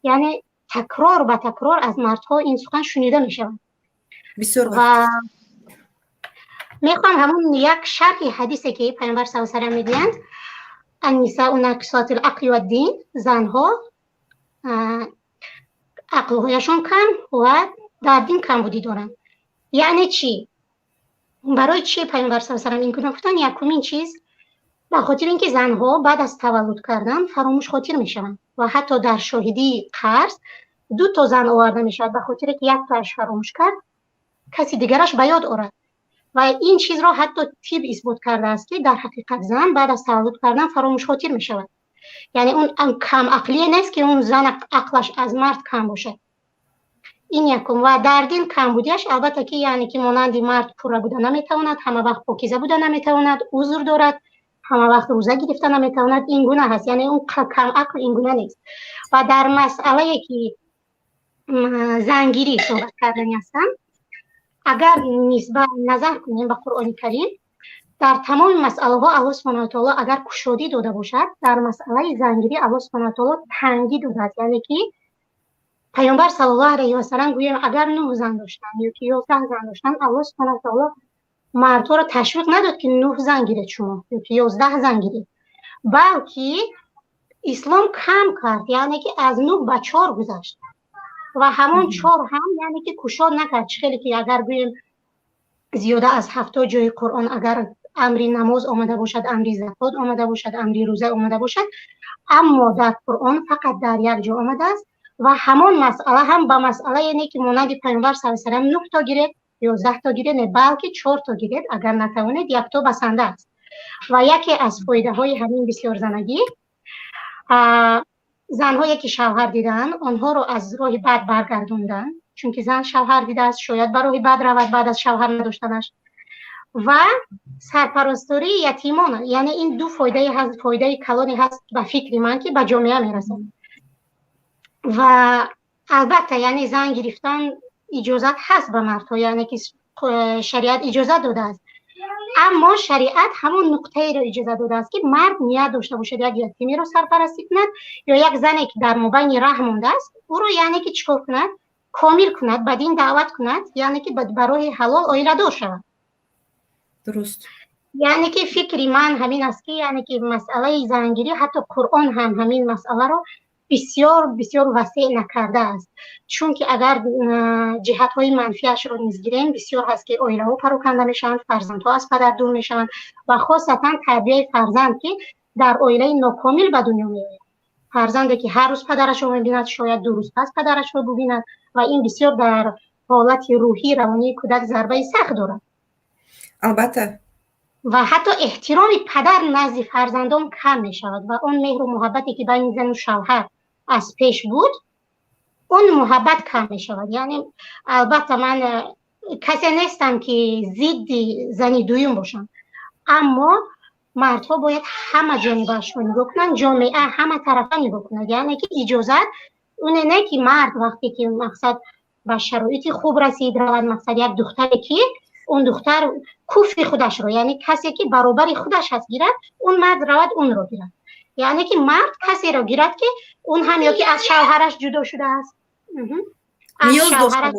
S10: یعنی تکرار به تکرار از مردها این سخن شنیده می شود.
S1: بسیار
S10: و میخوام همون یک شرح حدیثی که پیامبر صلی الله علیه و آله میگویند النساء ناقصات العقل و الدین، زنها عقلهایشان کم و در دین کمبودی دارند. یعنی چی؟ برای چی پیامبر صلی الله علیه و آله این گونه گفتن؟ یکمین چیز به خاطر اینکه زنها بعد از تولد کردن فراموش خاطر میشوند و حتی در شاهدی قرض 2 زن آورده میشود به خاطر که یک تاش فراموش کرد کسی دیگرش به یاد آورد. و این چیز را حتی طب اثبات کرده است که در حقیقت زن بعد از تولد کردن فراموش خاطر میشود. یعنی اون کم عقلی نیست که اون زن عقلش از مرد کم باشه. این یکم. و در دین کمبودیش البته که یعنی که مانند مرد پوره بوده نمیتواند، همه وقت پاکیزه بوده نمیتواند، عذر دارد، همه وقت روزه گرفته نمیتواند، این گونه هست. یعنی اون کم عقل این گونه نیست. و در مسئله که زنگیری صحبت کردنی هستن، اگر نسبت نظر کنیم به قرآن کریم در تمام مسئله ها الله سبحانه و تعالی اگر کشادی داده باشد، در مسئله زنگیری الله سبحانه و تعالی تنگی داده است. یعنی که پیامبر صلی الله علیه و سلم گویم اگر 9 زن داشتن یا که 11 زن داشتن، الله سبحانه و تعالی مردها را تشویق نداد که 9 زن گیرید شما یا که 11 زن گیرید، بلکه اسلام کم کرد، یعنی که از 9 به 4 گذشت و همون 4 هم یعنی که کشاد نکرد. خیلی که اگر گویم زیاده از 70 جای قرآن اگر امری نماز آمده باشد، امری زکات آمده باشد، امری روزه آمده باشد، اما در قرآن فقط در یک جا آمده است و همان مسئله هم به مسئله اینه که مانند پیامبر صلی الله علیه و سلم 9 تا گرفت 11 تا گرفت، نه بلکه 4 تا گرفت، اگر نتوانید 1 تا بسنده است. و یکی از فایده های همین بسیار زنگی، زنهایی که شوهر دیدن آنها رو از راه بد برگردوندن، چون که زن شوهر دیده است شاید بر راه بد رود بعد از شوهر نداشتنش، و سرپرستاری یتیمان. یعنی این دو فایده هست، فایده کلانی هست به فکر من که به جامعه میرسه. و البته یعنی زن گرفتن اجازت هست به مردها، یعنی که شریعت اجازه داده است، اما شریعت همون نقطه ای را اجازه داده است که مرد نیت داشته باشد یک یتیمی رو سرپرستی کند یا یک زنی که در مابین ره مانده است او رو یعنی که چیکار کند، کامل کند، به دین دعوت کند، یعنی که برای حلال آینه دار شود.
S1: درست.
S10: یعنی که فکری من همین است که یعنی که مسئله زنگیری حتی قرآن هم همین مسئله رو بسیار بسیار وسیع نکرده است، چون که اگر جهت‌های منفیش رو نگیریم بسیار هست که آینه‌ها پراکنده میشن، فرزندها از پدر دور میشن و خاصتا تربیت فرزند که در آینه ناکامل به دنیا میآید. فرزندی که هر روز پدرش رو میبیند شاید 2 روز پس پدرش رو ببیند و این بسیار در حالت روحی روانی کودک ضربه سخت دارد.
S1: البته
S10: و حتی احترام پدر نزد فرزندان کم می شود و اون مهر و محبتی که بین زن و شوهر از پیش بود اون محبت کم می شود. یعنی البته من کسی نیستم که ضد زنی دویم باشم، اما مردها باید همه جانبش رو نگاه کنن، جامعه همه طرفه نگاه کنن. یعنی که اجازت اونه نه که مرد وقتی که مقصد به شرایط خوب رسید رود، مقصد یک دختری که اون دختر کوفی خودش رو، یعنی کسی که برابر خودش هست گیرد، اون مرد رود اون رو گیرد. یعنی که مرد کسی رو گیرد که اون هم یا که از شوهرش جدا شده است، از شوهرش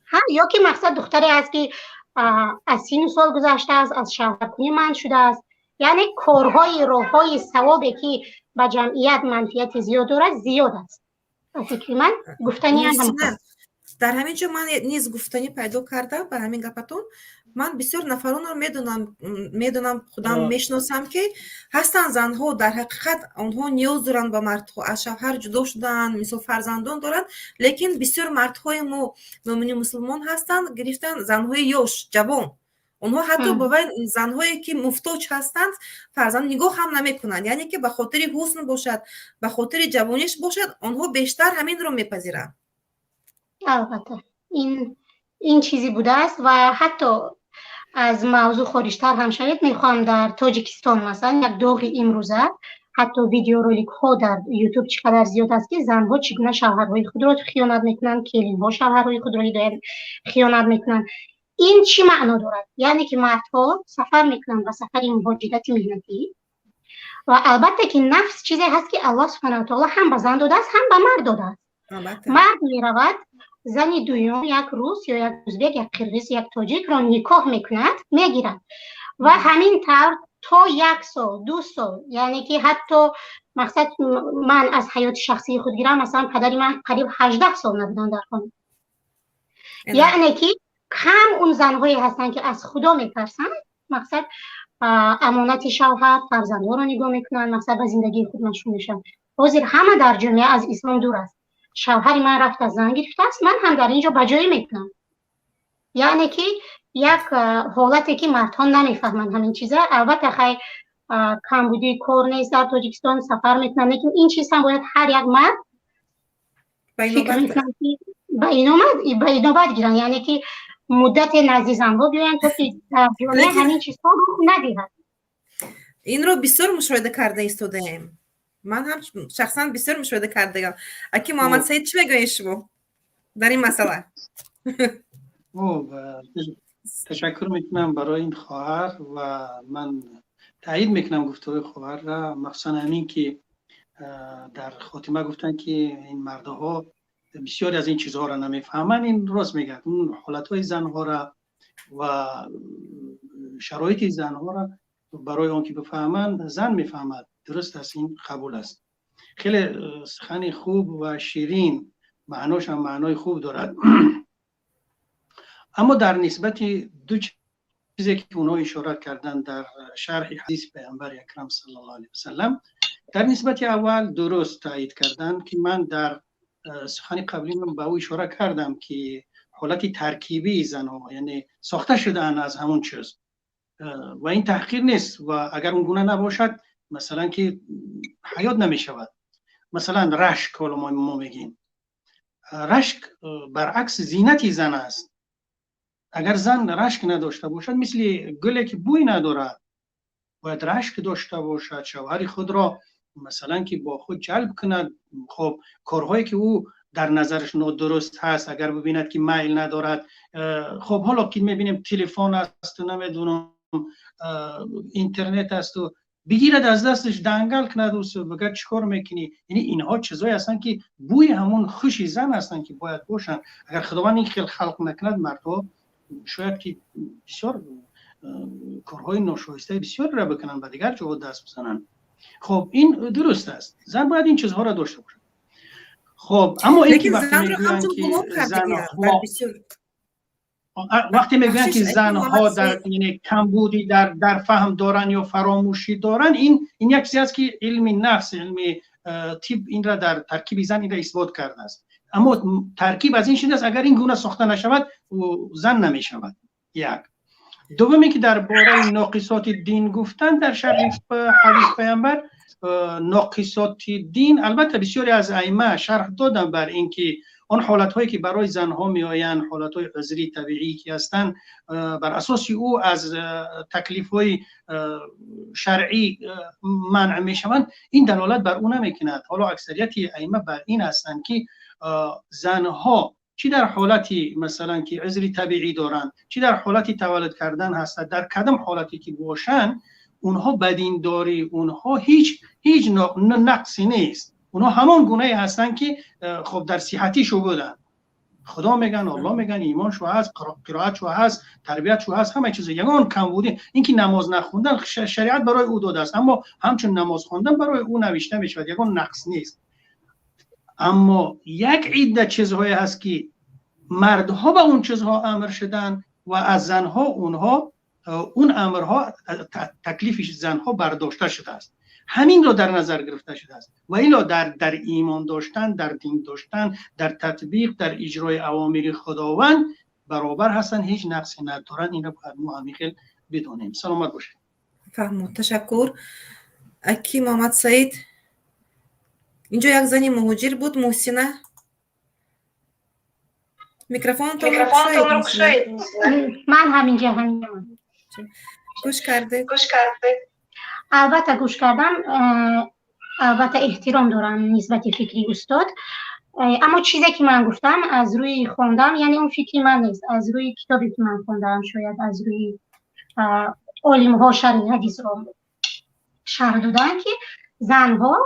S10: هم یا که مقصد دختری است که از سن سال گذشته است، از شوهر کنی منع شده است. یعنی کارهای راههای ثوابی که به جمعیت منفیت زیاد دارد زیاد است. فکر من گفتنی هم
S1: در همین جا من نیز گفتنی پیدا کرده به همین گپتون. من بسیار نفران رو میدونم خودم میشناسم که هستن زنها در حقیقت آنها نیاز دارن به مردها، از شوهر جدا شدن، مثل فرزندان دارن، لیکن بسیار مردهای مؤمنین مسلمان هستن گرفتن زنهای یوش جوان، اونها حتی با زنهایی که مفتوج هستند فرزند نگاه هم نمیکنن، یعنی که به خاطر حسن باشد به خاطر جوانیش باشد آنها بیشتر همین رو میپذیرن.
S10: البته این چیزی بوده است و حتی از موضوع خارجتر هم شاید میخوام در تاجیکستان مثلا یک داغ امروزه حتی ویدیو رولیک ها در یوتیوب چقدر زیاد است که زنها چگونه شوهرهای خود را خیانت میکنن، کلین‌ها شوهرهای خود را خیانت میکنن. این چی معنا دارد؟ یعنی که مردها سفر میکنن و سفر مهاجرت مهنتی و البته که نفس چیزی هست که الله سبحانه و تعالی هم به زن داده است هم به مرد داده است. مرد میرود زنی دویم یک روس یا یک ازبک یک قرغیز یک تاجیک را نکاح میکند میگیرد و همین طور تا 1 سال 2 سال، یعنی که حتی مقصد من از حیات شخصی خود گیرم مثلا پدری من قریب 18 سال نبودن در خانه. یعنی که کم اون زنهایی هستن که از خدا میترسن، مقصد امانت شوهر فرزندها رو نگاه میکنن، مقصد به زندگی خود مشغول میشن. حاضر همه در جامعه از اسلام دور است. شوهری من رفت از زن گرفته است، من هم در اینجا بجایی میکنم. یعنی که یک حالتی که مردها نمیفهمن همین چیزه. البته خیلی کمبودی کار نیست، در تاجیکستان سفر میکنن، لیکن این چیز هم باید هر یک مرد فکر میکنن که به اینو باید گیرن، یعنی که مدت نزدیک زنها بیاین تا که در جامعه همین چیزها رو ندیدن.
S1: این رو بسیار مشاهده کرده ایستادیم. من هم شخصا بسیار مشاهده کردم. اکی محمد سعید چی بگویی شما در این مسئله؟
S5: تشکر میکنم برای این خواهر و من تایید میکنم گفتگوی خواهر را، مخصوصا همین که در خاتمه گفتن که این مردها بسیاری از این چیزها را نمیفهمن. این راست میگن، اون حالتهای زنها را و شرایط زنها را برای آن که بفهمن زن میفهمد. درست است، این قبول است. خیلی سخن خوب و شیرین، معناش هم معنای خوب دارد. اما در نسبت دو چیزی که اونها اشاره کردن در شرح حدیث پیامبر اکرم صلی الله علیه و سلم، در نسبت اول درست تایید کردن که من در سخن قبلی من به او اشاره کردم که حالت ترکیبی زنها یعنی ساخته شدن از همون چیز و این تحقیر نیست و اگر اون گونه نباشد مثلا که حیات نمی شود. مثلا رشک ما میگیم رشک برعکس زینتی زن است. اگر زن رشک نداشته باشد مثل گلی که بوی ندارد باید رشک داشته باشد، شوهر خود را مثلا که با خود جلب کند. خب کارهایی که او در نظرش نادرست هست اگر ببیند که میل ندارد، خب حالا که میبینیم تلفن است و نمیدونم اینترنت است و بگیرد از دستش دنگل کند و بگه چیکار میکنی. یعنی اینها چیزایی هستن که بوی همون خوشی زن هستن که باید باشن. اگر خداوند این خیلی خلق نکند مردها شاید که بسیار کارهای ناشایسته بسیار را بکنن و دیگر جا دست بزنن. خب این درست است، زن باید این چیزها را داشته باشد. خب اما این که وقتی میگن که زنها در یعنی کمبودی در فهم دارن یا فراموشی دارن، این یک چیزی است که علم نفس، علم طب این را در ترکیب زن این را اثبات کرده است. اما ترکیب از این شده است اگر این گونه ساخته نشود زن نمیشود. یک. دومی که درباره ناقصات دین گفتن در شرح حدیث پیامبر، ناقصات دین البته بسیاری از ائمه شرح دادن بر اینکه آن حالت‌هایی که برای زنها میآیند حالت‌های عذری طبیعی که هستند بر اساس او از تکلیف‌های شرعی منع میشوند، این دلالت بر اون نمیکند. حالا اکثریت ائمه بر این هستند که زنها چی در حالتی مثلا که عذری طبیعی دارند چی در حالتی تولد کردن هستند، در کدام حالتی که باشن اونها بدینداری، اونها هیچ نقصی نیست. اونها همان گونه هستن که خب در صحتیشو بودن. خدا میگن، الله میگن، ایمانشو هست، قرائتشو هست، تربیتشو هست، همه چیز. یگان کم بودی اینکه نماز نخوندن شریعت برای او داده است، اما همچون نماز خوندن برای او نوشته میشود، یگان نقص نیست. اما یک عده چیزهایی هست که مردها به اون چیزها امر شدن و از زنها اون امرها تکلیف زنها برداشته شده است. همین رو در نظر گرفته شده است و الا در ایمان داشتن، در دین داشتن، در تطبیق، در اجرای اوامر خداوند برابر هستن، هیچ نقصی ندارن. این رو باید ما همیشه بدونیم. سلامت باشید.
S1: فهمید. تشکر. اکی محمد سعید. اینجا یک زنی مهاجر بود، محسنه. میکروفون تو رو گوشید.
S10: من همینجا
S1: گوش کرده.
S10: البته گوش کردم، البته احترام دارم نسبت فکری استاد، اما چیزی که من گفتم از روی خوندم، یعنی اون فکری من نیست، از روی کتابی که من خوندم، شاید از روی علم‌ها شرح حدیث رو شرح دادن که زنها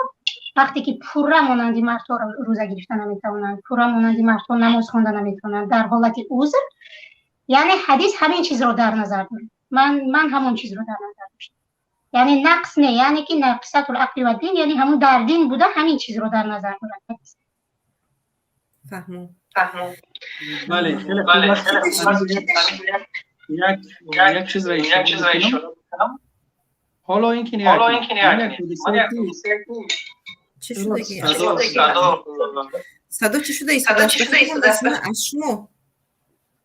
S10: وقتی که پوره مانندی مردها روزه گرفتن نمیتونن، پوره مانندی مردها نماز خوندن نمیتونن در حالت عذر، یعنی حدیث همین چیز رو در نظر داره. من همون چیز رو در نظر داشتم، یعنی نقص نه، یعنی که نقصت العقل و دین، یعنی همون در دین بوده، همین چیز رو در نظر داره.
S1: فهمون.
S5: بله خیلی خوب. یک چیز را اشاره کنم. حالا این که
S1: چی شده که صدا چی شده؟ اشمو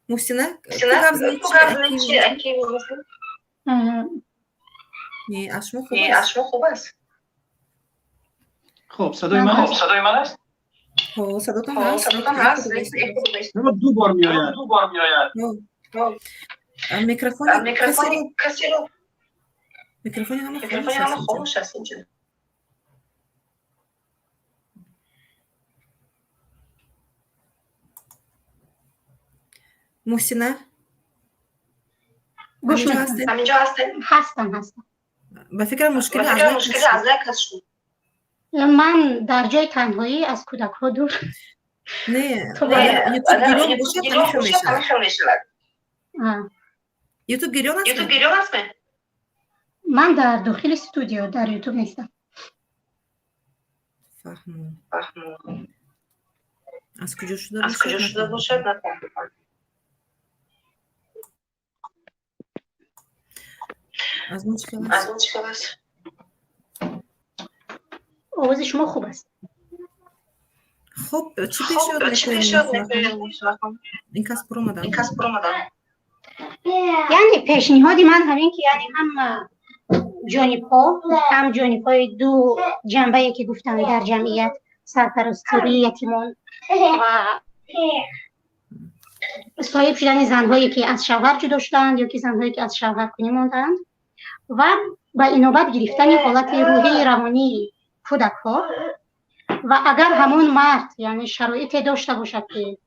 S1: محسنه اشمو خوب است.
S5: خب صدای من است؟
S1: خب صداتون هست؟
S5: دو بار میآید.
S1: میکروفون کسی رو میکروفون همه خاموش هست اینجا. محسنه
S10: همینجا هستم.
S1: به فکر مشکل از شد.
S10: من در جای تنهایی از کودک ها دور.
S1: نه یوتیوب گیرون هست.
S10: من در داخل استودیو در یوتیوب نیستم.
S1: فهمون. از کجا شده باشد نفهمیدم. از مشکل است.
S10: آواز شما خوب است.
S1: خب چی پیش شد؟ این کس برو
S10: یعنی پیشنهادی من همین که یعنی هم جانب‌ها هم جانب‌های دو جنبه‌ای که گفتم در جمعیت، سرپرستی یتیمان و صاحب شدن زن‌هایی که از شوهر جدا شدند یا که زن‌هایی که از شوهر کنی ماندند و با اینوبت گرفتن حالت روحی روانی کودک‌ها و اگر همون مرد یعنی شرایط داشته باشد که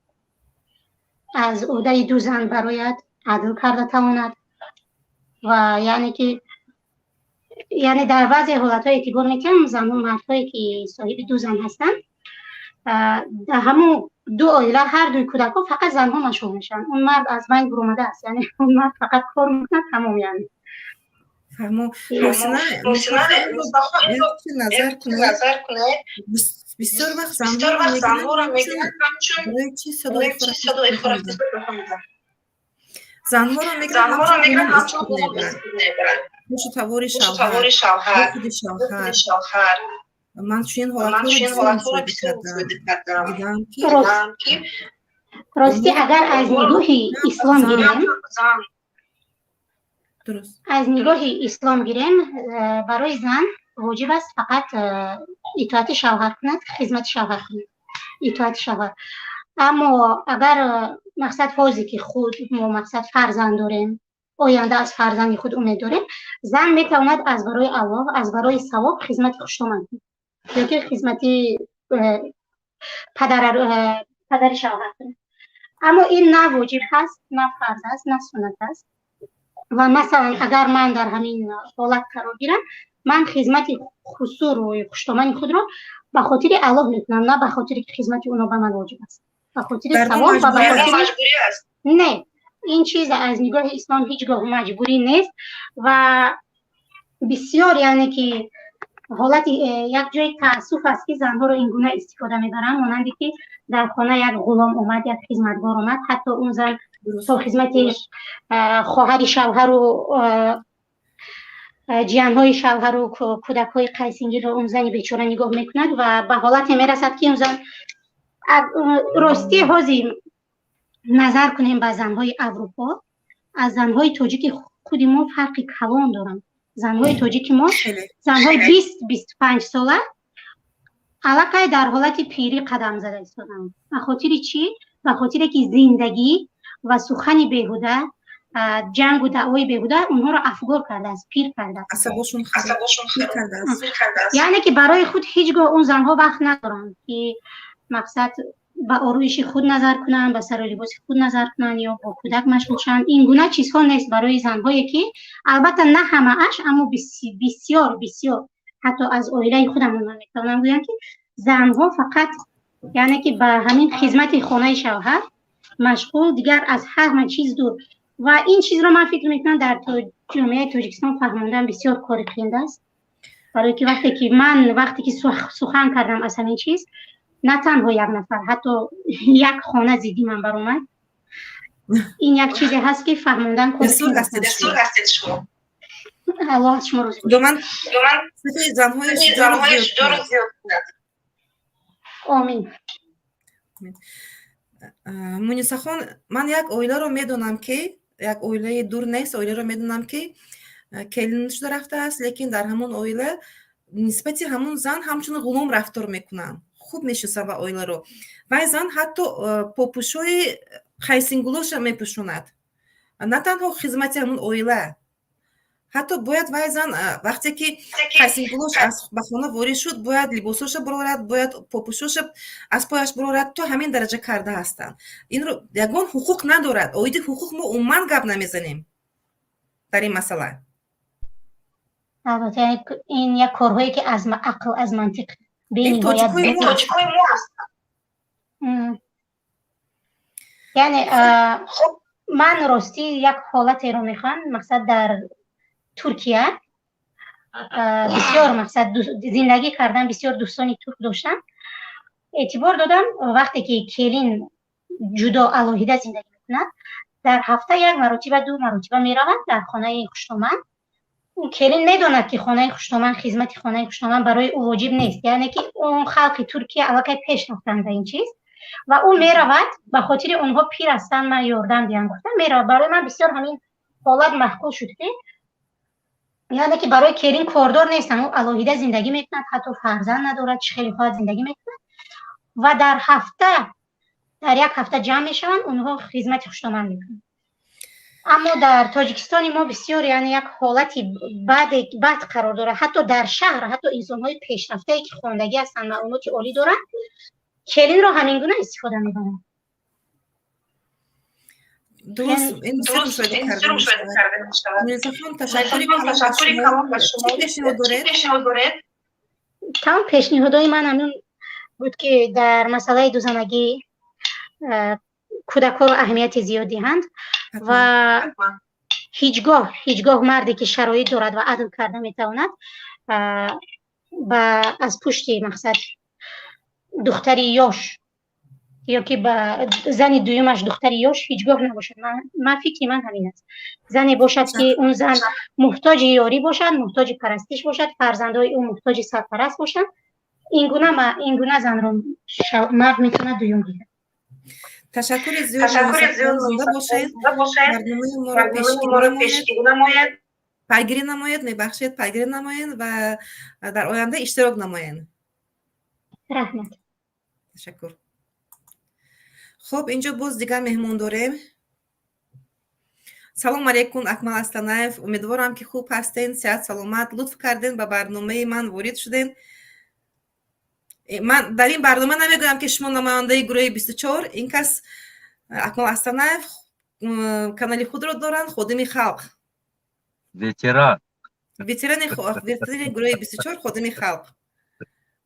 S10: از عهده دو زن برایت عدل کرده تواند و یعنی که یعنی در بعضی حالت‌های اعتبار میکنم زن و مردهایی که صاحب دو زن هستند در همون دو عائله هر دوی کودک‌ها فقط زنها مشغول میشن، اون مرد از بین برآمده است، یعنی اون مرد فقط کار میکنه تمام. یعنی
S1: فهمو محسنه نظر کنه بسیار وقت زنها رو میگن برای چی صدای خورد زنها رو میگن همچون مشو تاوری شوهر خود شوهر من چون حالت رو بسیار دیدم که
S10: راستی اگر از نگاه اسلام گیریم از نگاه اسلام گیریم برای زن واجب است فقط اطاعت شوهر کند، خدمت شوهر کند، اطاعت شوهر. اما اگر مقصد فازی که خود ما مقصد فرزند داریم، آینده از فرزند خود امید داریم، زن میتواند از برای الله، از برای ثواب خدمت خوشتومند یا که خدمت پدر شوهر کند. اما این نه واجب هست، نه فرض است، نه سنت است. و مثلا اگر من در همین حالت قرار گیرم، من خدمت خسور و خوشتومند خود را به خاطر الله میکنم، نه به خاطر که خدمت اونا به من واجب است، به خاطر ثواب و به خاطر مجبوری است. نه، این چیز از نگاه اسلام هیچگاه مجبوری نیست و بسیار یعنی که حالت یک جای تأسف است که زنها رو این گونه استفاده میبرن، مانندی که در خانه یک غلام اومد، یک خدمتگار اومد، حتی اون زن تا خدمت خواهر شوهر و جیانهای شوهر و کودک‌های قیسینگی رو اون زنی بیچاره نگاه میکند و به حالت میرسد که اون زن راستی حاضی نظر کنیم به زنهای اروپا از زنهای تاجیک خود ما فرق کلان دارن. زنهای تاجیک ما زنهای 20-25 ساله علاقه در حالت پیری قدم زده ایستادن. به خاطر چی؟ به خاطر که زندگی و سخن بیهوده، جنگ و دعوای بیهوده اونها رو افگار کرده است، پیر کرده است،
S1: عصبشون کرده است.
S10: یعنی که برای خود هیچگاه اون زنها وقت ندارن که مقصد به آرایش خود نظر کنن، به سر لباس خود نظر کنن یا با کودک مشغول شن. این گونه چیزها نیست برای زنهایی که البته نه همه اش، اما بسیار بسیار حتی از عائله خودمون من میتونم بگم که زنها فقط یعنی که به همین خدمت خانه شوهر مشغول، دیگر از هر چیز دور. و این چیز رو من فکر میکنم در جامعه تاجیکستان فهموندن بسیار کار قیمت است، برای که وقتی که سخن کردم از همین چیز، نه تنها یک نفر، حتی یک خانه زیدی من برآمد. این یک چیزی هست که فهموندن کار قیمت است. الله شما روزی باشه.
S1: من زنهای شجاع رو زیاد کنند.
S10: آمین.
S1: مونیسا خان، من یک اویله رو میدونم که یک اویله دور نیست، اویله رو میدونم که کلین شده رفته است، لیکن در همون اویله نسبتی همون زن همچون غلام رفتار میکنن، خوب میشناسه و اویله رو. و زن حتی پوپوشوی قیسینگولوش میپوشوند، نه تنها خدمت همون اویله، حتی باید وای زن وقتی که قیسینگولوش از خانه وارد شد باید لباسوش برورد، باید پوپوشوش از پایش برورد، تو همین درجه کرده هستن. این رو یگان حقوق ندارد. اویدی حقوق ما عموما گپ نمیزنیم در این مسئله.
S10: البته این یک کارهایی که از عقل از منطق بین باید
S1: توجیه‌های ما هست.
S10: یعنی خب من راستی یک حالتی رو میخوام، مقصد در ترکیه بسیار مقصد زندگی کردن، بسیار دوستانی ترک داشتم، اعتبار دادم وقتی که کلین جدا علاهیده زندگی میکند، در هفته یک مرتبه 2 مرتبه میرود در خانه خوشتومند келин медонад ки хонаи хуштоманд хизмати хонаи хуштоманд барои ӯ воҷиб нест, яъне ки он халқи Туркия аллакай пеш рафтанд ба ин чиз ва ӯ меравад ба хотири онҳо пир ҳастанд, ман ёрдам диям гуфта меравад. Барои ман бисёр ҳамин ҳолат маъқул шуд ки яъне ки барои келин кордор нестанд, ӯ алоҳида зиндагӣ мекунад, ҳатто фарзанд надорад, хеле хоҳад зиндагӣ мекунад ва дар як ҳафта ҷамъ мешаванд, онҳо хизмати хуштоманд мекунанд. аммо дар тоҷикистони мо бисёр яъне як ҳолати бад қарор дорад, ҳатто дар шаҳр, ҳатто инсонҳои пешрафтае ки хондагӣ ҳастанд, маълумоти олӣ доранд, келинро ҳамин гуна истифода мебаранд.
S1: درست این بسیار مشاهده کرده می‌شود. میرزاخان تشکری کامل به شما. چی پیشنهاد دارید؟
S10: تمام پیشنهادهای من همین بود که در مسئله دوزانگی کودکان رو اهمیت زیادی هند و هیچگاه مردی که شرایط دارد و عدل کرده میتواند از پشت مقصد دختری یاش یا که با زن دویمش دختری یاش هیچگاه نباشد. من فکر من همین است. زنی باشد که اون زن محتاج یاری باشد، محتاج پرستش باشد، فرزندای اون محتاج سرپرست باشند. این گونه زن رو مرد میتونه دویم گیرد.
S1: تشکر زیاد زنده باشید. برنامه ما رو پیشگیری نماید. پیگیری نماید، میبخشید پیگیری نماید و در آینده اشتراک نماید.
S10: رحمت.
S1: تشکر. خب اینجا باز دیگر مهمون داریم. سلام علیکم، اکمل استانایف. امیدوارم که خوب هستین، صحت سلامت. لطف کردین به برنامه من وارد شدین. من در این برنامه نمیگم که شما نماینده گروه 24. این کس اکمل استانایف کانال خود رو دارن، خادم خلق.
S11: ویتران
S1: گروه 24 خادم خلق.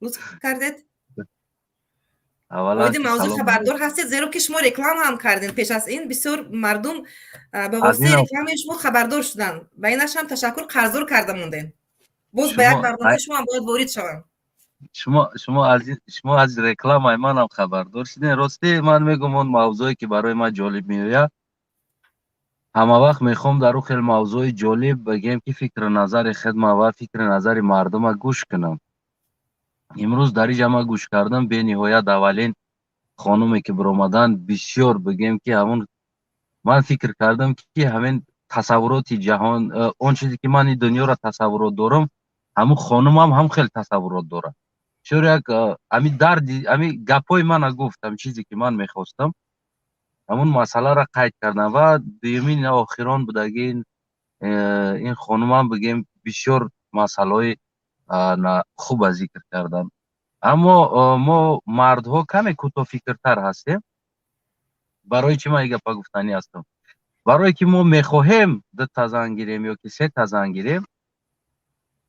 S1: لطف کردید.
S11: اولا
S1: موضوع خبردار هستید، زیرا که شما رکلام هم کردین پیش از این، بسیار مردم به واسطه رکلام شما خبردار شدن. با اینش هم تشکر، قرضور کرده موندین. باز به یک برنامه شما هم باید وارد شوم.
S11: شما از رکلام من هم خبردار شدین. راستی من میگم اون موضوعی که برای من جالب میاد، همه وقت میخوام در اون خیلی موضوع جالب بگم که فکر نظر خودم و فکر نظر مردم گوش کنم. امروز در جمع گوش کردم، به نهایت اولین خانومی که برآمدن بسیار بگم که همون من فکر کردم که همین تصورات جهان، اون چیزی که من این دنیا را تصورات دارم، همون خانم هم خیلی تصورات داره. چرا یک همین گپای من گفتم، چیزی که من میخواستم همون مسئله را قید کردم و دیمین آخران بودگین این خانم هم بگم بسیار مسئله خوب ذکر کردن. اما ما مردها کمی کوتاه فکرتر هستیم. برای چی من این گپا گفتنی هستم؟ برای که ما میخواهیم 2 تا زن گیریم یا که 3 تا زن گیریم،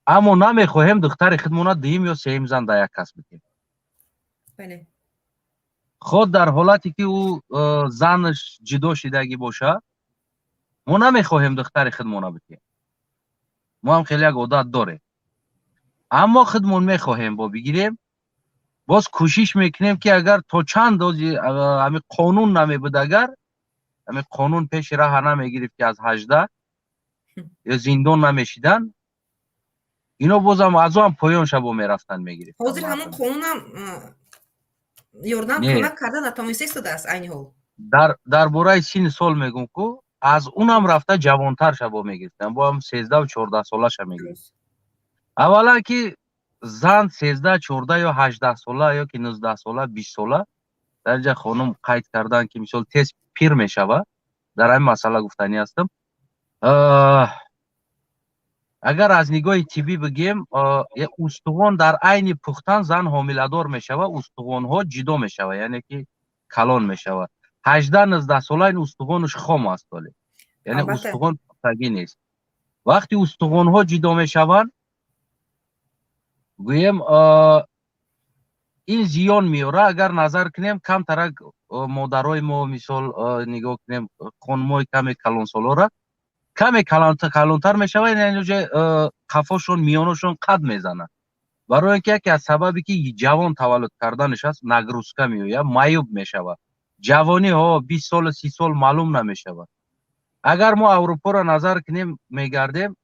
S11: اما نمیخواهیم دختر خودمون 2 یا 3 زن در یک کس بگیریم.
S1: بله.
S11: خود در حالتی که او زنش جدا شدگی باشه، ما نمیخواهیم دختر خودمون بگیریم. ما هم خیلی یک عادت داره، اما خودمون میخواهیم با بگیریم. باز کوشش میکنیم که اگر تا چند روزی همین قانون نمیبود، اگر همین قانون پیش راه نمیگرفت که از 18 یا زندان نمیشیدن، اینا بازم از هم پایان شبا میرفتن میگیرفت.
S1: حاضر همون قانون هم یوردن کمک کردن اتمیسه استاده است این حال.
S11: در باره سین سال میگم که از اونم رفته جوانتر شبا میگرفتن، با هم 13 و 14 ساله شب میگرفت. اولا که زن 13 14 یا 18 ساله یا که 19 ساله 20 ساله در اینجا خانم قید کردن که مثال تیز پیر میشوه. در این مسئله گفتنی هستم. اگر از نگاه طبی بگیم، استخوان در عین پختن زن حامله دار میشوه، استخوان ها جدا میشوه، یعنی که کلان میشوه. 18 19 ساله این استخوانش خام است، یعنی استخوان پختگی نیست. وقتی استخوان ها جدا میشوند، گویم این زیان میاره. اگر نظر کنیم کم ترک مادرای ما مثال نگاه کنیم، خانمای کمی کلان سالا را کمی کلانتر میشوه، یعنی قفاشون میانشون قد میزنه. برای اینکه یکی از سببی که جوان تولد کردنش است، نگروسکه میویه، معیوب میشوه. جوانی ها 20 سال 30 سال معلوم نمیشوه. اگر ما اروپا را نظر کنیم میگردیم،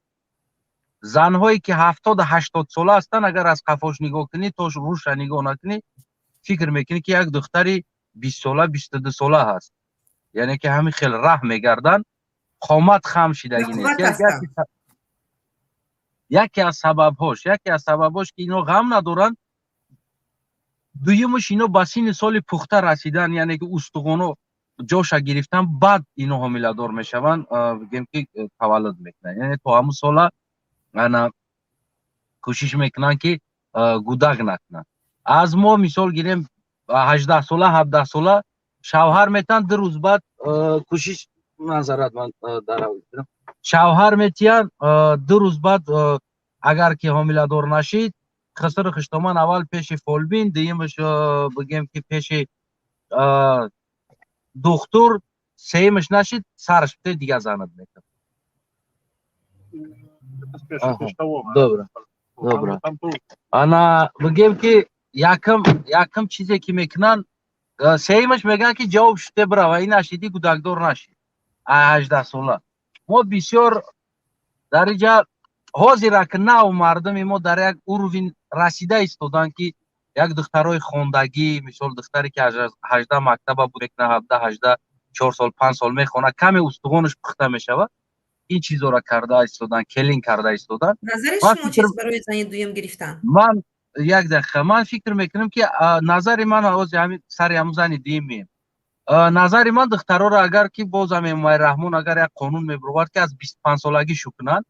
S11: زنهایی که 70-80 ساله هستن اگر از قفاش نگاه کنی تا روش نگاه نکنی فکر میکنی که یک دختری 20 ساله 22 ساله هست. یعنی که همین خیلی رحم میگردن، قامت خم شدگی نیست. یکی از سببهاش که اینا غم ندارن. دویمش اینا بسین سال پخته رسیدن، یعنی که استخوانو جاشا گرفتن، بعد اینا حامله دار میشون، بگیم که تولد میکنن. یعنی تو همون ساله انا کوشش میکنن که گودک نکنن. از ما مثال گیریم 18 ساله 17 ساله شوهر میتن، 2 روز بعد کوشش نظرت من در شوهر میتین 2 روز بعد اگر که حامله دار نشید خسر خشتمان اول پیش فولبین، دیمش بگیم که پیش دکتر، سیمش نشید سرش بده دیگه زند میکن. добре. انا بگیم که یکم چیزی که میکنن سیمش میگن که جواب شده برا و این نشیدی گودکدار نشید 18 ساله. ما بسیار در اینجا حاضر که نو مردم ما در یک اوروین رسیده ایستادن که یک دخترای خوندگی، مثال دختری که 18 مکتب بود میکنه، 17 4 سال 5 سال میخونه، کمی استخوانش پخته میشود، این چیزا را کرده ایستادن، کلین کرده ایستادن.
S1: نظر شما چیست برای زن دوم گرفتن؟
S11: من یک دقیقه من فکر میکنم که نظر من از همین سر همون زن دوم، نظر من دخترها را اگر که باز هم مای رحمان اگر یک قانون میبرد که از 25 سالگی شکنن،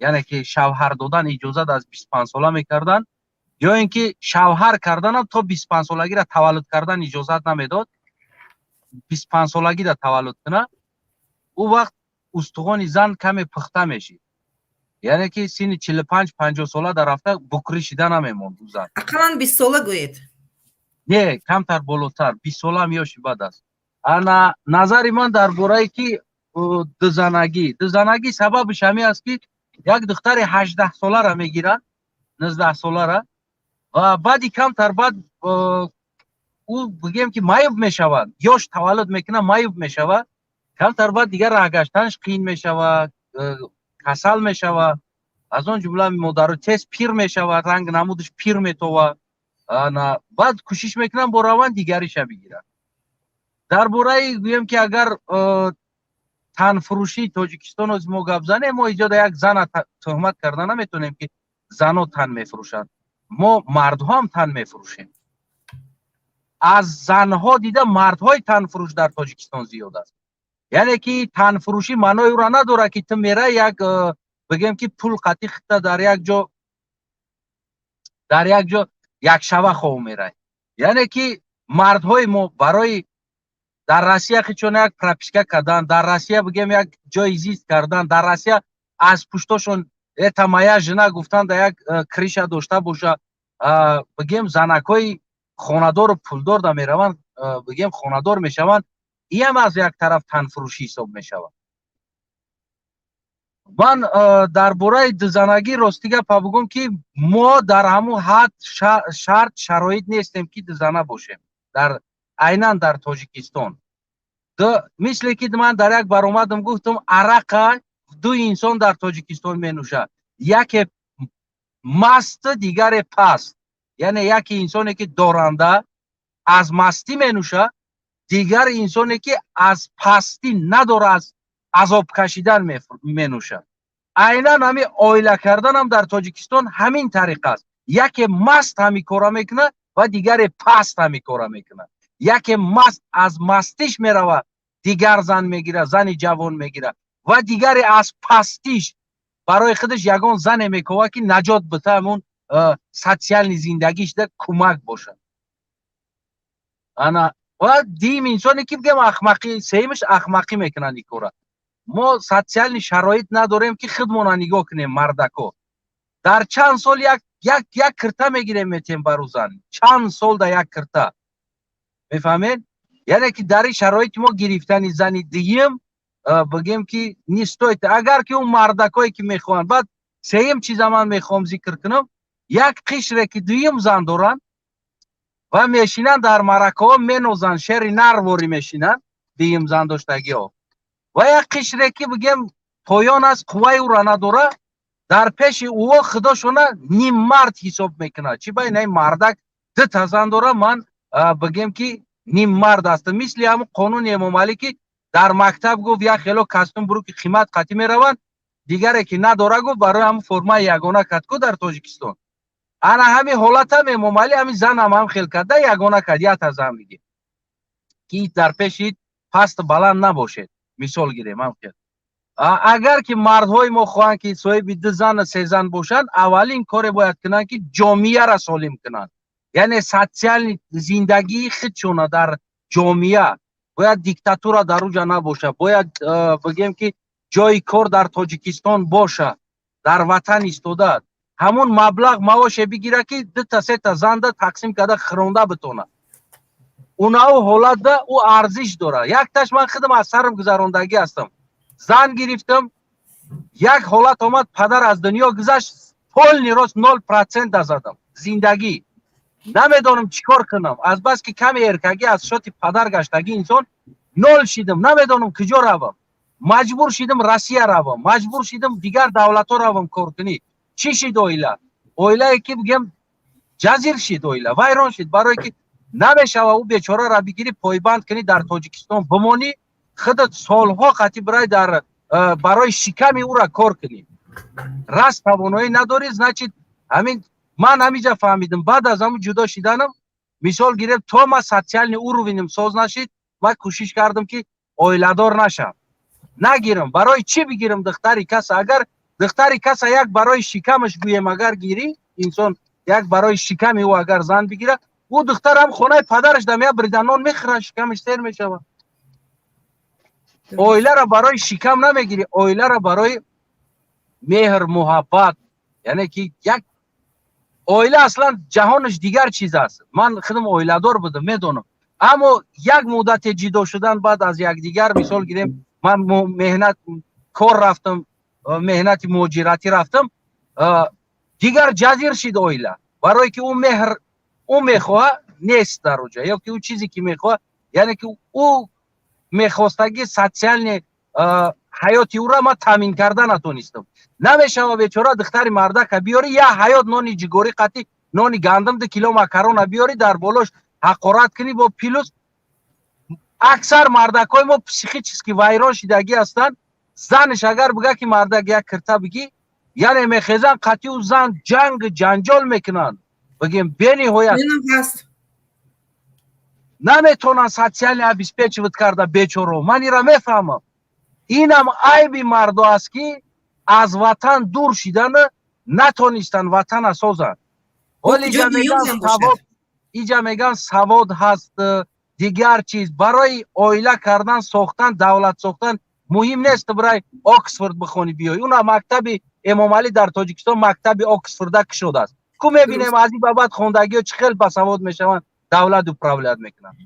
S11: یعنی که شوهر دادن اجازه از 25 ساله میکردن، یا اینکه شوهر کردن هم تا 25 سالگی را تولد کردن اجازه نمیداد، 25 سالگی را تولد کنه، او وقت استخوان زن کمی پخته میشه. یعنی که سن 45-50 ساله در رفته بکری شدن نمیموند زن.
S1: اقلا 20 ساله گوید؟
S11: نه، کمتر بالاتر 20 ساله هم یاشی بعد است. انا نظر من در باره که دزنگی سببش همین است که یک دختر 18 ساله را میگیرن، 19 ساله را، و بعدی کمتر بعد او بگیم که مایوب میشود، یاش تولد میکنه مایوب میشود، کمتر بعد دیگر راه گشتنش قین میشود، کسل میشود، از اون جمله مادر تیز پیر میشود، رنگ نمودش پیر میتوه، بعد کوشش میکنن با روان دیگریش بگیرن. در باره گویم که اگر تن فروشی تاجیکستان از ما گپ زنه، ما ایجاد یک زن تهمت کردن نمیتونیم که زنها تن میفروشن، ما مردها هم تن میفروشیم. از زنها دیده مردهای تن فروش در تاجیکستان زیاد است. یعنی که تن فروشی معنای او را نداره که تو میره یک بگیم که پول قطعی خطه در یک جا یک شبه خواه میره. یعنی که مردهای ما برای در روسیه چون یک پراپیشکا کردن، در روسیه بگیم یک جای زیست کردن، در روسیه از پشتشون تمایه جنه گفتن در یک کریشه داشته باشه، بگیم زنکای خاندار و پولدار دا میروند، بگیم خاندار میشوند، این هم از یک طرف تن فروشی حساب میشود. من در باره دزنگی راستیگه پا بگم که ما در همون حد شرط شرایط نیستیم که دزنه باشیم در عیناً در تاجیکستان. مثل که من در یک برآمدم گفتم عرق 2 انسان در تاجیکستان می نوشه، یک مست دیگر پست، یعنی یک انسانی که دارنده از مستی می نوشه، دیگر انسانی که از پستی نداره از عذاب کشیدن می نوشه. عیناً همین آیله کردن هم در تاجیکستان همین طریق است، یک مست همی کارا میکنه و دیگر پست همی کارا میکنه. یک مست از مستیش میروه دیگر زن میگیره، زن جوان میگیره، و دیگر از پستیش برای خودش یگان زن میکوه که نجات بده، همون سوسیال زندگیش ده کمک باشه. انا و دیم انسانی که بگم احمقی سیمش احمقی میکنن این کارا. ما سوسیال شرایط نداریم که خودمون نگاه کنیم. مردکو در چند سال یک کرته میگیریم میتیم برو زن، چند سال در یک کرته، میفهمین؟ یعنی که در این شرایط ما گرفتن زن دیم بگیم که نیستویت. اگر که اون مردکایی که میخوان، بعد سیم چیز من میخوام ذکر کنم، یک قشره که دیم زن دارن و میشینن در مرکه ها مینوزن، شری نرواری میشینن دیم زن داشتگی ها، و یک قشره که بگیم پایان از قوه او را نداره، در پیش او خودشونه نیم مرد حساب میکنه. چی باید این مردک 2 زن داره من بگیم که نیم مرد است. مثل همون قانون امام علی که در مکتب گفت یک خیلو کاستوم برو که قیمت قطعی میروند، دیگره که نداره گفت برای همون فرما یگانه کد کو در تاجیکستان. انا همین حالت هم امام علی همین زن هم خیل کرده یگانه کد 1 زن میگه که در پیش پست بلند نباشد. مثال گیریم هم خیل اگر که مردهای ما خواهند که صاحب 2 زن 3 زن باشند، اولین کار باید کنن که جامعه را سالم کنن. یعنی سوسیال زندگی خودشون در جامعه باید دیکتاتور در اونجا نباشه. باید بگیم که جای کار در تاجیکستان باشه، در وطن ایستاده همون مبلغ معاش بگیره که 2 تا 3 تا زن ده تقسیم کرده خرونده بتونه. اونا او حالت ده او ارزش داره. یک تاش من خودم از سرم گذراندگی هستم. زن گرفتم، یک حالت آمد پدر از دنیا گذشت، پول نیراس 0% زدم. زندگی نمیدونم چیکار کنم، از بس که کمی ارکگی از شات پدر گشتگی انسان 0 شدم، نمیدونم کجا روم. مجبور شدم روسیه روم، مجبور شدم دیگر دولت ها روم کار کنی. چی شد اویله که بگم جزیر شد، اویله ویران شد. برای که نمیشه او بیچاره را بگیری پایبند کنی در تاجیکستان بمانی، خودت سالها قطعی برای شکم او را کار کنی. راست توانایی نداری. значит همین من همیجا فهمیدم بعد از همون جدا شدنم مثال گرفت تا ما سوسیال اوروینم ساز نشید، من کوشش کردم که اویلادار نشم، نگیرم. برای چی بگیرم دختری کس؟ اگر دختری کس یک برای شکمش گویم اگر گیری انسان یک برای شکم او اگر زن بگیره، او دختر هم خونه پدرش دمیا بریدنان میخره، شکمش سیر میشود. اویله را برای شکم نمیگیری، اویله را برای مهر محبت. یعنی که یک اویله اصلا جهانش دیگر چیز است. من خودم اویله دار بودم میدونم، اما یک مدت جدا شدن بعد از یک دیگر مثال گیریم من مهنت کار رفتم، مهنت مهاجرتی رفتم، دیگر جزیر شد اویله. برای که اون مهر او میخواه نیست در اونجا، یا که او چیزی که میخواه یعنی که او میخواستگی سوسیال حیاتی او را ما تامین کرده نتونستم. نمیشه و بیچاره دختری مردک بیاری یا حیات نانی جگوری قطعی نانی گندم 2 کیلو مکرون بیاری در بالاش حقارت کنی با پیلوس. اکثر مردک های ما پسیخی چیز که ویران شدگی هستن. زنش اگر بگه که مردک یک کرته بگی یعنی میخیزن قطعی و زن جنگ جنجال میکنن. بگیم بینی هویت نمیتونن سوسیال ابیسپیچ ود کرده بیچارو. من ایرا میفهمم. اینم عیب مردو است که از وطن دور شدن نتونستن وطن سازن. ولی اینجا میگن سواد هست دیگر چیز. برای اویله کردن ساختن دولت ساختن مهم نیست برای آکسفورد بخونی بیای. اون مکتب امام علی در تاجیکستان مکتب آکسفورد شده است. کو میبینیم از این بابت خوندگی و چخیل بسواد میشون دولت و پراولت میکنن،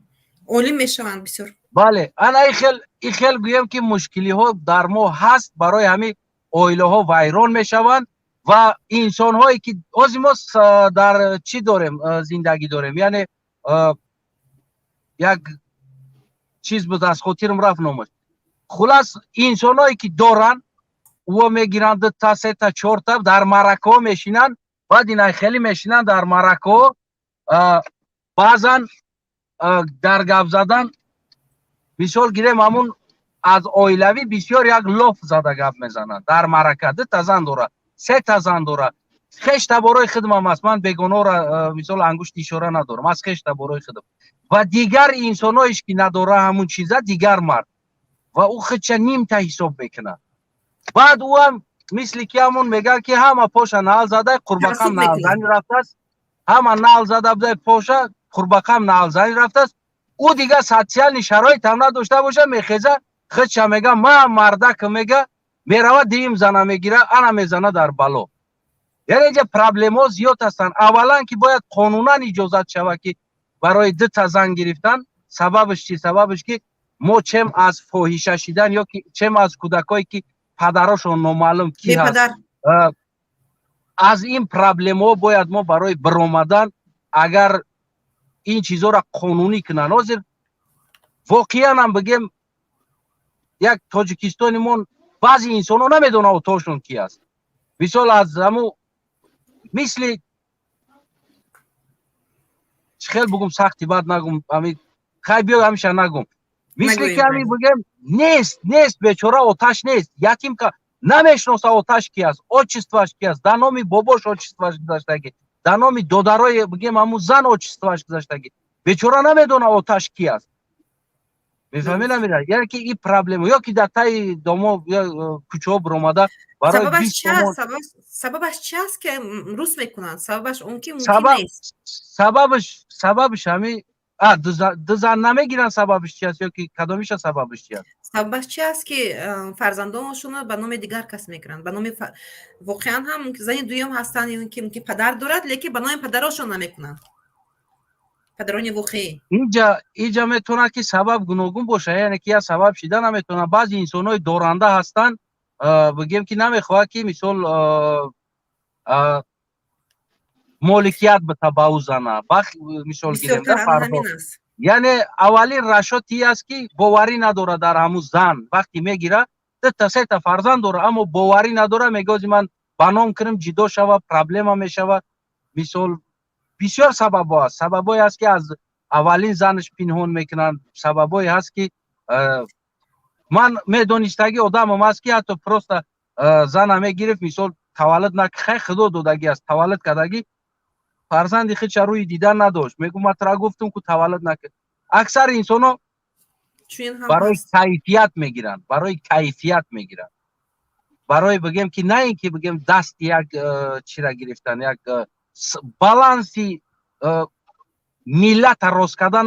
S1: اولی میشون بسیار.
S11: بله انا این خیل گویم که مشکلی ها در ما هست. برای همین اویله ها ویران میشوند و انسان هایی که از ما در چی داریم زندگی داریم. یعنی یک چیز بود از خاطرم رفت نامش. خلاص انسان هایی که دارن و میگیرن 2 تا 3 تا 4 تا در مرکه میشینن، بعد این خیلی میشینن در مرکه بعضن در گپ زدن مثال گیریم همون از اویلوی بسیار یک لوف زده گپ میزنن در مرکه. 2 تا زن داره 3 تا زن داره. خشت برای خدمم است. من بیگانه را مثال انگشت اشاره ندارم، از خشت برای خدمم. و دیگر انسانایش که نداره همون چیزا دیگر مرد و او خودش نیم تا حساب میکنه. بعد او هم مثل که همون میگه که همه پاشا نال زده قرباقم نال زنی رفته است، همه نال زده بده پاشا قرباقم نال زنی رفته است. او دیگه سوسیال شرایط هم نداشته باشه میخیزه خودش میگه ما مردک میگه میروه دیم زنه میگیره انا میزنه در بلو. یعنی اینجا پرابلم ها زیاد هستن. اولا که باید قانونا اجازت شوه که برای 2 تا زن گرفتن. سببش چی؟ سببش که ما چم از فاحشه شدن یا که چم از کودکایی که پدراشون نامعلوم کی هست، از این پرابلم ها باید ما برای برآمدن اگر این چیزا را قانونی کنن. حاضر واقعا هم بگیم یک تاجیکستانی من بعضی انسان ها نمیدونه اوتاشون کی است. مثال از همو مثل خیلی بگم سختی بعد نگم همین خیلی بیا همیشه نگم مثل که همین بگم نیست بیچاره آتش نیست یتیم که نمیشناسه آتش کی است отчествоش کی است در نام باباش отчествоش گذاشتگی در نام دادرای بگیم همون زن отчествоش گذاشتگی بیچاره نمیدونه آتش کی است میفهمی نمیره یعنی که این پرابلم یا که در تای دامو یا کوچه برآمده برای
S1: سببش چی است که روز میکنن سببش اون که ممکن نیست
S11: سببش همین دو زن نمیگیرن سببش چی است یا که کدامیش سببش چی است
S1: سببش چی است که فرزندانشون به نام دیگر کس میگیرن به نام واقعا هم زن دویم هستن یا که پدر دارد لیکن به نام پدرشون نمیکنن پدران واقعی
S11: اینجا میتونه که سبب گوناگون باشه یعنی که یا سبب شده نمیتونه بعضی انسانای دورنده هستن بگیم که نمیخواد که مثال مالکیت به تبع زنه مثال گیریم یعنی اولین رشاتی است که باوری نداره در همون زن وقتی میگیره تا سه تا فرزند داره اما باوری نداره میگه من بنام کنم جدا شوه پرابلم میشوه مثال بسیار سببایی است که از اولین زنش پنهان میکنن سببایی هست که من میدونستگی آدمم است که حتی پروست زن میگرفت مثال تولد نکه خدا دادگی است تولد کردگی فرزندی خیلی روی دیدن نداشت میگم من ترا گفتم که تولد نکه اکثر انسانا برای کیفیت میگیرن برای بگیم که نه اینکه بگیم دست یک چی را گرفتن یک بالانسی ملت راست کردن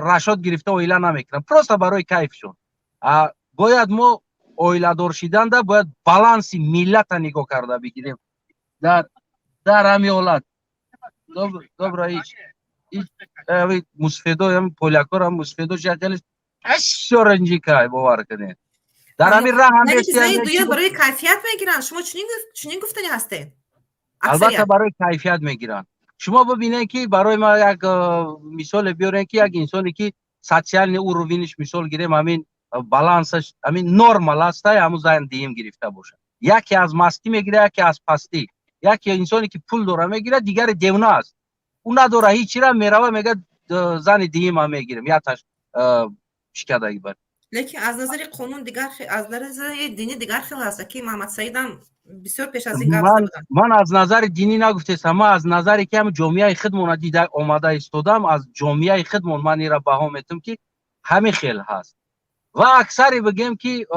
S11: رشاد گرفته اویله نمیکنن پروست برای کیفشون باید ما اویله دار شدن ده باید بالانسی ملت نگاه کرده بگیریم در همین حالت добро هیچ مسفیدو هم پولیاکور هم مسفیدو شکلش اشو رنجی که باور کنید در همین راه هم
S1: دویم برای کیفیت میگیرن شما چنین گفتنی هسته
S11: البته برای کیفیت میگیرن شما ببینید که برای ما یک مثال بیارین که یک انسانی که سوشال او روینش مثال گیریم همین بالانسش همین نرمال است همون زن دیم گرفته باشه یکی از مستی میگیره یکی از پستی یکی انسانی که پول داره میگیره دیگر دیونه است اون نداره هیچی را میروه میگه زن دیم هم میگیرم یا تاش شکایت بر
S1: لیکن از نظر قانون دیگر از نظر دینی دیگر خیلی هست که محمد سعید هم بسیار پیش از این گفته بودن
S11: من از نظر دینی نگفتم من از نظری که هم جامعه خودمون دیده اومده استودم از جامعه خودمون من این را بها میتم که همین خیلی هست و اکثری بگیم که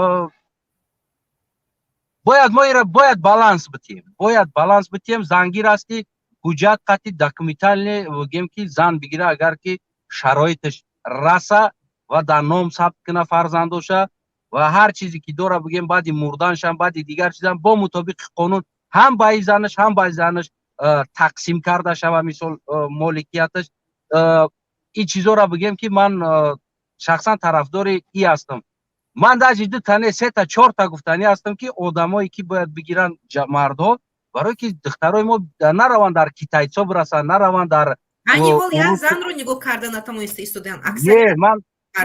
S11: باید ما را باید بالانس بتیم زنگیر هستی حجت قطعی دکومنتال بگیم که زن بگیره اگر که شرایطش رسه و در نام ثبت کنه فرزندوشه و هر چیزی که داره بگیم بعد مردنش هم بعد دیگر چیزا با مطابق قانون هم با زنش هم با زنش تقسیم کرده شوه مثل مالکیتش این چیزا را بگیم که من شخصا طرفدار ای هستم من در جدی تنه 3 تا 4 تا گفتنی هستم که آدمایی که باید بگیرن مردها برای که دخترای ما نروان در کیتایچا برسن نروان در
S1: انیول یک زن رو نگاه کردن اتمو استودن اکثر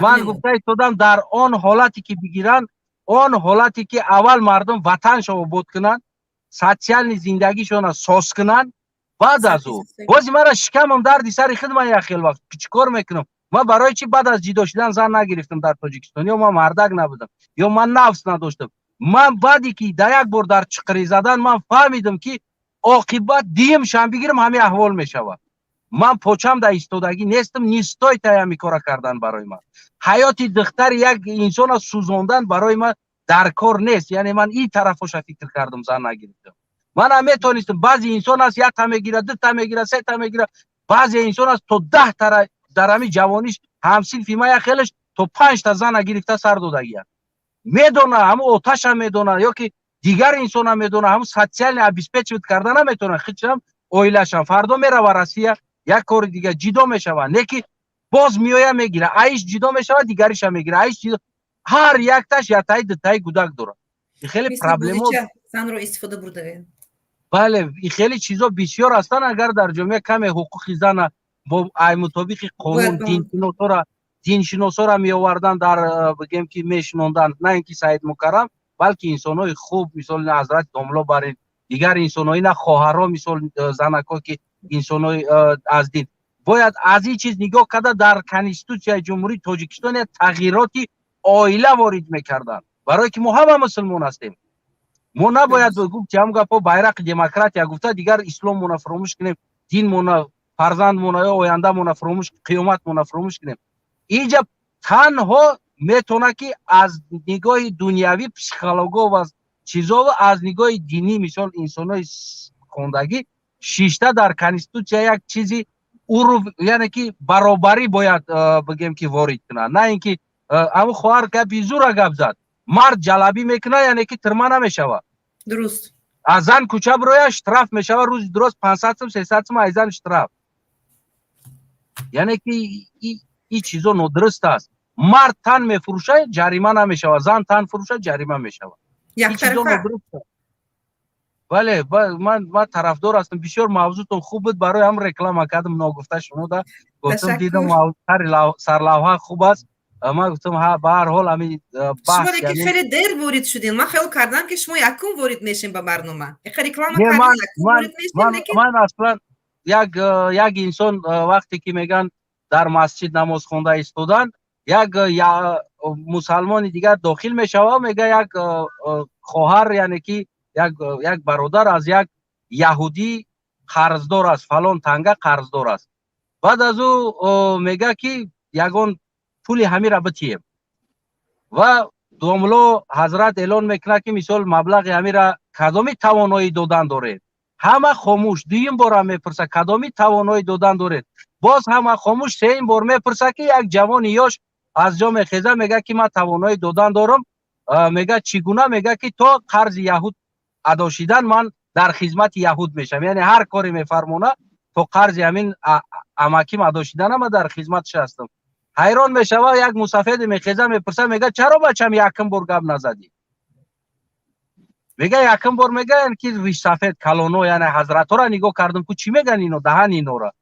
S11: من گفته استودم در آن حالتی که بگیرن آن حالتی که اول مردم وطنشو آباد کنن سوشال زندگیشون ساز کنن بعد از او بازی مرا شکمم دردی سر خودم یک خیل وقت چیکار میکنم من برای چی بعد از جدا شدن زن نگرفتم در تاجیکستان یا من مردک نبودم یا من نفس نداشتم من بعدی که در یک بار در چقری زدن من فهمیدم که عاقبت دیم شم بگیرم همین احوال میشود من پوچم در ایستادگی نیستم نیستای تایم کار کردن برای من حیات دختر یک انسان سوزوندن برای من در کار نیست یعنی من این طرفش فکر کردم زن نگرفتم من هم میتونستم بعضی انسان است یک تا میگیره 2 تا میگیره 3 تا میگیره بعضی انسان است تو 10 تا در همین جوانیش همسین فیما یا خیلش تو 5 تا زن گرفته سر دادگی میدونه هم آتش هم میدونه یا که دیگر انسان هم میدونه هم سوشال ابیسپچ کردن هم میتونه خودشم اویلشم فردا میره و روسیه یک کار دیگه جدا میشوه نه که باز میویا میگیره ایش جدا میشوه دیگریش هم میگیره ایش جدا هر یک تاش یا تای دو تای گودک داره این خیلی پرابلم
S1: زن رو استفاده برده
S11: بله این خیلی چیزا بسیار هستن اگر در جامعه کم حقوق زن با مطابق قانون دین شناسا را می آوردن در بگیم که میشنوندن نه اینکه سید مکرم بلکه انسانای خوب مثل حضرت داملا برین دیگر انسان‌های نه خواهرها مثل زنک‌ها که انسان‌های از دین باید از این چیز نگاه کرده. در کنستیتوسیای جمهوری تاجیکستان تغییراتی عائله وارد میکردن برای که ما همه مسلمان هستیم. ما نباید بگیم که هم گپا بیرق دموکرات یا گفته دیگر اسلام مون فراموش کنیم، دین مون، فرزند مون یا آینده مون فراموش، قیامت مون فراموش کنیم. اینجا تنها میتونه که از نگاه دنیوی پسیکولوژی و چیزا و از نگاه دینی مثال انسانای خوندگی شیشته در کنستیتوسیا یک چیزی یعنی که برابری باید بگیم که وارد کنه، نه اینکه اما خواهر گپی زور گپ زد مرد جلبی میکنه یعنی که ترمه نمیشوه.
S1: درست.
S11: از زن کوچه بروی اشتراف میشوه روز درست 500 سم 300 سم از زن اشتراف. یعنی که این چیزا نادرست است. مرد تن میفروشه جریمه نمیشوه، زن تن فروشه جریمه میشوه.
S1: یک طرفه.
S11: بله من طرفدار هستم. بسیار موضوعتون خوب بود، برای هم رکلام کردم ناگفته شنوده گفتم دیدم موضوع سرلوحه خوب است. ما گفتم ها به هر حال همین
S1: بحث شما که خیلی دیر وارد شدین. من خیال کردم که شما یکم وارد میشین به برنامه. رکلام کردین یکم وارد میشین.
S11: من اصلا یک انسان وقتی که میگن در مسجد نماز خونده ایستادن یک مسلمان دیگر داخل میشوه میگه یک خواهر یعنی که یک برادر از یک یهودی قرضدار است، فلان تنگه قرضدار است. بعد از او میگه که یگان پول همه را بتیم و دوملو حضرت اعلان میکنه که مثال مبلغ همه را کدامی توانایی دادن داره. همه خاموش. دویم بار میپرسه کدامی توانایی دادن داره. باز همه خاموش. سوم بار میپرسه که یک جوان یاش از جا میخیزه میگه که من توانایی دادن دارم. میگه چگونه؟ میگه که تا قرض یهود ادا شدن من در خدمت یهود میشم، یعنی هر کاری میفرمونه تو قرض همین اماکیم ادا شدن من در خدمتش هستم. حیران میشوه. یک مسافر میخیزه میپرسه میگه چرا بچم یکم بار گپ نزدی؟ میگه یکم بار میگه که ریش سفید کلانو یعنی حضرت را نگاه کردم که چی میگن اینو دهن اینو را.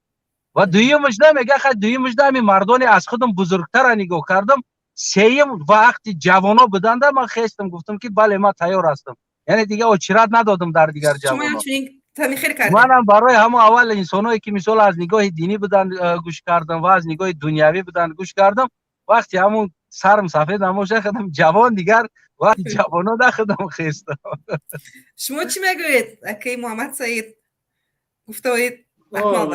S11: و دویمش نه میگه دویمش نه می مردان از خودم بزرگتر را نگاه کردم. سیم وقتی جوانا بدنده من خستم گفتم که بله من تیار هستم. یعنی دیگه اچرت ندادم در دیگر جوانا. منم برای همه اول انسانایی که مثلا از نگاه دینی بودن گوش کردم و از نگاه دنیوی بودن گوش کردم. وقتی همون سرم سفید نموش خدم جوان دیگر وقتی جوانا دخدم خستم.
S1: شما چی میگوید اکی محمد سعید گفته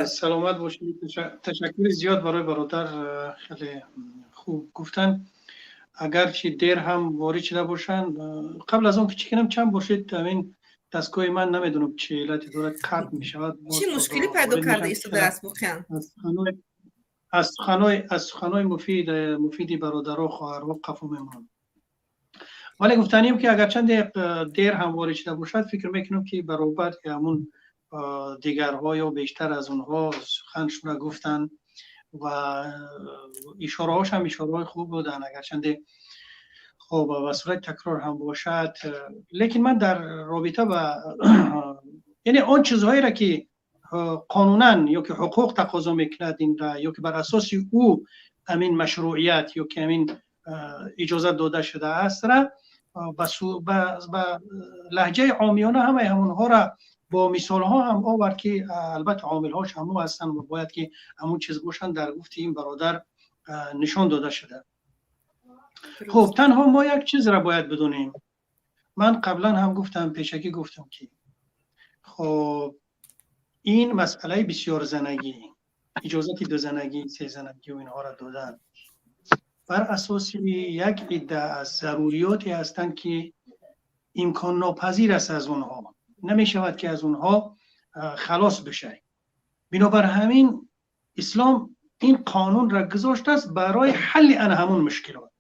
S5: سلامت باشید. تشکر زیاد برای برادر، خیلی خوب گفتن. اگر چی دیر هم وارد شده باشن قبل از اون که چکنم چند باشید همین دستگاه من نمیدونم چه علتی دارد قطع می شود.
S1: چی مشکلی پیدا کرده ایستاده است بخیان؟
S5: از سخنهای مفیدی برادرها و خواهرها قفو میمونم. ولی گفتنیم که اگر چند دیر هم وارد شده باشد فکر میکنم که برابر همون دیگرها یا بیشتر از اونها سخنشون را گفتن و اشاره هاش هم اشاره های خوب بودن اگر چند خب و صورت تکرار هم باشد. لیکن من در رابطه با یعنی اون چیزهایی را که قانونا یا که حقوق تقاضا میکند این را یا که بر اساس او همین مشروعیت یا که همین اجازت داده شده است را با لهجه عامیانه همه همونها را با مثال ها هم آورد که البته عامل هاش همون هستن و باید که همون چیز باشن در گفت این برادر نشان داده شده. خب تنها ما یک چیز را باید بدونیم. من قبلا هم گفتم پیشکی گفتم که خب این مسئله بسیار زنگی اجازت دو زنگی سه زنگی و اینها را دادن بر اساس یک عده از ضروریاتی هستند که امکان ناپذیر است از اونها، نمی شود که از اونها خلاص بشه. بنابر همین اسلام این قانون را گذاشته است برای حل همون مشکلات.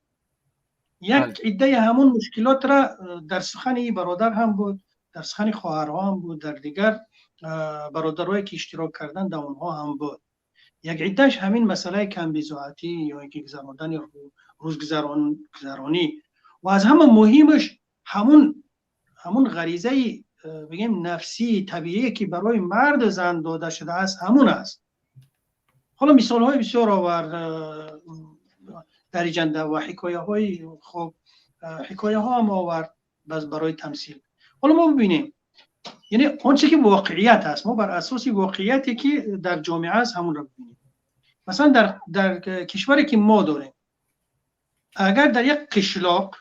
S5: یک عده همون مشکلات را در سخن برادر هم بود، در سخن خواهرها هم بود، در دیگر برادرایی که اشتراک کردن در اونها هم بود. یک عدهش همین مسئله کم بی‌ضاعتی یا اینکه گذراندن روزگذرانی و از همه مهمش همون غریزه بگیم نفسی طبیعی که برای مرد زن داده شده است همون است. حالا مثال های بسیار آورد در جنده و حکایه های خب حکایه ها هم آورد برای تمثیل. حالا ما ببینیم یعنی اون چیزی که واقعیت است، ما بر اساس واقعیتی که در جامعه است همون رو ببینیم. مثلا در کشوری که ما داریم، اگر در یک قشلاق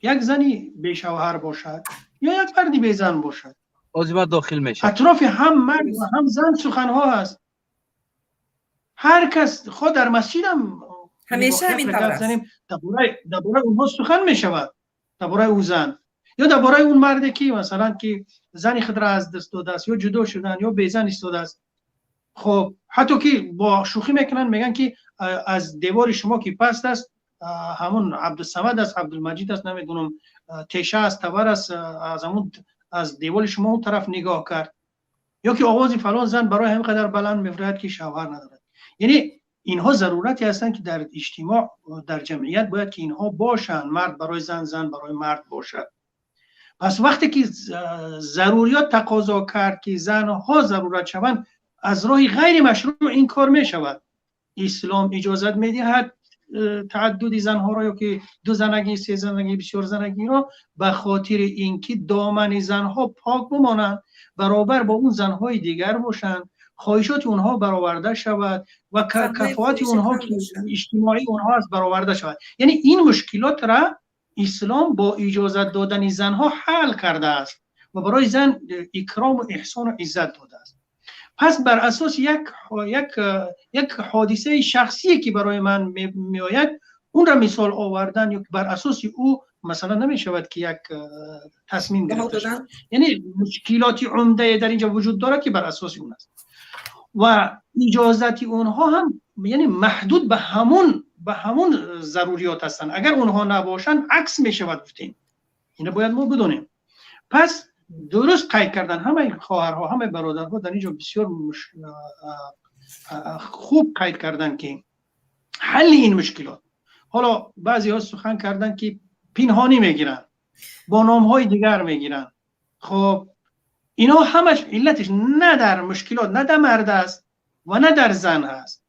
S5: یک زنی بی شوهر باشد یا یک مردی بی زن باشد،
S11: عضویت داخل میشه،
S5: اطراف هم مرد و هم زن سخنها هست، هر کس خود در مسجد هم
S1: همیشه همین طور است.
S5: درباره اونها سخن میشود، درباره اون زن یا درباره اون مردی که مثلا که زنی خود را از دست داده است یا جدا شدن یا بی زن ایستاده است. خب حتی که با شوخی میکنن، میگن که از دیوار شما که پست است همون عبدالصمد است، عبدالمجید است، نمیدونم تیشه است، تبر است، از دیوار شما اون طرف نگاه کرد، یا که آواز فلان زن برای همینقدر بلند میفرد که شوهر ندارد. یعنی اینها ضرورتی هستند که در اجتماع، در جمعیت باید که اینها باشند، مرد برای زن، زن برای مرد باشد. پس وقتی که ضروریات تقاضا کرد که زنها ضرورت شوند، از راه غیر مشروع این کار می شود. اسلام اجازت میدهد تعدد زنها را، یا که 2 زنگی، 3 زنگی، بسیار زنگی را، به خاطر اینکه دامن زنها پاک بمانند، برابر با اون زنهای دیگر باشند، خواهشات اونها برآورده شود و کفایت اونها که اجتماعی اونها از برآورده شود. یعنی این مشکلات را اسلام با اجازت دادن زنها حل کرده است و برای زن اکرام و احسان و عزت داده است. پس بر اساس یک حادثه شخصی که برای من می آید، اون را مثال آوردن یا بر اساس او مثلا نمی شود که یک تصمیم گرفته شود. یعنی مشکلاتی عمده در اینجا وجود دارد که بر اساس اون است و اجازت اونها هم یعنی محدود به همون ضروریات هستند. اگر اونها نباشند عکس می شود گفتیم. اینو باید ما بدونیم. پس درست قید کردن همه خواهرها، همه برادرها در اینجا بسیار خوب قید کردن که حل این مشکلات. حالا بعضی ها سخن کردن که پنهانی میگیرن، با نامهای دیگر میگیرن. خب اینا همش علتش نه در مشکلات، نه در مرد است و نه در زن هست،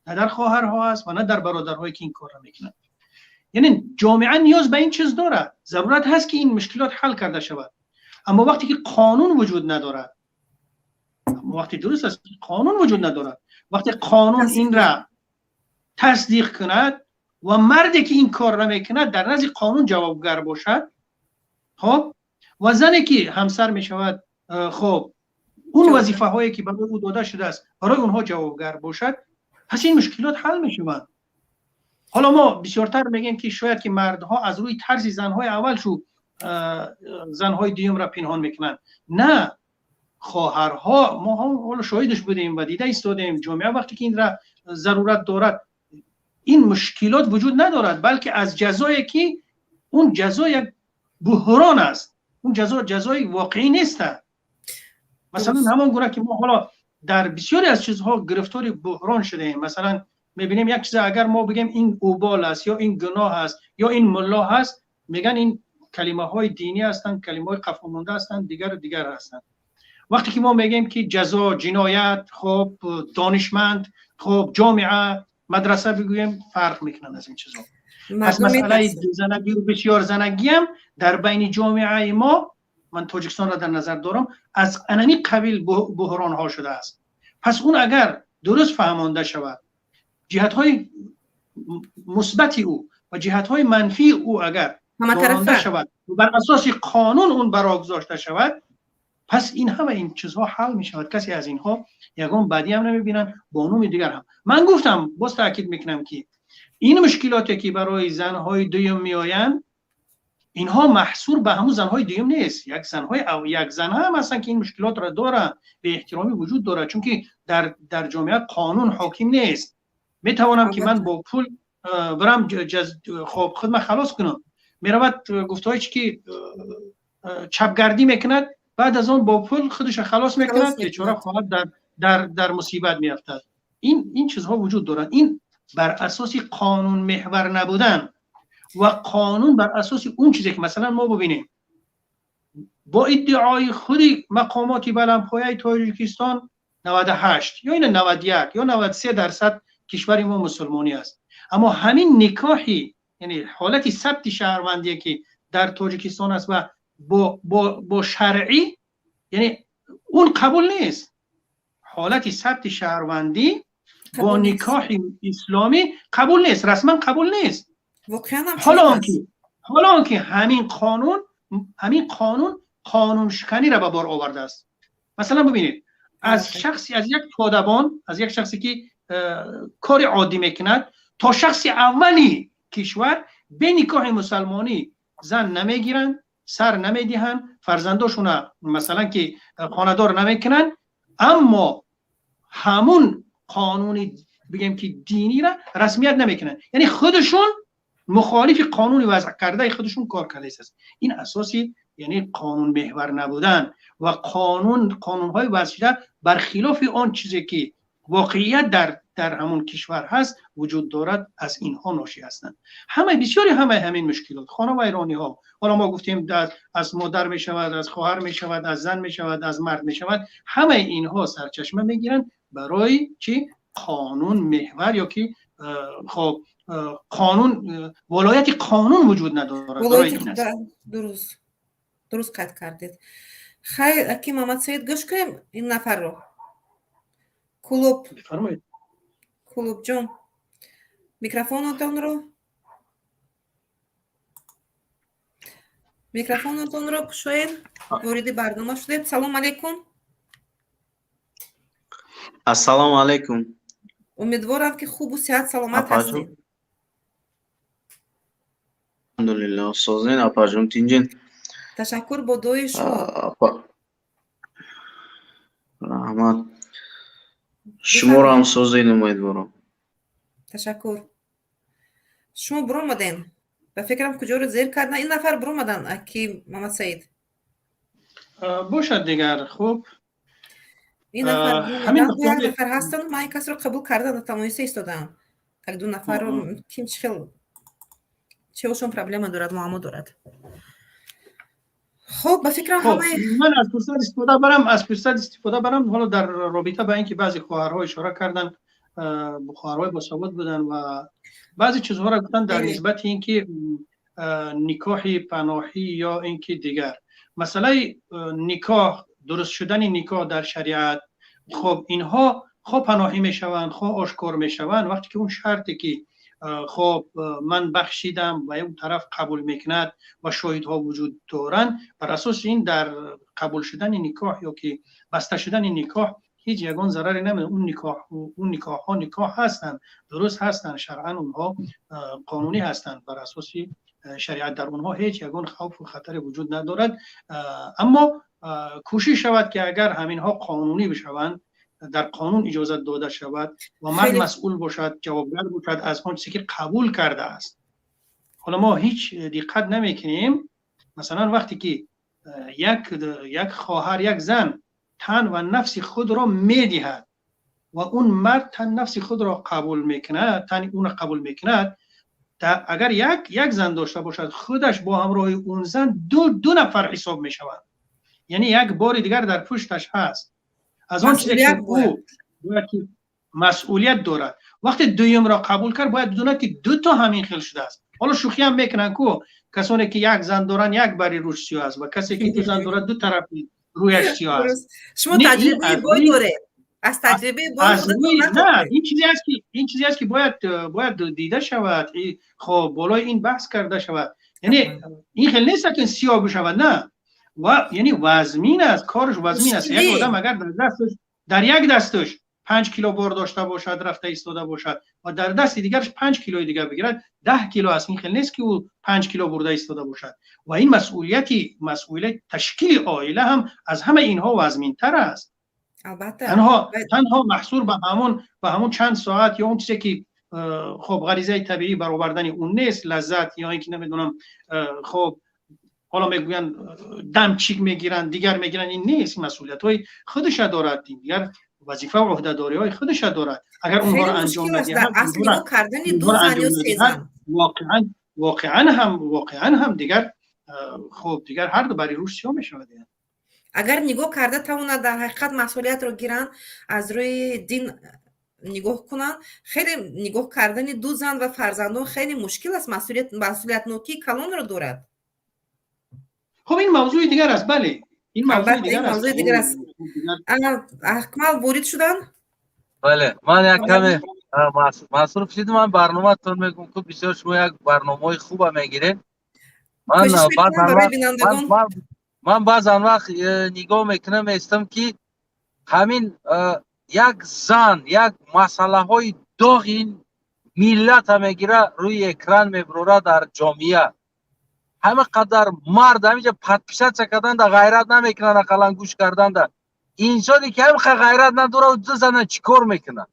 S5: نه در خواهرها است و نه در برادرهایی که این کار را میکنن. یعنی جامعه نیاز به این چیز دارد، ضرورت هست که این مشکلات حل کرده شود. اما وقتی که قانون وجود ندارد، وقتی درست است قانون وجود ندارد، وقتی قانون این را تصدیق کند و مردی که این کار را میکند در نزد قانون جوابگر باشد، خب و زنی که همسر میشود، خب اون وظیفه هایی که برای او داده شده است برای اونها جوابگر باشد، پس این مشکلات حل میشوند. حالا ما بسیارتر میگیم که شاید که مردها از روی طرز زنهای اول شو زنهای دیوم را پنهان میکنند. نه، خواهرها ما هم شاهدش بودیم و دیده ایستادیم. جامعه وقتی که این را ضرورت دارد این مشکلات وجود ندارد، بلکه از جزایی که اون جزا یک بحران است، اون جزای واقعی نیست. مثلا همون گونه که ما حالا در بسیاری از چیزها گرفتار بحران شدیم. مثلا میبینیم یک چیز اگر ما بگیم این اوبال است یا این گناه است یا این ملا هست، میگن این کلمه های دینی هستند، کلمه های قفا مونده هستند، دیگر هستند. وقتی که ما میگیم که جزا، جنایت، خب دانشمند، خب جامعه، مدرسه بگویم، فرق میکنن از این چیزها. پس مسئله زنگی و بسیار زنگی هم در بین جامعه ما، من تاجیکستان را در نظر دارم، از انمی قبیل بحران ها شده است. پس اون اگر درست فهمانده شود، جهت های مثبت او و جهت های منفی او اگر داننده شود و بر اساس قانون اون برگزاشته شود، پس این همه این چیزها حل می شود. کسی از اینها یگان بدی هم نمیبینن، با نوع دیگر هم. من گفتم، باز تاکید میکنم که این مشکلاتی که برای زنهای دوم میآیند، اینها محصور به همون زنهای دوم نیست. یک زن هم هستن که این مشکلات را دارن، به احترامی وجود داره، چون که در جامعه قانون حاکم نیست. میتوانم که من با پول برم خب خودم خلاص کنم. میرود گفتهایی که چپگردی میکند، بعد از اون با پول خودش خلاص میکند که چرا خواهد در مصیبت میافتد. این چیزها وجود دارن. این بر اساس قانون محور نبودن و قانون بر اساس اون چیزی که مثلا ما ببینیم با ادعای خودی مقامات بلندپایه تاجیکستان 98 یا این 91 یا 93% کشور ما مسلمانی است، اما همین نکاحی، یعنی حالتی ثبت شهروندی که در تاجیکستان است و با شرعی، یعنی اون قبول نیست. حالت ثبت شهروندی با نکاح اسلامی قبول نیست، رسما قبول نیست. حالا که همین قانون شکنی را به بار آورده است. مثلا ببینید از یک پادبان، از یک شخصی که کار عادی میکند تا شخص اولی کشور به نکاح مسلمانی زن نمیگیرن، سر نمیدهن، فرزنداشون مثلا که خاندار نمیکنن، اما همون قانون بگیم که دینی را رسمیت نمیکنن، یعنی خودشون مخالف قانون وضع کرده خودشون کار کرده است. این اساسی یعنی قانون محور نبودن و قانون‌های وضع شده برخلاف آن چیزی که واقعیت در همون کشور هست وجود دارد، از اینها ناشی هستند. همین مشکلات خانه و ایرانی ها، حالا ما گفتیم از مادر می شود، از خواهر می شود، از زن می شود، از مرد می شود، همه اینها سرچشمه میگیرن برای چی؟ قانون محور، یا که خب قانون، ولایت قانون وجود ندارد.
S1: درست قطع کردید. خیر اکی محمد سید گوش کنیم این نفر رو. کلوب جان میکروفونتون رو شاید وارد برنامه شدید. سلام علیکم.
S12: السلام علیکم.
S1: امیدوارم که خوب و صحت سلامت هستید.
S12: الحمدلله. استادین اپاجون تینجین.
S1: تشکر با دوی شما.
S12: رحمت. شما را هم سوزیدم امیدوارم.
S1: تشکر. شما برآمدین. به فکرم کجا رو زیر کردن. این نفر برآمدن اکی محمد سعید.
S5: باشد دیگر. خوب.
S1: این نفر یک نفر هستن، من یک کس رو قبول کردن تمایز ایستادم. یک دو نفر رو کیم چه وشون پرابلم دارد، معما دارد. خب به فکرم همه
S5: من از فرصت استفاده برم حالا در رابطه با اینکه بعضی خواهرها اشاره کردن، خواهرهای باسواد بودن و بعضی چیزها را گفتن در نسبت اینکه نکاح پناهی یا اینکه دیگر مسئله نکاح، درست شدن نکاح در شریعت، خب اینها خب پناهی میشوند، خب آشکار میشوند وقتی که اون شرطی که خب من بخشیدم و اون طرف قبول میکند و شاهدها وجود دارن، بر اساس این در قبول شدن نکاح یا که بسته شدن نکاح هیچ یگان ضرری نمیده. اون نکاح هستند، درست هستند، شرعا اونها قانونی هستند، بر اساس شریعت در اونها هیچ یگان خوف و خطر وجود ندارد. اما کوشش شود که اگر همینها قانونی بشوند، در قانون اجازه داده شود و مرد مسئول باشد، جوابگر باشد از آن چیزی که قبول کرده است. حالا ما هیچ دقت نمیکنیم، مثلا وقتی که یک خواهر، یک زن تن و نفس خود را میدهد و اون مرد تن نفس خود را قبول میکند، تن اون را قبول میکند، اگر یک زن داشته باشد خودش با همراه اون زن دو نفر حساب میشوند، یعنی یک بار دیگر در پشتش هست از آن چیزی که او باید مسئولیت دارد. وقتی دویم را قبول کرد باید بدونه که دو تا همین خیل شده است. حالا شوخی هم میکنن که کسانی که یک زن دارن یک بری روش سیاه است و کسی که دو زن دارد دو طرف رویش سیاه است.
S1: شما تجربه بای داره، از تجربه بای
S5: نه، این چیزی است که باید دیده شود، خب بالای این بحث کرده شود. یعنی این خیلی نیست که سیاه بشود، نه، و یعنی وزمین است، کارش وزمین است. یک آدم اگر در یک دستش 5 کیلو بار داشته باشد، رفته ایستاده باشد و در دست دیگرش 5 کیلو دیگر بگیرد، 10 کیلو است. این خیلی نیست که او 5 کیلو برده ایستاده باشد و این مسئولیت تشکیل عائله هم از همه اینها وزمین تر است.
S1: البته
S5: تنها محصور به همون چند ساعت یا اون چیزی که خب غریزه طبیعی برآوردن اون نیست، لذت یا اینکه نمیدونم خب حالا میگوین دم چیک میگیرن، دیگر میگیرن، این نیست. مسئولیت های خودش دارد، دیگر وظیفه و عهده‌داری های خودش دارد. اگر اونها رو انجام ندهد،
S1: اصلا کردن دو زن یا سه زن
S5: واقعا هم دیگر خب دیگر هر دو بری روش سیاه میشود.
S1: اگر نگاه کرده تواند در حقیقت مسئولیت رو گیرن، از روی دین نگاه کنن، خیلی نگاه کردن دو زن و فرزندان خیلی مشکل است. مسئولیت نوکی کلان رو دارد.
S5: خب این موضوع دیگر است. بله این موضوع
S1: البته
S5: دیگر
S1: این
S5: است.
S1: موضوع دیگر است. اکمل وارد شدن؟
S11: بله من یک کمی مصروف شدم. من برنامه تون میگم که بسیار شما یک برنامه خوب میگیرین. من بعضا وقت نگاه میکنم استم که همین یک زن یک مسئله های داغ این ملت میگیره روی اکران میبروره در جامعه. همه قدر مرد همینجا پتپیشت چکدن در غیرت نمیکنن، اقلا گوش کردن در اینجایی که هم غیرت نداره و زنن چیکار میکنن؟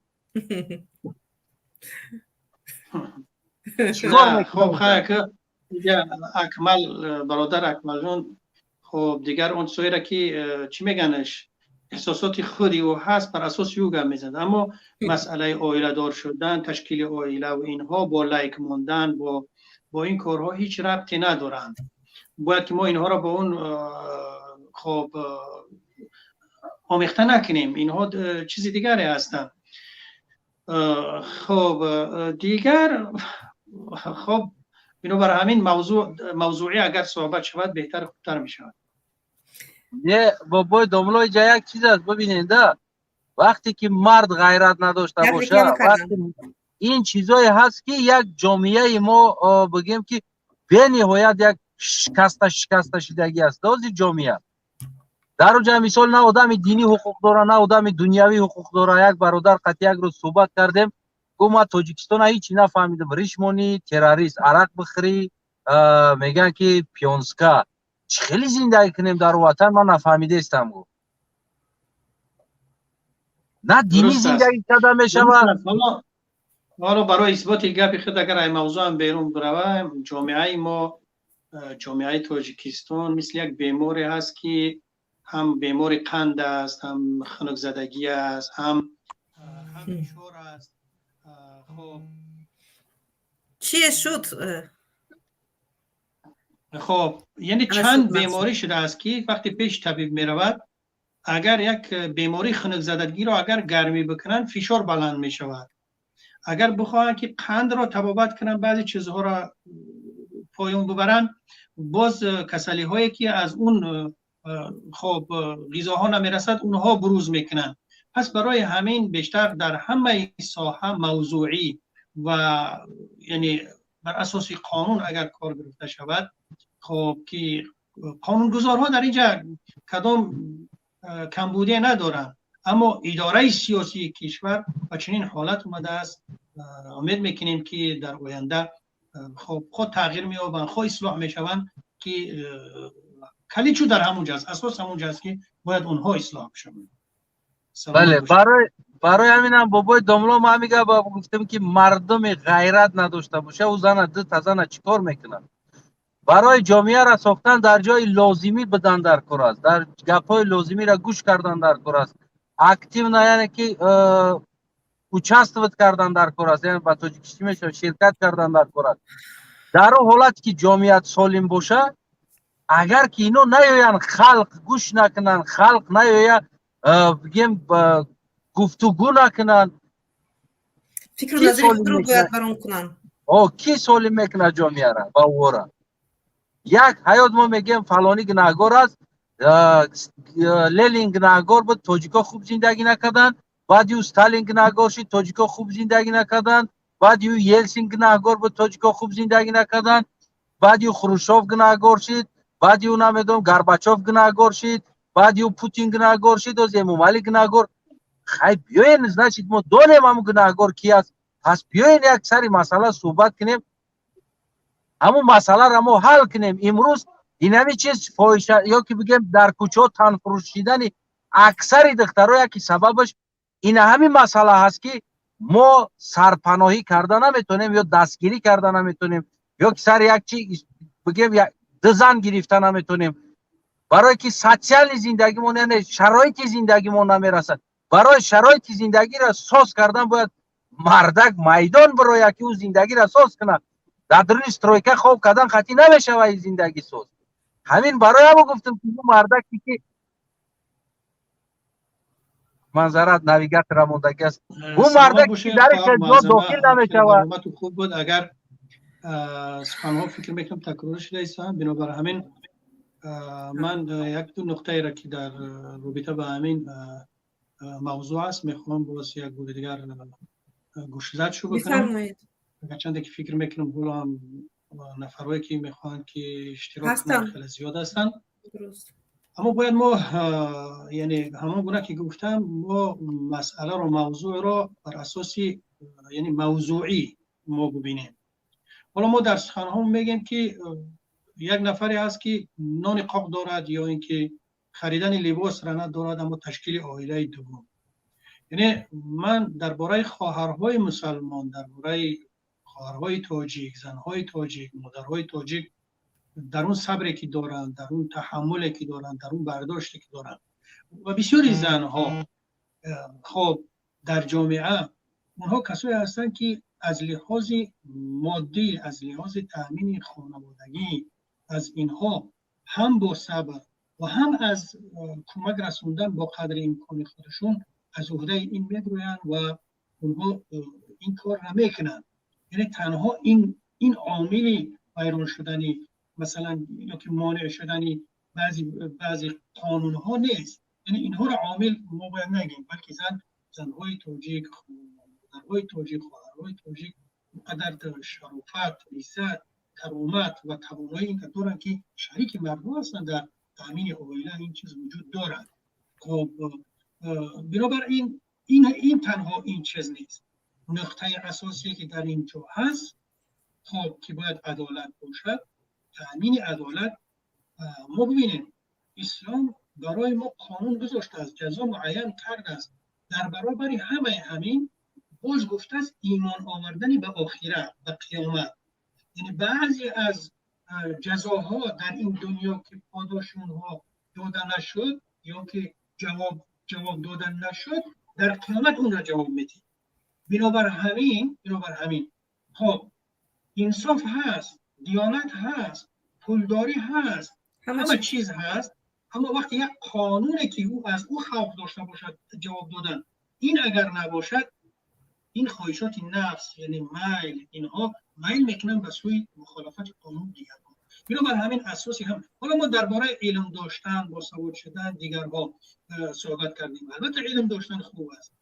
S5: خب اکمل برادر اکمل جان، خب دیگر اون سوی را که چی میگنش احساسات خودی او هست بر اساس یوگا میزد، اما مسئله عائله دار شدن، تشکیل عائله و اینها با لایک موندن با این کارها هیچ ربطی ندارند. باید که ما اینها را با اون خب آمیخته نکنیم. اینها چیزی دیگری هستند. خب دیگر خب اینو برای همین موضوعی اگر صحبت شود بهتر خوبتر می شود.
S11: یه بابای داملای جا یک چیز است ببینید، وقتی که مرد غیرت نداشته باشه، وقتی این چیزایی هست که یک جامعه ما بگیم که به نهایت یک شکسته شدگی است. دوزی جامعه در اونجا مثال نه آدم دینی حقوق داره نه آدم دنیوی حقوق داره. یک برادر قطعی یک روز صحبت کردیم گفت ما تاجیکستان هیچی نفهمیدم، ریشمونی تروریست، عرق بخری، میگن که پیونسکا، خیلی زندگی کنیم در وطن ما نفهمیده استم. گفت نه دینی زندگی کرده میشه.
S5: حالا برای اثبات گپ خود اگر این موضوع هم بیرون بروه، جامعه ما جامعه تاجیکستان مثل یک بیماری هست که هم بیماری قند است، هم خنک زدگی است، هم فشار است. خب
S1: چیه شد؟
S5: خب یعنی چند بیماری شده است که وقتی پیش طبیب می رود، اگر یک بیماری خنک زدگی را اگر گرمی بکنن فشار بلند می شود. اگر بخواهند که قند را تبابت کنن، بعضی چیزها را پایون ببرن، باز کسلی هایی که از اون خب غذاها نمیرسد اونها بروز میکنن. پس برای همین بیشتر در همه ساحه موضوعی و یعنی بر اساس قانون اگر کار گرفته شود، خب که قانونگذارها در اینجا کدام کمبودی ندارن، اما اداره سیاسی کشور و چنین حالت اومده است. امید میکنیم که در آینده خب خود تغییر مییابند، خود اصلاح میشوند که کلیدشو در همونجاست، اساس همونجاست که باید اونها اصلاح بشوند.
S11: بله برای همینم بابای داملا ما میگه گفتم که مردم غیرت نداشته باشه او زن دو زن چیکار میکنن؟ برای جامعه را ساختن در جای لازمی بدن در کار است، در گپای لازمی را گوش کردن در کار است، اکتیو نه یعنی که участвовать کردن در کار است، یعنی با تاجیکستان شرکت کردن در کار است. در اون حالت که جامعیت سالم باشه، اگر که اینو نیاین خلق گوش نکنن، خلق نیاین بگیم گفتگو نکنن،
S1: فکر و نظر خود رو باید برون کنن.
S11: کی سالم میکنه جامعه را با ورا؟ یک حیات ما میگیم فلانی گناهگار است، لنین گناهگار بود، تاجیکا خوب زندگی نکردن، بعد یو استالین گناهگار شد، تاجیکا خوب زندگی نکردن، بعد یو یلسین گناهگار بود، تاجیکا خوب زندگی نکردن، بعد یو خروشوف گناهگار شد، بعد یو نمیدونم گارباچوف گناهگار شد، بعد یو پوتین گناهگار شد و زمومالی گناهگار. خیلی بیاین значит ما دونیم هم گناهگار کی است. پس بیاین یک سری مسئله صحبت کنیم، همون مسئله را ما حل کنیم. امروز این همه چیز فاحشه یا که بگیم در کوچه تن فروشیدن اکثر دخترها که سببش این همین مسئله هست که ما سرپناهی کردن نمیتونیم یا دستگیری کردن نمیتونیم یا که سر یک چی بگیم یک دزن گرفتن نمیتونیم، برای که سوسیال زندگیمون یعنی شرایط زندگیمون نمیرسد. برای شرایط زندگی را ساز کردن باید مردک میدان برای که او زندگی را ساز کنه. در درون استرویکه خوب کردن خطی نمیشه و زندگی ساز. همین برای هم گفتم که او مردکی که منظرت نویگاتر موندگی است، او مردکی که درش جا داخل نمیشه و
S5: خوب بود. اگر سخنها فکر میکنم تکرار شده است، بنابر همین من یک دو نقطه را که در رابطه با همین موضوع است میخوام باز یک بار دیگر گوشزد شو بکنم.
S1: بفرمایید.
S5: چند که فکر میکنم حالا هم نفرهایی که میخوان که اشتراک کنن خیلی زیاد هستن.
S1: درست.
S5: اما باید ما یعنی همون گونه که گفتم ما مسئله رو موضوع رو بر اساس یعنی موضوعی ما ببینیم. حالا ما در سخن هم میگیم که یک نفری هست که نان قاق دارد یا اینکه خریدن لباس را ندارد اما تشکیل عائله دوم. یعنی من درباره خواهرهای مسلمان، درباره خواهرهای تاجیک، زنهای تاجیک، مادرهای تاجیک در اون صبری که دارند، در اون تحملی که دارند، در اون برداشتی که دارند و بسیاری زنها خب در جامعه اونها کسایی هستند که از لحاظ مادی، از لحاظ تأمین خانوادگی از اینها هم با صبر و هم از کمک رسوندن با قدر امکان خودشون از عهده این میگویند و اونها این کار را میکنند. یعنی تنها این عامل ویران شدنی مثلا یا که مانع شدنی بعضی قانون ها نیست. یعنی اینها را عامل ما باید نگیم، بلکه زنهای تاجیک، مادرهای تاجیک، خواهرهای تاجیک قدر شرافت، عزت، کرامت و توانایی این دارند که شریک مردم هستند در تامین عائله. این چیز وجود دارد. خب بنابراین این تنها این چیز نیست. نقطه اساسی که در اینجا هست خب که باید عدالت باشد، تامین عدالت. ما ببینیم اسلام برای ما قانون گذاشته است، جزا معین کرده است. در برابر همین باز گفته است ایمان آوردن به آخرت، به قیامت. یعنی بعضی از جزاها در این دنیا که پاداش اونها داده نشد یا که جواب دادن نشد، در قیامت اون را جواب میده. بنابر همین خب انصاف هست، دیانت هست، پولداری هست، همه چیز هست. اما وقتی یک قانونی که او از او خوف داشته باشد جواب دادن، این اگر نباشد، این خواهشات نفس یعنی میل، اینها میل میکنن به سوی مخالفت قانون دیگران. بنابر همین اساسی هم حالا ما درباره علم داشتن، باسواد شدن دیگرها صحبت کردیم. البته علم داشتن خوب است،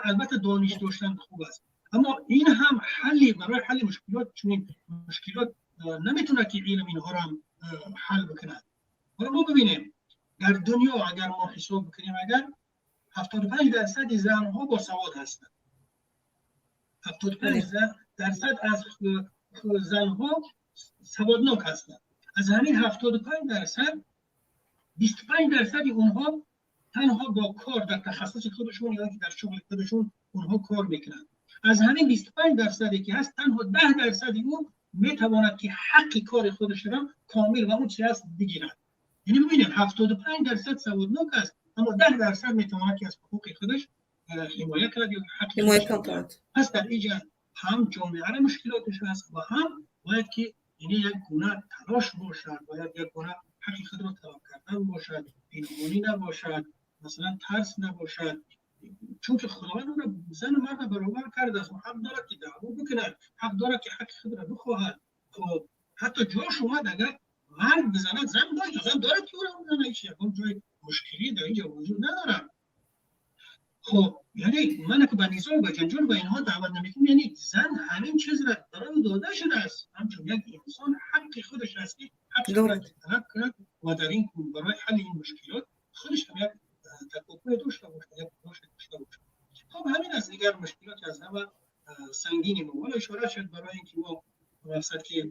S5: البته دانش داشتن خوب است، اما این هم حلی برای حل مشکلات، چون مشکلات نمیتونه که علم اینها را حل بکنه. حالا ما ببینیم در دنیا اگر ما حساب بکنیم، اگر 75% زنها با سواد هستند، 75% از زنها سوادناک هستند. از همین 75% 25% اونها تنها با کار در تخصص خودشون یا در شغل خودشون اونها کار میکنند. از همین 25% که هست تنها 10% اون میتواند که حق کار خودش را کامل و اون چی هست بگیرد. یعنی ببینید 75% سوادناک است، اما 10% میتواند که از حقوق خودش حمایت کند یا حق کند. پس در اینجا هم جامعه را مشکلاتش هست و هم باید که یعنی یک گونه تلاش باشد، باید یک گونه حق خود را طلب کردن باشد، پنهانی نباشد، مثلا ترس نباشد، چون که خداوند اون را زن و مرد برابر کرده است و حق دارد که دعوا بکند، حق دارد که حق خود را بخواهد. خب حتی جاش اومد اگر مرد بزند زن دارد که او را بزنه، هیچ یکم جای مشکلی در اینجا وجود ندارد. خب یعنی من که به نزاع و جنجال و اینها دعوت نمیکنم، یعنی زن همین چیز را برای داده شده است، همچون یک انسان حق خودش است که حق را طلب کند و در این برای حل این مشکلات خودش هم یک تکاپوی داشته باشد، یک تلاش داشته باشد. خب همین از دیگر مشکلات از همه سنگینی ما. حالا اشاره شد برای اینکه ما مقصد که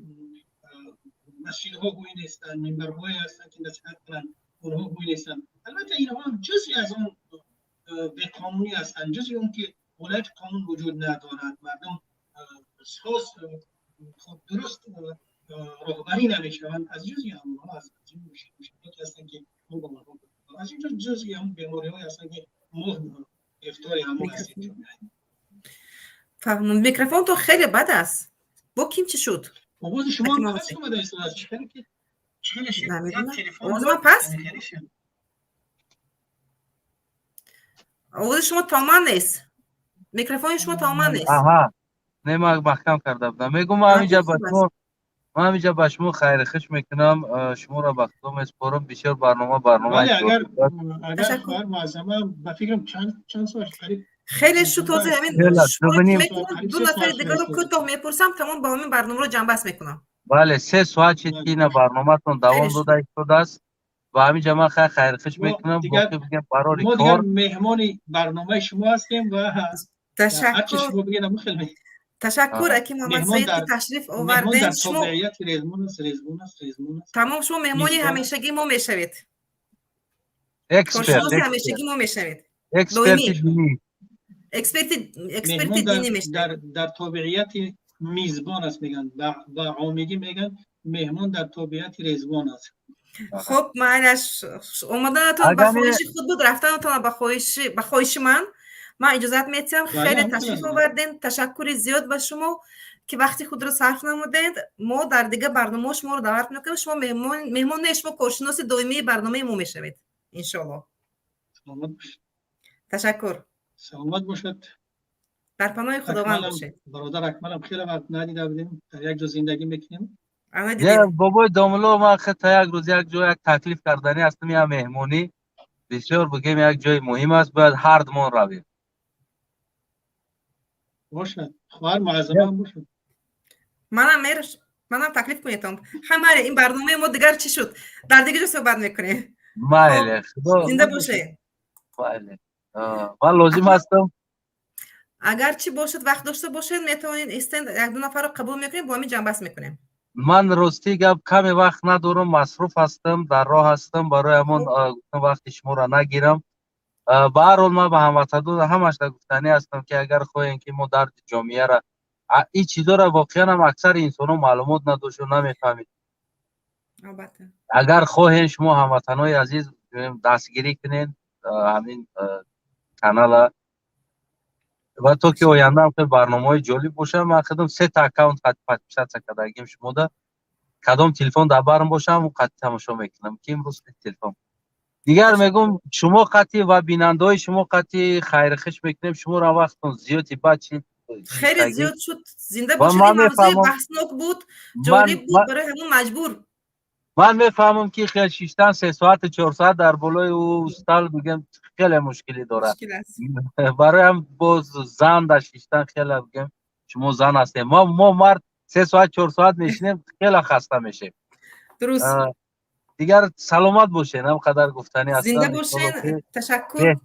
S5: مسجدها گوی نیستن، منبرهایی هستن که نصیحت کنن، اونها گوی نیستن. البته اینها هم جزئی از اون به قانونی هستند، جزئی اون که ولایت قانون وجود ندارد، مردم ساز خود درست راهبری نمیشوند، از جزئی اونها از این مشکلاتی هستند که ما با اونها از اینجا جزئی هم بیماری‌های هستند که ما افتاری هم هستیم.
S1: فهمون میکروفون تو خیلی بد است. با کیم چی شد؟
S5: آواز شما پس اومده است از چیکاری که
S1: آواز من پس؟ آواز شما تمام نیست. میکروفون شما تمام نیست.
S11: آها نه ما محکم کرده بودم. میگم همینجا من همینجا به شما خیر خوش میکنم، شما را به خدا میسپارم. بسیار برنامه
S5: ولی اگر
S1: تشکر.
S5: خواهر معظمه به فکرم چند سال قریب
S1: خیلی شو توضیح همین شروع میکنم، دو نفر دیگه رو کوتاه میپرسم، تمام با همین برنامه رو جنب بست میکنم.
S11: بله 3 ساعت چین برنامه تون دوام داده ایستاده است و همینجا من خیر خوش میکنم. باقی بگم برای
S5: ما
S11: کار
S5: دیگر مهمان برنامه شما هستیم و هر چی شما بگید خیلی
S1: تشکر اکی محمد سعید که تشریف آوردین.
S5: شما تابعیت رزمون است.
S1: تمام شما مهمونی همیشگی ما میشوید.
S11: اکسپرت
S1: همیشگی ما میشوید. اکسپرت دینی میشوید.
S5: در تابعیت میزبان است میگن، با عامگی میگن مهمان در تابعیت رزوان است.
S1: خب معلش اومدنتون به خواهش خود بود، رفتنتون به خواهش من اجازت میتیم. خیلی تشریف آوردین، تشکر زیاد به شما که وقتی خود رو صرف نمودید. ما در دیگه برنامه شما رو دعوت میکنیم، شما مهمان نه، شما کارشناس دائمی برنامه ما میشوید ان شاء الله.
S5: سلامت باشید.
S1: تشکر.
S5: سلامت باشید.
S1: در پناه خداوند باشید.
S5: برادر اکملم خیلی وقت ندیده بودیم، در یک جا زندگی میکنیم.
S11: بابای داملو ما خطا یک روز یک جای یک تکلیف کردنی هستم، یا مهمونی بسیار بگیم یک جای مهم است، باید هر دمان رویم.
S5: باشه خواهر معظمه هم باشه.
S1: منم تکلیف کنیدم. همه این برنامه ما دیگر چی شد؟ در دیگه جا صحبت میکنیم.
S11: بله
S1: زنده باشه.
S11: بله من لازم هستم.
S1: اگر چی باشد وقت داشته باشید میتونید استند یک دو نفر رو قبول میکنیم، با همین جنبست میکنیم. من
S11: راستی گپ کمی وقت ندارم، مصروف هستم، در راه هستم، برای همون وقت شما را نگیرم. به هر حال من به هموطنان همش گفتنی هستم که اگر خواهیم که ما درد جامعه را این چیزا را واقعا هم اکثر انسان ها معلومات نداشت و نمیفهمید. اگر خواهیم شما هموطنان عزیز دستگیری کنین همین کانال و تو که آینده هم برنامه‌های جالب باشه. من خودم 3 تا اکانت قد پادشات کردم شما ده کدام تلفن در برم باشم و قد تماشا میکنم که امروز تلفن دیگر میگم شما قطعی و بیننده‌های شما قطعی خیر خوش میکنیم. شما را وقتتون زیادی بچید،
S1: خیلی زیاد شد. زنده باشید. این موضوع بحثناک بود، جالب بود، برای همون مجبور.
S11: من میفهمم که خیلی شیشتن 3 ساعت 4 ساعت در بالای او استال بگم خیلی مشکلی داره. برای هم باز زن در شیشتن خیلی بگم شما زن هستیم، ما مرد 3 ساعت 4 ساعت میشینیم خیلی خسته میشیم.
S1: درست.
S11: دیگر سلامت باشین، هم قدر گفتنی هستن.
S1: زنده باشین. تشکر.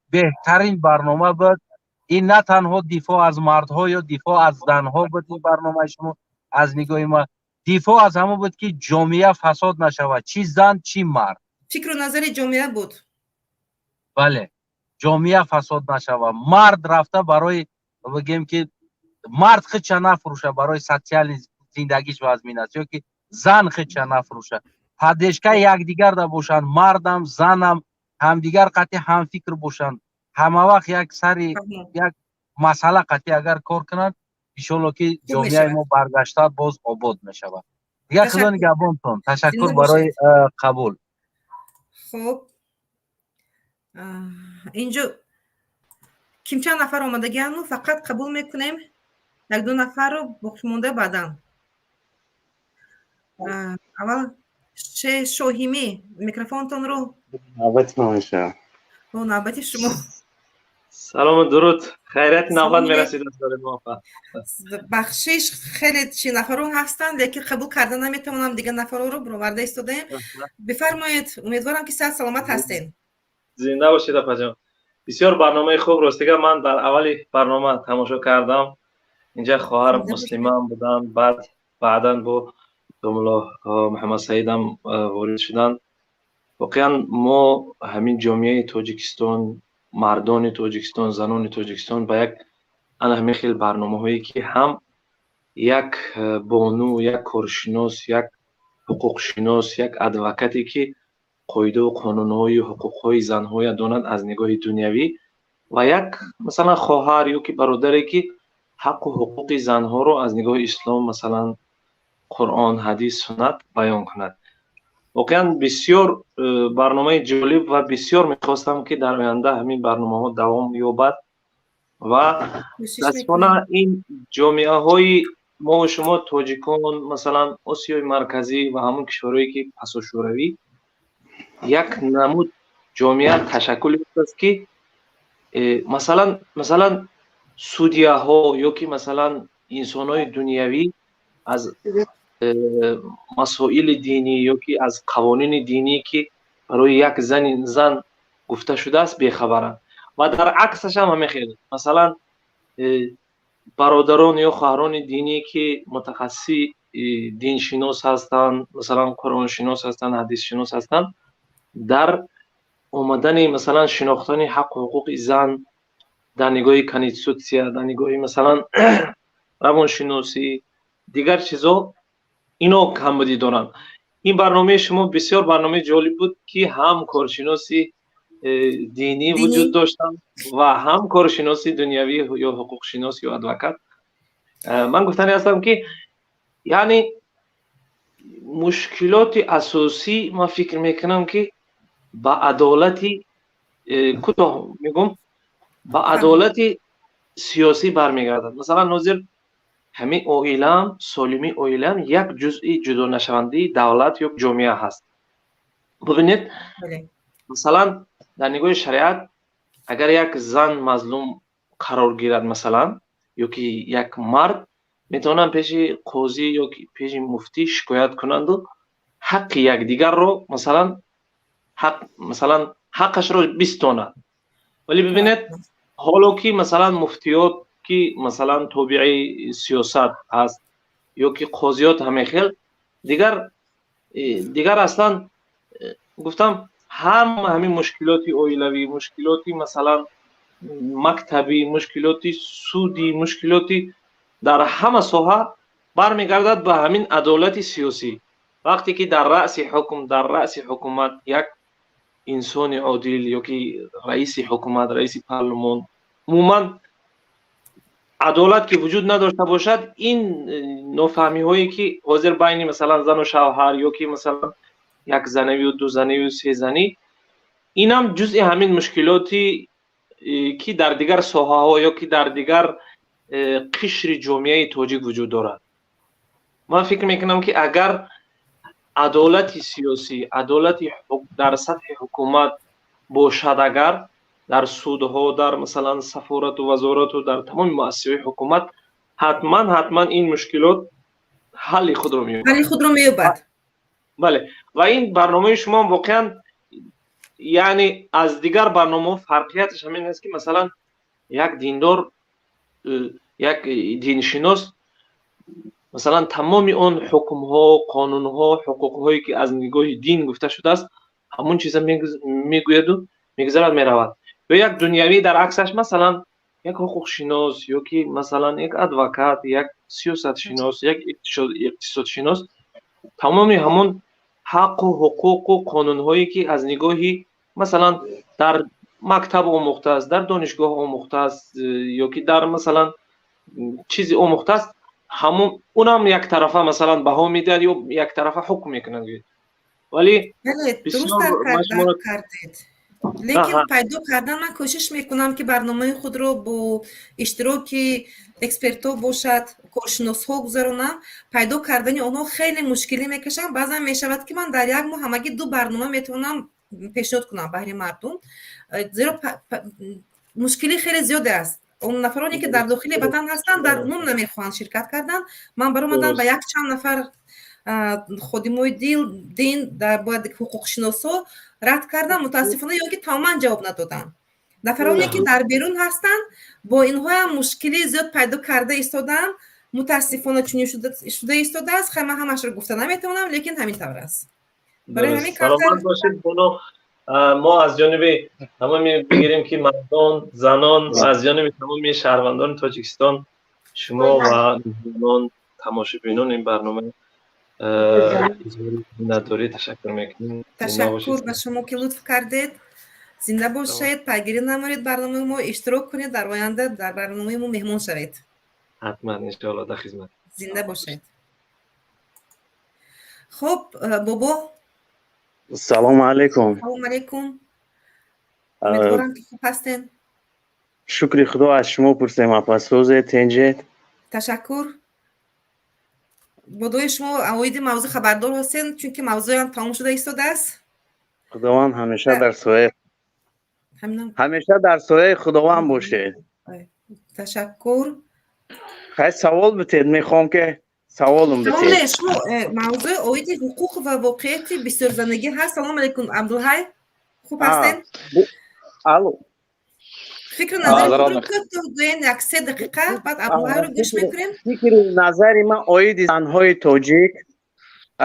S11: بهترین برنامه بود این، نه تنها دفاع از مردها یا دفاع از زنها بود این برنامه شما. از نگاه ما دفاع از همه بود که جامعه فساد نشود، چی زن چی مرد.
S1: فکر و نظر جامعه بود.
S11: بله جامعه فساد نشود. مرد رفته برای بگیم که مرد خود نفروشه برای سوسیال زندگیش وازمین است، یا که زن خود نفروشه. پدیشکه یکدیگر دا باشن، مردم زنم همدیگر قطعی هم فکر باشن، همه وقت یک سری یک مسئله قطعی اگر کار کنن انشالله که جامعه ما برگشته باز آباد میشود. دیگه خدا نگهبانتون. تشکر برای قبول.
S1: خب اینجا کیم چند نفر آمدگی هم فقط قبول میکنیم، یک دو نفر رو باقی مونده بعدن. اول شاهیمی میکروفونتون رو
S13: نوبت نمیشه.
S1: نوبت شما.
S13: سلام و درود، خیرات نوبت میرسید از موفق.
S1: بخشش خیلی چی نفرون هستن لیکن قبول کردن نمیتونم دیگه نفر رو برآورده ایستادیم. بفرمایید، امیدوارم که صحت سلامت هستین.
S13: زنده باشید اپا جان. بسیار برنامه خوب راستیگه. من در اولی برنامه تماشا کردم، اینجا خواهر مسلمه هم بودن، بعداً با دوملا محمد سعید هم وارد شدن. واقعا ما همین جامعه تاجیکستان، مردان تاجیکستان، زنان تاجیکستان با یک همین خیلی برنامه هایی که هم یک بانو، یک کارشناس، یک حقوق شناس، یک ادوکاتی که قاعده و قانون‌های و حقوق‌های زن‌های دانند از نگاه دنیوی، و یک مثلا خواهر یا که برادری که حق و حقوق زن‌ها رو از نگاه اسلام مثلا قرآن، حدیث، سنت بیان کند. واقعا بسیار برنامه جالب و بسیار میخواستم که در آینده همین برنامه ها دوام یابد و دستانه این جامعه های ما و شما تاجیکان مثلا آسیای مرکزی و همون کشورهایی که پسا شوروی یک نمود جامعه تشکل است که مثلا سودیه ها یا که مثلا انسان های دنیوی از مسائل دینی یا که از قوانین دینی که برای یک زن گفته شده است بیخبرند و در عکسش هم همه خیلی مثلا برادران یا خواهران دینی که متخصصی دین شناس هستند، مثلا قرآن شناس هستند، حدیث شناس هستند، در اومدن مثلا شناختن حق و حقوق زن در نگاه کنستیتوسیا، در نگاه مثلا روانشناسی، دیگر چیزا اینا کمبودی دارن. این برنامه شما بسیار برنامه جالب بود که هم کارشناسی دینی وجود داشتن و هم کارشناسی دنیوی یا حقوق شناس یا ادوکات. من گفتنی هستم که یعنی مشکلات اساسی ما فکر میکنم که با عدالتی کوتاه میگم با عدالت سیاسی برمیگردد. مثلا ناظر همین اویلم سالمی اویلم یک جزئی جدا نشونده دولت یا جامعه هست. ببینید مثلا در نگاه شریعت اگر یک زن مظلوم قرار گیرد مثلا یا که یک مرد میتونن پیش قاضی یا پیش مفتی شکایت کنند و حق یک دیگر رو مثلا حقش رو بستاند. ولی ببینید حالا که مثلا مفتیات که مثلا تابع سیاست هست یا که قاضیات همه خیل دیگر اصلا گفتم همین مشکلاتی اویلوی، مشکلاتی مثلا مکتبی، مشکلاتی سودی، مشکلاتی در همه ساحه برمیگردد به همین عدالت سیاسی. وقتی که در رأس حکومت یک انسان عادل یا که رئیس حکومت، رئیس پارلمان، عموما عدالت که وجود نداشته باشد، این نافهمی هایی که حاضر بین مثلا زن و شوهر یا که مثلا یک زنی و دو زنی و سه زنی، این هم جزء همین مشکلاتی که در دیگر ساحه ها یا که در دیگر قشر جامعه تاجیک وجود دارد. من فکر میکنم که اگر عدالت سیاسی، عدالت در سطح حکومت باشد، اگر در سودها، در مثلا سفارت و وزارت و در تمام مؤسسات حکومت، حتما این مشکلات حل خود رو می‌یابد. بله، و این برنامه شما واقعا یعنی از دیگر برنامه فرقیتش همین است که مثلا یک دیندار، یک دینشناس مثلا تمام اون حکم ها، قانون ها، حقوق هایی که از نگاه دین گفته شده است همون چیزا میگوید و میگذرد میرود. و یک دنیوی در عکسش مثلا یک حقوق شناس یا که مثلا یک ادوکات، یک سیاست شناس، یک اقتصاد شناس، تمام همون حق و حقوق و قانون هایی که از نگاهی مثلا در مکتب آموخته است، در دانشگاه آموخته است یا که در مثلا چیزی آموخته است، همون اونم یک طرفه مثلا بها میدهد یا یک طرفه حکم میکنند. ولی
S1: درست کردید. لیکن پیدا کردن من کوشش میکنم که برنامه خود رو با اشتراک اکسپرت ها باشد، کارشناس ها گذارونم. پیدا کردن اونها خیلی مشکلی میکشم. بعضا میشود که من در یک ماه همگی 2 برنامه میتونم پیشنهاد کنم برای مردم، زیرا مشکلی خیلی زیاده است. اون نفرانی که در داخل وطن هستن در عموم نمیخوان شرکت کردن. من برای اومدن به یک چند نفر خودموی دین در باید حقوق شناسا رد کردن، متاسفانه یا که تماما جواب ندادن. نفرانی که در بیرون هستن با اینها هم مشکلی زیاد پیدا کرده ایستادن، متاسفانه چنین شده ایستاده است. خیلی من همش رو گفته نمیتونم، لیکن همین طور است. برای همین
S13: سلامت باشید. ما از جانب تمام بگیریم که مردان، زنان و از جانب تمام شهروندان تاجیکستان، شما و زنان تماشاگران این برنامه نداری تشکر میکنیم.
S1: تشکر به شما که لطف کردید. زنده باشید، پیگیری نمایید برنامه ما، اشتراک کنید، در آینده در برنامه ما مهمان شوید.
S13: حتما ان شاء الله در خدمت.
S1: زنده باشید. خب بابا
S14: سلام علیکم.
S1: سلام علیکم. امیدوارم که خوب هستین.
S14: شکر خدا از شما پرسیم اپاسوز تنجید.
S1: تشکر. بدوی شما اوایل موضوع خبردار هستین چون که موضوع هم تمام شده ایستاده است.
S14: خداوند همیشه در سایه خداوند باشه.
S1: تشکر.
S14: خیلی سوال بتید، میخوام که سوالم بتید.
S1: شما موضوع اوایل حقوق و واقعیت بسیار زندگی هست. سلام علیکم عبدالحی، خوب هستین؟
S14: الو.
S1: فکر نظر خود رو گوین یک 3 دقیقه بعد عبدالحی رو گوش میکنیم.
S14: فکر نظری من اوید زنهای توجیک،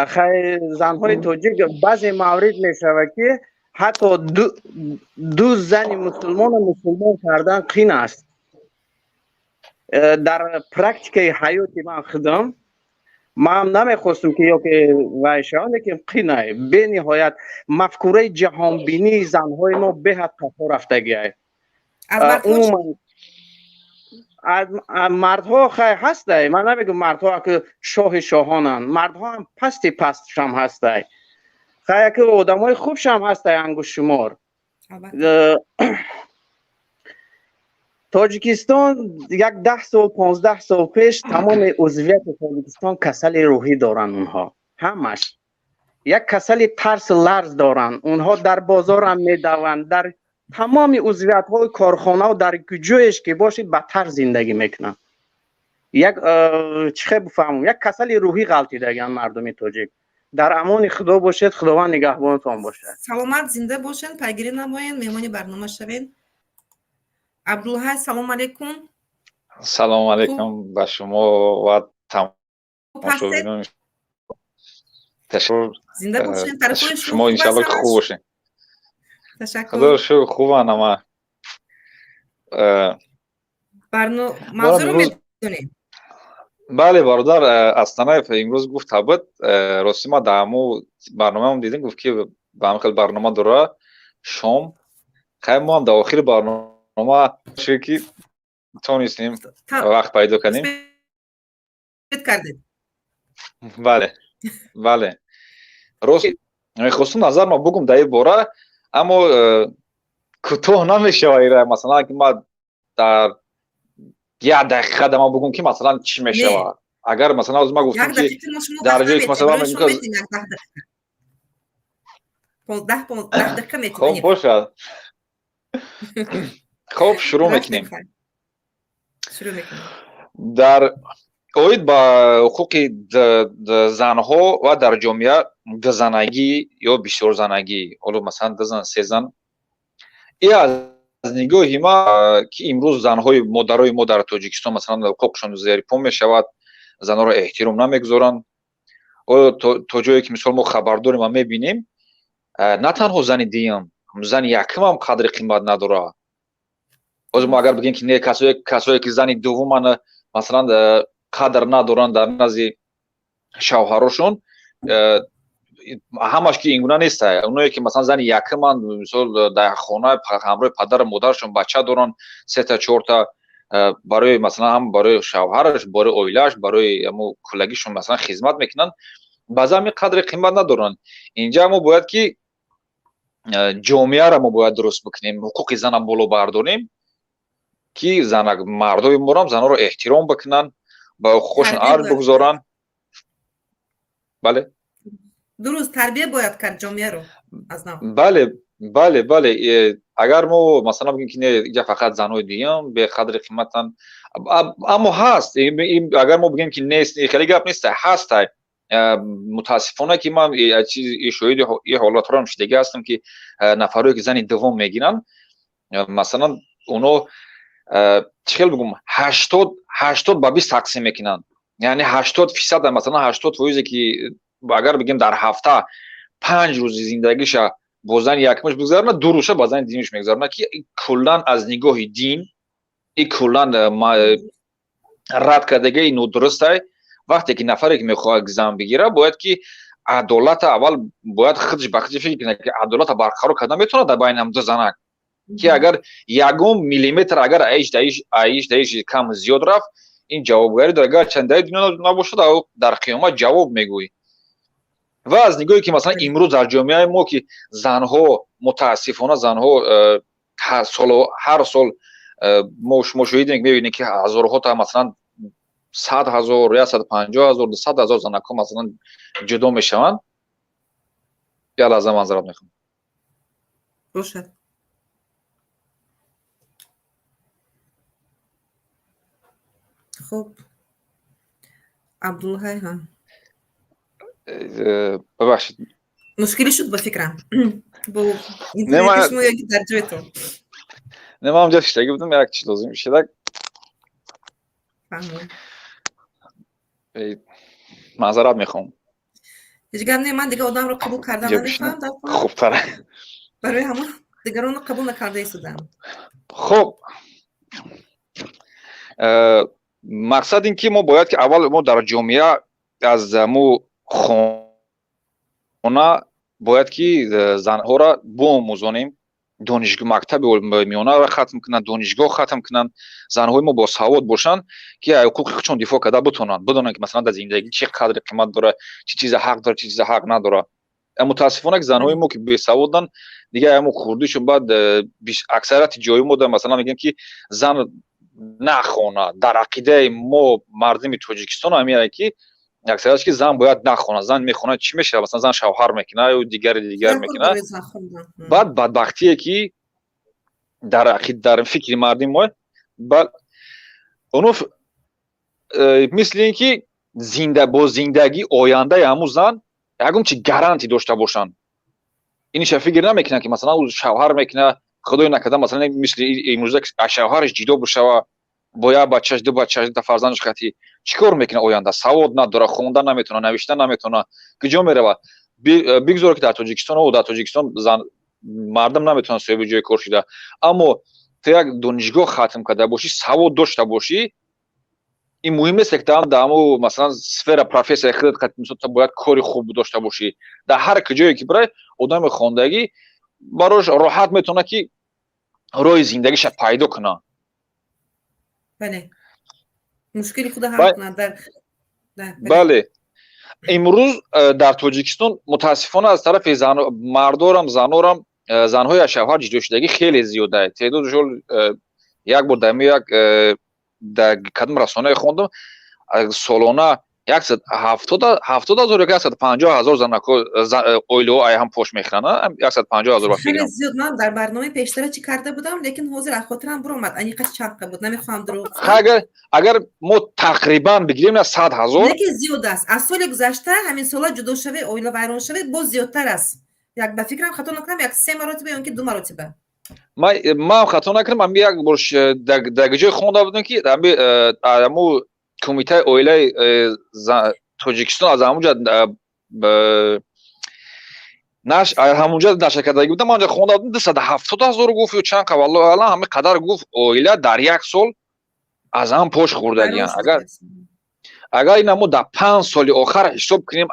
S14: خیلی زنهای توجیک بعضی موارد میشود که حتی دو زن مسلمان کردن قین است. در پرکتیک حیاتی من خودم من نمیخواستم که یا که وایشان که قینه به نهایت مفکوره جهان بینی زنهای ما به حد قفا رفتگی است. عموما مردها خیلی هسته، من نمیگم مردها که شاه شاهانن، مردها هم پستی پستش هم هسته، خیلی که آدمای خوبش هم هسته انگوش شمار. تاجیکستان یک 10 سال 15 سال پیش تمام عضویت تاجیکستان کسل روحی دارن، اونها همش یک کسل ترس لرز دارن، اونها در بازار هم میدوند، در تمام عضویت های کارخانه و در کجایش که باشید بدتر زندگی میکنن. یک چه بفهمم یک کسل روحی غلطیدگن مردم تاجیک. در امان خدا باشید، خداوند نگهبانتان باشه.
S1: سلامت زنده باشین، پیگیری نمایین، مهمان برنامه شوین. عبدالحی سلام علیکم.
S15: سلام علیکم به شما و تماشاگران. تشکر.
S1: زنده باشین. طرفای
S15: شما ان شاء الله خوب باشین.
S1: تشکر.
S15: خدا شکر خوبم. اما
S1: موضوع رو میدونیم.
S15: بله برادر اصلا امروز گفت بود راستی ما دامو برنامه هم دیدیم، گفت که به هم خیلی برنامه داره شام خیلی ما هم در آخر برنامه شکی تونستیم وقت پیدا کنیم. بله بله راستی خواستم نظر ما بگم در این باره، اما کوتاه نمیشه وایره. مثلا که ما در 1 دقیقه دما بگم که مثلا چی میشه. اگر مثلا از ما گفتم که در جایی که مثلا میگم
S1: 15 دقیقه میتونیم.
S15: خب باشه. خب شروع میکنیم. در اوید با حقوق زنها و در جامعه دو زنگی یا بیشتر زنگی، حالا مثلا 2 زن 3 زن، این از نگاهی ما که امروز زنهای مادرای ما در تاجیکستان مثلا حقوقشون زیر پا میشود، زنها را احترام نمیگذارند. تا جایی که مثلا ما خبر داریم و میبینیم نه تنها زن دیگه، زن یکم هم قدر قیمت نداره. از ما اگر بگیم که نه کسایی که زن دوم مثلا قدر ندارن در نزد شوهرشون، همش که اینگونه نیست. اونایی که مثلا زن یکم مثلا در خانه همراه پدر مادرشون بچه دارن 3 تا 4 تا، برای مثلا هم برای شوهرش، برای اویلش، برای کلگیشون مثلا خدمت میکنن، بعضا می قدر قیمت ندارن. اینجا ما باید که جامعه را ما باید درست بکنیم، حقوق زن بالا برداریم که مردای ما زنها رو احترام بکنن، با خوشن ار بگذارن. بله
S1: درست تربیه باید کرد جامعه رو از نو.
S15: بله بله بله. اگر ما مثلا بگیم که نه اینجا فقط زنهای دیگه هم به قدر قیمتن، اما هست. اگر ما بگیم که نیست، خیلی گپ نیست، هست. متاسفانه که من شاهد این حالات رو هم شنیده هستم که نفرایی که زن دوم میگیرن، مثلا اونو چه بگم 80 به 20 تقسیم میکنن، یعنی 80% مثلا 80 فایزی که اگر بگیم در هفته 5 روز زندگیش با زن یکمش بگذارن، 2 روزه با زن دیمش میگذارن، که کلا از نگاه دین این کلا رد کردگی اینو درسته. وقتی که نفری که میخواد زن بگیره باید که عدالت اول باید خودش به خودش فکر کنه که عدالت برقرار کردن میتونه در بین هم 2 زنک، که اگر 1 میلیمتر اگر ایش کم زیاد رفت، این جوابگویی در اگر چنده دنیا نباشد در قیامت جواب میگویی. و از نگاهی که مثلا امروز در جامعه ما که زنها متاسفانه زنها هر سال ما شاهدیم که میبینیم که هزارها تا مثلا 100,000 یا 150,000 200,000 زنک‌ها مثلا جدا میشوند. یا لحظه معذرت میخوام.
S1: روشن. خب عبدالله ها
S15: ببخشید
S1: مشکلی شد با فکرم با
S15: نه
S1: اینترنت شما یا در جای تو
S15: نه من اونجا فشتگی بودم یک چیز لازم میشه
S1: فهمون
S15: معذرت میخوام.
S1: هیچ گم نه، من دیگه آدم رو قبول کردم نمیفهم
S15: خوب تره
S1: برای همون دیگران رو قبول نکرده ایستادم.
S15: خب مقصد این که ما باید که اول ما در جامعه از مو خانه باید که زنها را بآموزانیم، دانشگاه مکتب میانه را ختم کنند، دانشگاه ختم کنند، زنهای ما با سواد باشند که حقوق خودشون دفاع کرده بتونن، بدونن که مثلا در زندگی چه قدر قیمت داره، چه چیز حق داره، چه چیز حق نداره. متاسفانه که زنهای ما که بی سوادن دیگه همون خوردیشون بعد اکثریت جای ما مثلا میگن که زن نخونه. در عقیده ما مردم تاجیکستان هم که اکثریتش که زن باید نخونه، زن میخونه چی میشه؟ مثلا زن شوهر میکنه یا دیگر میکنه. بعد بدبختیه که در عقیده در فکر مردم ما اونو مثل اینکه با زندگی آینده همون زن یکم چی گارانتی داشته باشن. اینش فکر نمیکنه که مثلا او شوهر میکنه خدای نکرده مثلا مثل امروزه شوهرش جدا بشه و با بچه‌ش دو بچه‌ش تا فرزندش خاطی چیکار میکنه؟ آینده سواد نداره، خوندن نمیتونه، نوشتن نمیتونه، کجا میره؟ بگذار که در تاجیکستان و در تاجیکستان زن مردم نمیتونن صاحب جای کار شده، اما تو یک دانشگاه ختم کرده باشی، سواد داشته باشی، این مهم نیست که هم در مثلا سفر پروفسور خودت ختم تو باید کاری خوب داشته باشی. در هر کجایی که بره آدم خواندگی براش راحت میتونه که راه زندگیش پیدا کنه.
S1: بله مشکلی خود حل کنه در
S15: بله. امروز در تاجیکستان متاسفانه از طرف مردارم زنهای شوهر جدا شدگی خیلی زیاده. تعدادشون یک بار در کدام رسانه خوندم سالانه 170,000 یا 150,000 زن اویلو ای هم پوش میخرن. 150,000
S1: خیلی زیاد. من در برنامه پیشتر چی کرده بودم لیکن حاضر از خاطرم برآمد اینقدر چاق بود نمیخوام دروغ
S15: اگر ما تقریبا بگیریم نه 100,000
S1: لیکن زیاد است. از سال گذشته همین سالا جدا شوه اویلو ویران شوه باز زیادتر است. یک به فکرم خطا نکنم یک 3 مرتبه یا که 2 مرتبه
S15: ما خطا نکردم. من یک برش در جای خونده بودم که همو کمیته اویله تاجیکستان از همونجا همونجا نشه کردگی بودم. من خونده بودم 270,000 گفت و چند والله الان همه قدر گفت اویله در یک سال از هم پوش خوردگی. اگر این ما در 5 سال آخر حساب کنیم،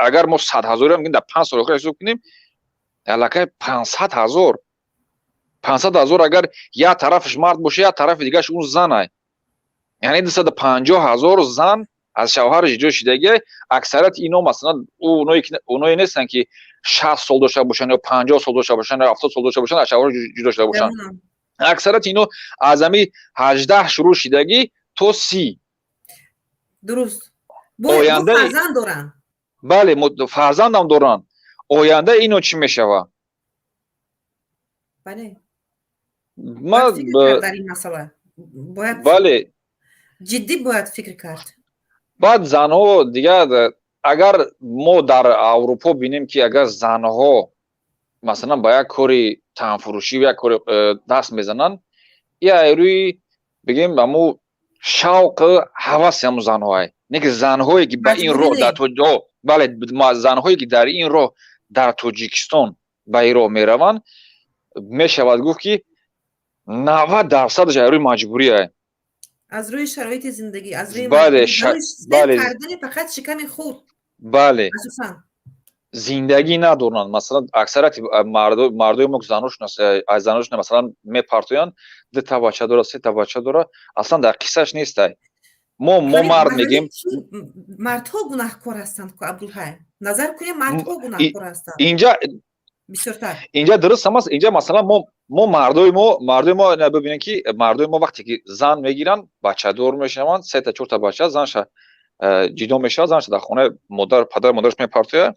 S15: اگر ما 100,000 میگیم در 5 سال آخر حساب کنیم الکی 500,000 اگر یا طرفش مرد باشه یا طرف دیگهش اون زنه، یعنی 250,000 زن از شوهر جدا شدگی. اکثریت اینا مثلا اونایی نیستن که 60 سال داشته باشن یا 50 سال داشته باشن یا 70 سال داشته باشن از شوهر جدا شده باشن. اکثریت اینا از همی 18 شروع شدگی تا 30.
S1: درست. آینده فرزند دارن.
S15: بله فرزند هم دارن. آینده اینو چی میشوه؟
S1: بله
S15: ما
S1: در این مسئله باید
S15: بله
S1: جدی باید فکر کرد.
S15: بعد زنها دیگه اگر ما در اروپا بینیم که اگر زنها مثلا با یک کاری تنفروشی و یک کاری دست میزنن یا روی بگیم همو شوق هوس هم زنهای نه که زنهایی که به این راه در بله زنهایی که در این راه در تاجیکستان به این راه میروند میشود گفت که 90% روی مجبوریه،
S1: از روی شرایط زندگی، از روی
S15: بله
S1: بله کردن فقط شکم خود.
S15: بله زندگی ندارن. مثلا اکثریت مردای ما که از زناشون مثلا میپرتوین 2 تا بچه داره 3 تا بچه داره اصلا در قصهش نیسته. ما مرد میگیم
S1: مردها گناهکار هستند که عبدالحی نظر کنیم مردها گناهکار هستند.
S15: اینجا درست است. اینجا مثلا ما ما مردم ما ببینید که مردم ما وقتی که زن میگیرن بچه دار میشن 3 تا 4 تا بچه زنش جدا میشه زنش در خونه پدر مادرش میپرتوه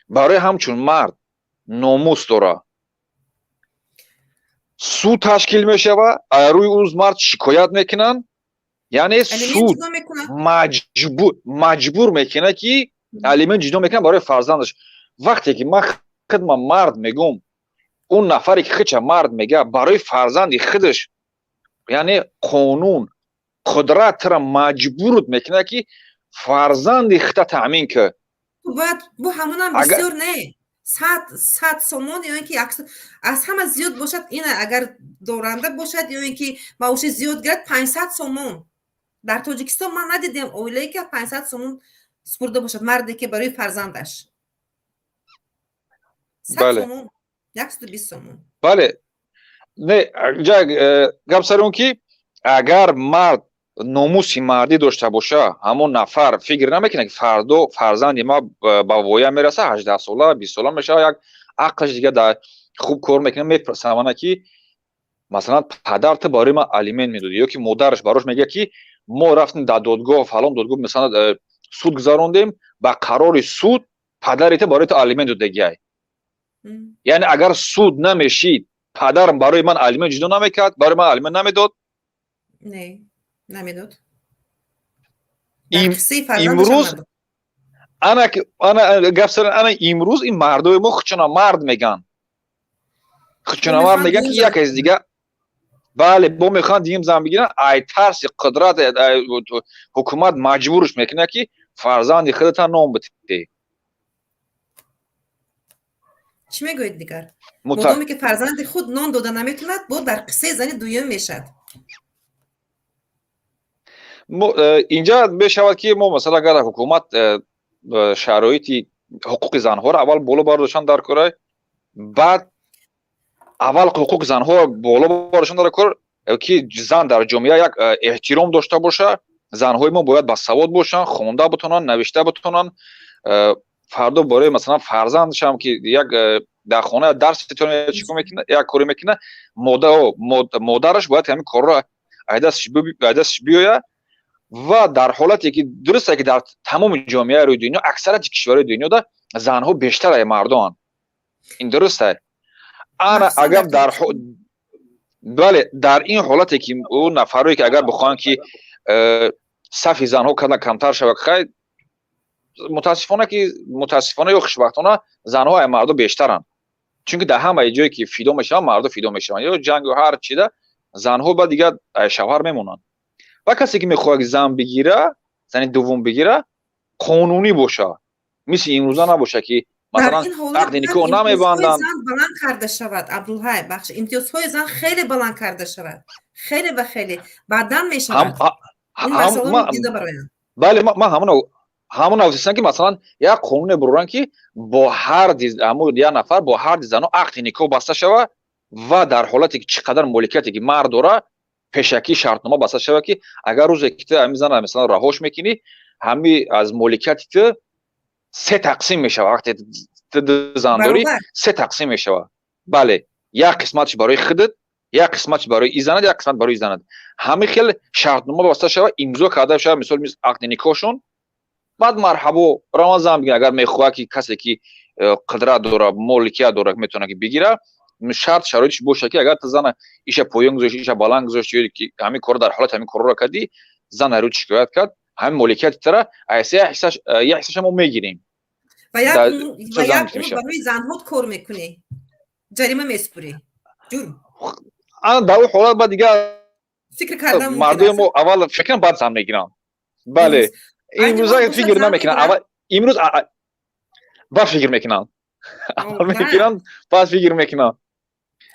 S15: برای همچون مرد ناموس داره سود تشکیل میشه و روی اون مرد شکایت میکنن یعنی سود مجبور میکنه که الیمنت جدا میکنه برای فرزندش وقتی که من خدمت مرد میگم اون نفری که خودش مرد میگه برای فرزند خودش یعنی قانون قدرت را مجبور میکنه که فرزند خودت تامین کنه
S1: بو همونم بسیار نه 100 سومون یا اینکه از همه زیاد باشد اینه اگر دورنده باشد یا اینکه معاش زیاد گرفت 500 سومون در تاجیکستان من ندیدم اولی که 500 سومون سپرده باشد مردی که برای فرزندش 100 سومون 120 سومون
S15: بله نه گپ سر اون که اگر مرد ناموسی مردی داشته باشه همون نفر فکر نمیکنه که فردا فرزندی ما با ویا میرسه 18 ساله 20 ساله میشه یک عقلش دیگه در خوب کار میکنه میپرسه که مثلا پدر تو برای ما الیمنت میدادی یا که مادرش براش میگه که ما رفتیم در دادگاه فلان دادگاه مثلا سود گذروندیم با قرار سود پدرت برای تو الیمنت دادی یعنی اگر سود نمیشید پدر برای من الیمنت جدا نمیکرد برای من الیمنت نمیداد
S1: نه نمیداد
S15: امروز انا گفتم انا امروز این مردای ما خودشون مرد میگن خودشون مرد میگن که یک از دیگه بله با میخوان دیگه زن بگیرن ای ترس قدرت حکومت مجبورش میکنه که فرزند خودت نام بده
S1: چی میگوید دیگر مادامی که فرزند خود نام داده نمیتوند بود در قصه زن دویم میشد
S15: اینجا بشود که ما مثلا اگر حکومت شرایطی حقوق زنها را اول بالا برداشتن در کره بعد اول حقوق زنها بالا برداشتن در کره که زن در جامعه یک احترام داشته باشه زنهای ما باید با سواد باشن خوانده بتونن نوشته بتونن فردا برای مثلا فرزندش هم که یک در خانه درس میتونه یک کاری میکنه مادرش باید همین کار را دستش بیاید و در حالتی که درسته که در تمام جامعه روی دنیا اکثر کشورهای دنیا ده زنها بیشتر از مردان این درسته انا اگر بله در این حالتی که اون نفرایی که اگر بخوان که صف زنها کمتر شود خیر متاسفانه یا خوشبختانه زنها از مردا بیشترن چون که در همه جایی که فیدا میشن مردا فیدا میشن یا جنگ و هر چی ده زنها بعد دیگه شوهر میمونن و کسی که میخواد زن بگیره زن دوم بگیره قانونی باشه مثل این روزا نباشه که مثلا عقد نکاح نمیبندن
S1: زن بلند کرده شود عبدالحی بخش امتیازهای زن خیلی بلند کرده شود خیلی و خیلی بعدا میشود این مسئله دیده برایم
S15: بله ما همون اوسیستن که مثلا یک قانون برورن که با هر یه نفر با هر زنها عقد نکاح بسته شود و در حالتی که چقدر مالکیتی که مرد داره پیشکی شرطنامه بسته شود که اگر روزی که تو همین زن مثلا رهاش میکنی همین از مالکیت تو 3 تقسیم میشه وقتی زن داری 3 تقسیم میشه بله یک قسمتش برای خودت یک قسمتش برای این زن یک قسمت برای زنت همین خیلی شرطنامه بسته شود امضا کرده شود مثلا عقد نکاحشون بعد مرحبا رمضان بگیر اگر میخواد که کسی که قدرت داره مالکیت داره میتونه که بگیره شرط شرایطش باشه که اگر زن ایش پایین گذاشت ایش بالا گذاشت که همین کار در حالت همین کار را کردی زن رو شکایت کرد همین مالکیت تره ایسه حسش ما میگیریم
S1: و یک برای زنها کار میکنی جریمه میسپری جرم
S15: انا در اون حالت بعد دیگه
S1: فکر کردم
S15: مردم اول فکر بعد زن میگیرن بله امروز فکر نمیکنن اول امروز بعد فکر میکنن اول میگیرن بعد فکر میکنن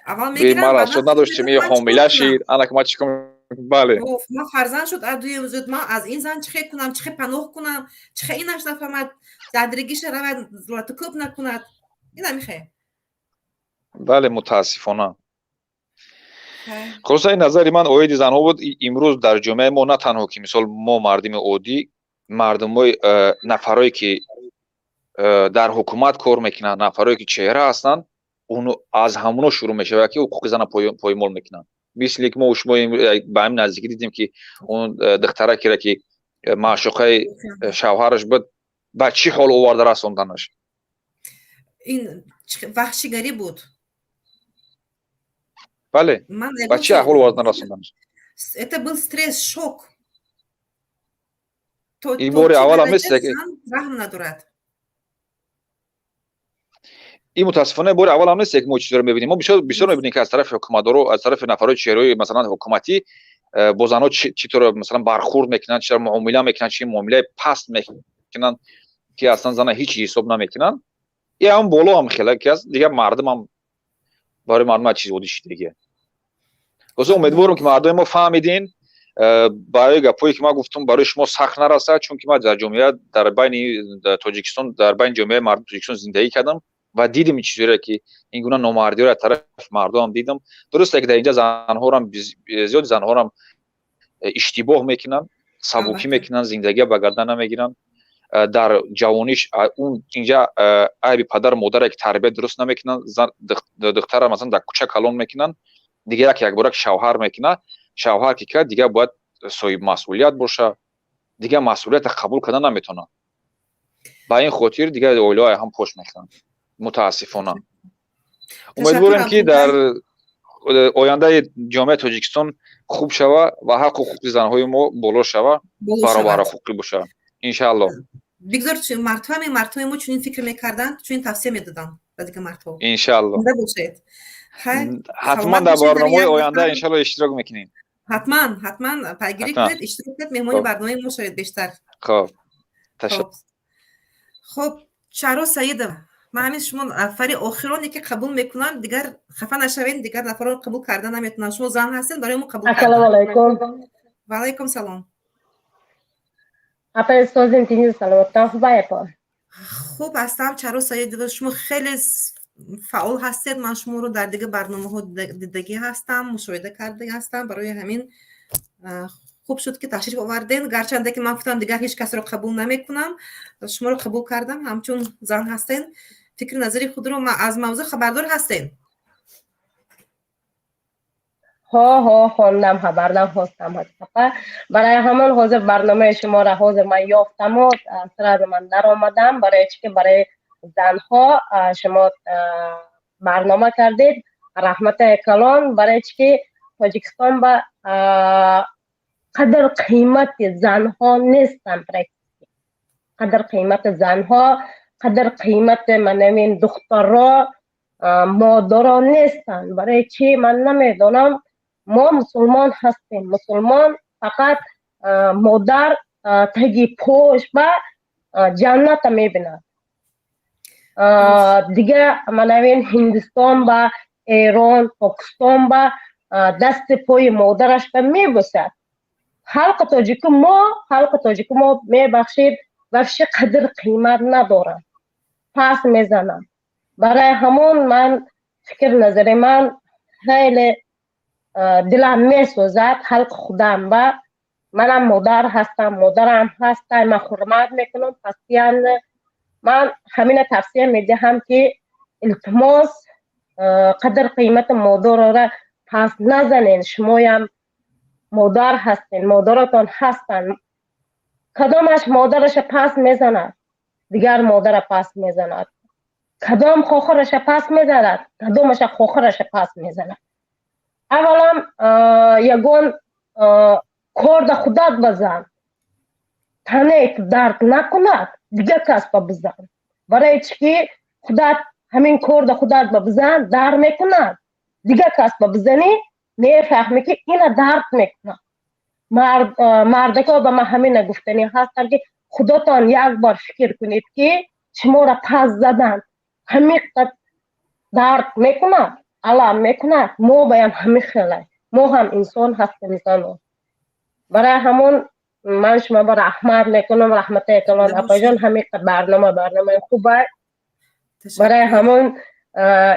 S1: اول میگیرن
S15: بعد شد نداشتیم یه حامله شید انا که ما چیکار بله
S1: ما فرزند شد ادوی وجود ما از این زن چه کنم چه پناه کنم چه اینش نفهمد زدرگیش رو لاتکوب نکند اینا میخه
S15: بله متاسفانه خلاصه این نظر من اوید زنها بود امروز در جامعه ما نه تنها که مثال ما مردم عادی مردمای نفرایی که در حکومت کار میکنن نفرایی که چهره هستن اون از همونا شروع میشه که حقوق زن پایمال میکنن. مثل که ما شما به همین نزدیکی دیدیم که اون دختره که معشوقه شوهرش بود به چی حال آورده رسوندنش.
S1: این وحشیگری بود.
S15: بله به چی حال آورده رسوندنش.
S1: Это был стресс, шок.
S15: این بار اول هم مثل که
S1: رحم ندارد.
S15: این متاسفانه بار اول هم نیست که ما چیزی رو می‌بینیم. ما بسیار می‌بینیم که از طرف حکومت‌ها، از طرف نفرات چهره‌ای مثلا حکومتی با زن‌ها چطور مثلا برخورد میکنن، چطور معامله میکنن، چه معامله پست میکنن که اصلا زن‌ها هیچ حساب نمیکنن. این هم بالا هم خیلی که از دیگه مردم هم برای مردم چیز بودیش دیگه. واسه امیدوارم که مردم ما فهمیدین برای گپایی که ما گفتم برای شما سخت نرسه، چون که ما در جامعه در بین تاجیکستان در بین جامعه مردم تاجیکستان زندگی کردم و دیدم این چیزی را که این گونه نامردی را طرف مردم دیدم. درسته که در اینجا زنها را زیاد زنها را اشتباه میکنن، سبوکی میکنن، زندگی به گردن نمیگیرن. در جوانیش اون اینجا عیب پدر مادر که تربیت درست نمیکنن، دختر مثلا در کوچه کلان میکنن، دیگه یک بار شوهر میکنه، شوهر که دیگه باید صاحب مسئولیت باشه، دیگه مسئولیت قبول کردن نمیتونه. با این خاطر دیگه اولای هم پشت میکنن متاسفانه. امیدوارم که در آینده جامعه تاجیکستان خوب شود و حق و حقوق زنهای ما بالا شود، برابر حقوقی باشه ان شاء الله.
S1: بگذار مردهای ما چنین فکر میکردن، چنین توصیه میدادن به دیگه مردها
S15: ان شاء الله. حتما در برنامه آینده ان شاء الله اشتراک میکنین.
S1: حتما پیگیری کنید، اشتراک کنید، مهمانی برنامه ما شاید بیشتر.
S15: خب تشکر.
S1: خب چارو سعید، من همین شما نفر آخرانی که قبول میکنم، دیگر خفه نشوین، دیگر نفران قبول کردن نمیتونن. شما زن هستین برای ما قبول کردن.
S16: السلام علیکم.
S1: و علیکم سلام.
S16: اپا استادین تینی سلامتان خوبه پا.
S1: خوب هستم چارو سعید، شما خیلی فعال هستید. من شما رو در دیگه برنامه ها دیدگی هستم، مشاهده کرده هستم. برای همین خوب شد که تشریف آوردین، گرچنده که من گفتم دیگر هیچ کس رو قبول نمیکنم، شما رو قبول کردم. همچون زن هستین، فکر نظری خود رو از موضوع خبردار هستین؟
S16: ها خوندم، خبردار هستم. برای همان حاضر برنامه شما را حاضر من یافتم و سراغ من در آمدم، برای چی که برای زنها شما برنامه کردید. رحمت کلان، برای چی که تاجیکستان با قدر قیمت زنها نیستن، قدر قیمت زنها، قدر قیمت منوین دخترها، مادرها نیستن. برای چی من نمیدونم. ما مسلمان هستیم، مسلمان فقط مادر تگی پوش با جنت میبیند. دیگه منوین هندوستان با ایران، پاکستان با دست پای مادرش به میبسد. خلق تاجیک ما میبخشید و قدر قیمت ندارن، پس میزنن. برای همون من فکر نظر من خیلی دلم میسوزد. خلق خودم با منم مادر هستم، مادرم هستم، من حرمت میکنم. پس من همین توصیه میدهم که التماس قدر قیمت مادر را پس نزنین. شما هم مادر هستین، مادرتان هستن. کدامش مادرش پس میزند، دیگر مادر پس میزند. کدام خوخرش پس میزند، کدامش خوخرش پس میزند. اولا یگون کارد خودت بزن، تنه درد نکند، دیگه کس بزن. برای چی خودت همین کارد خودت بزن درد میکند، دیگه کس بزنی میفهمی که این درد میکنه. مردکا به من همین گفتنی هستن که خودتان یک بار فکر کنید که شما را پس زدن همین درد میکنه، علام میکنه. ما باید همین خیلی، ما هم انسان هستیم زنان. برای همون من شما با رحمت میکنم، رحمت کلان اپا جان. همین برنامه خوبه، برای همون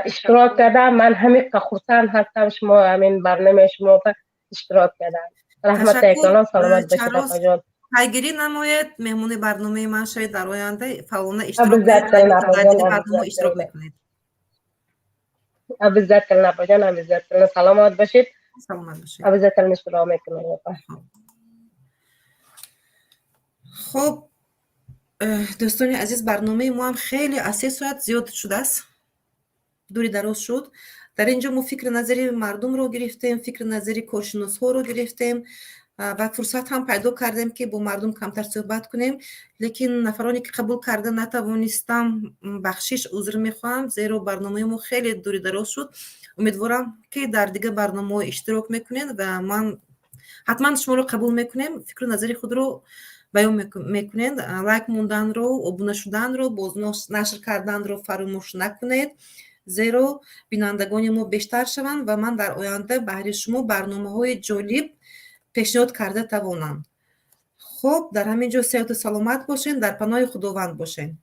S16: اشتراک کردم. من همین که خرسند هستم شما همین برنامه شما با اشتراک کردم. رحمت کلان، سلامت باشید اپا جان.
S1: پیگیری نماید، مهمون برنامه من شاید در آینده فعالانه اشتراک کنید، در برنامه اشتراک میکنید.
S16: عزت کلنا پاجان عزت کلنا سلامت باشید
S1: سلامت باشید
S16: عزت کلنا شروع میکنم
S1: خب دوستان عزیز برنامه ما هم خیلی از 3 ساعت زیاد شده است دوری دراز شد در اینجا ما فکر نظری مردم رو گرفتیم فکر نظری کارشناس ها رو گرفتیم و فرصت هم پیدا کردیم که با مردم کمتر صحبت کنیم لیکن نفرانی که قبول کرده نتوانستم بخشش عذر میخوام زیرا برنامه ما خیلی دوری دراز شد امیدوارم که در دیگه برنامه اشتراک میکنین و من حتما شما رو قبول میکنیم فکر نظری خود رو بیان میکنید لایک موندن رو ابونه شدن رو باز نشر کردن رو فراموش نکنید زیرا بینندگان ما بیشتر شوند و من در آینده برای شما برنامه‌های جالب پیشنهاد کرده توانم خب در همین جا صحت و سلامت باشین در پناه خداوند باشین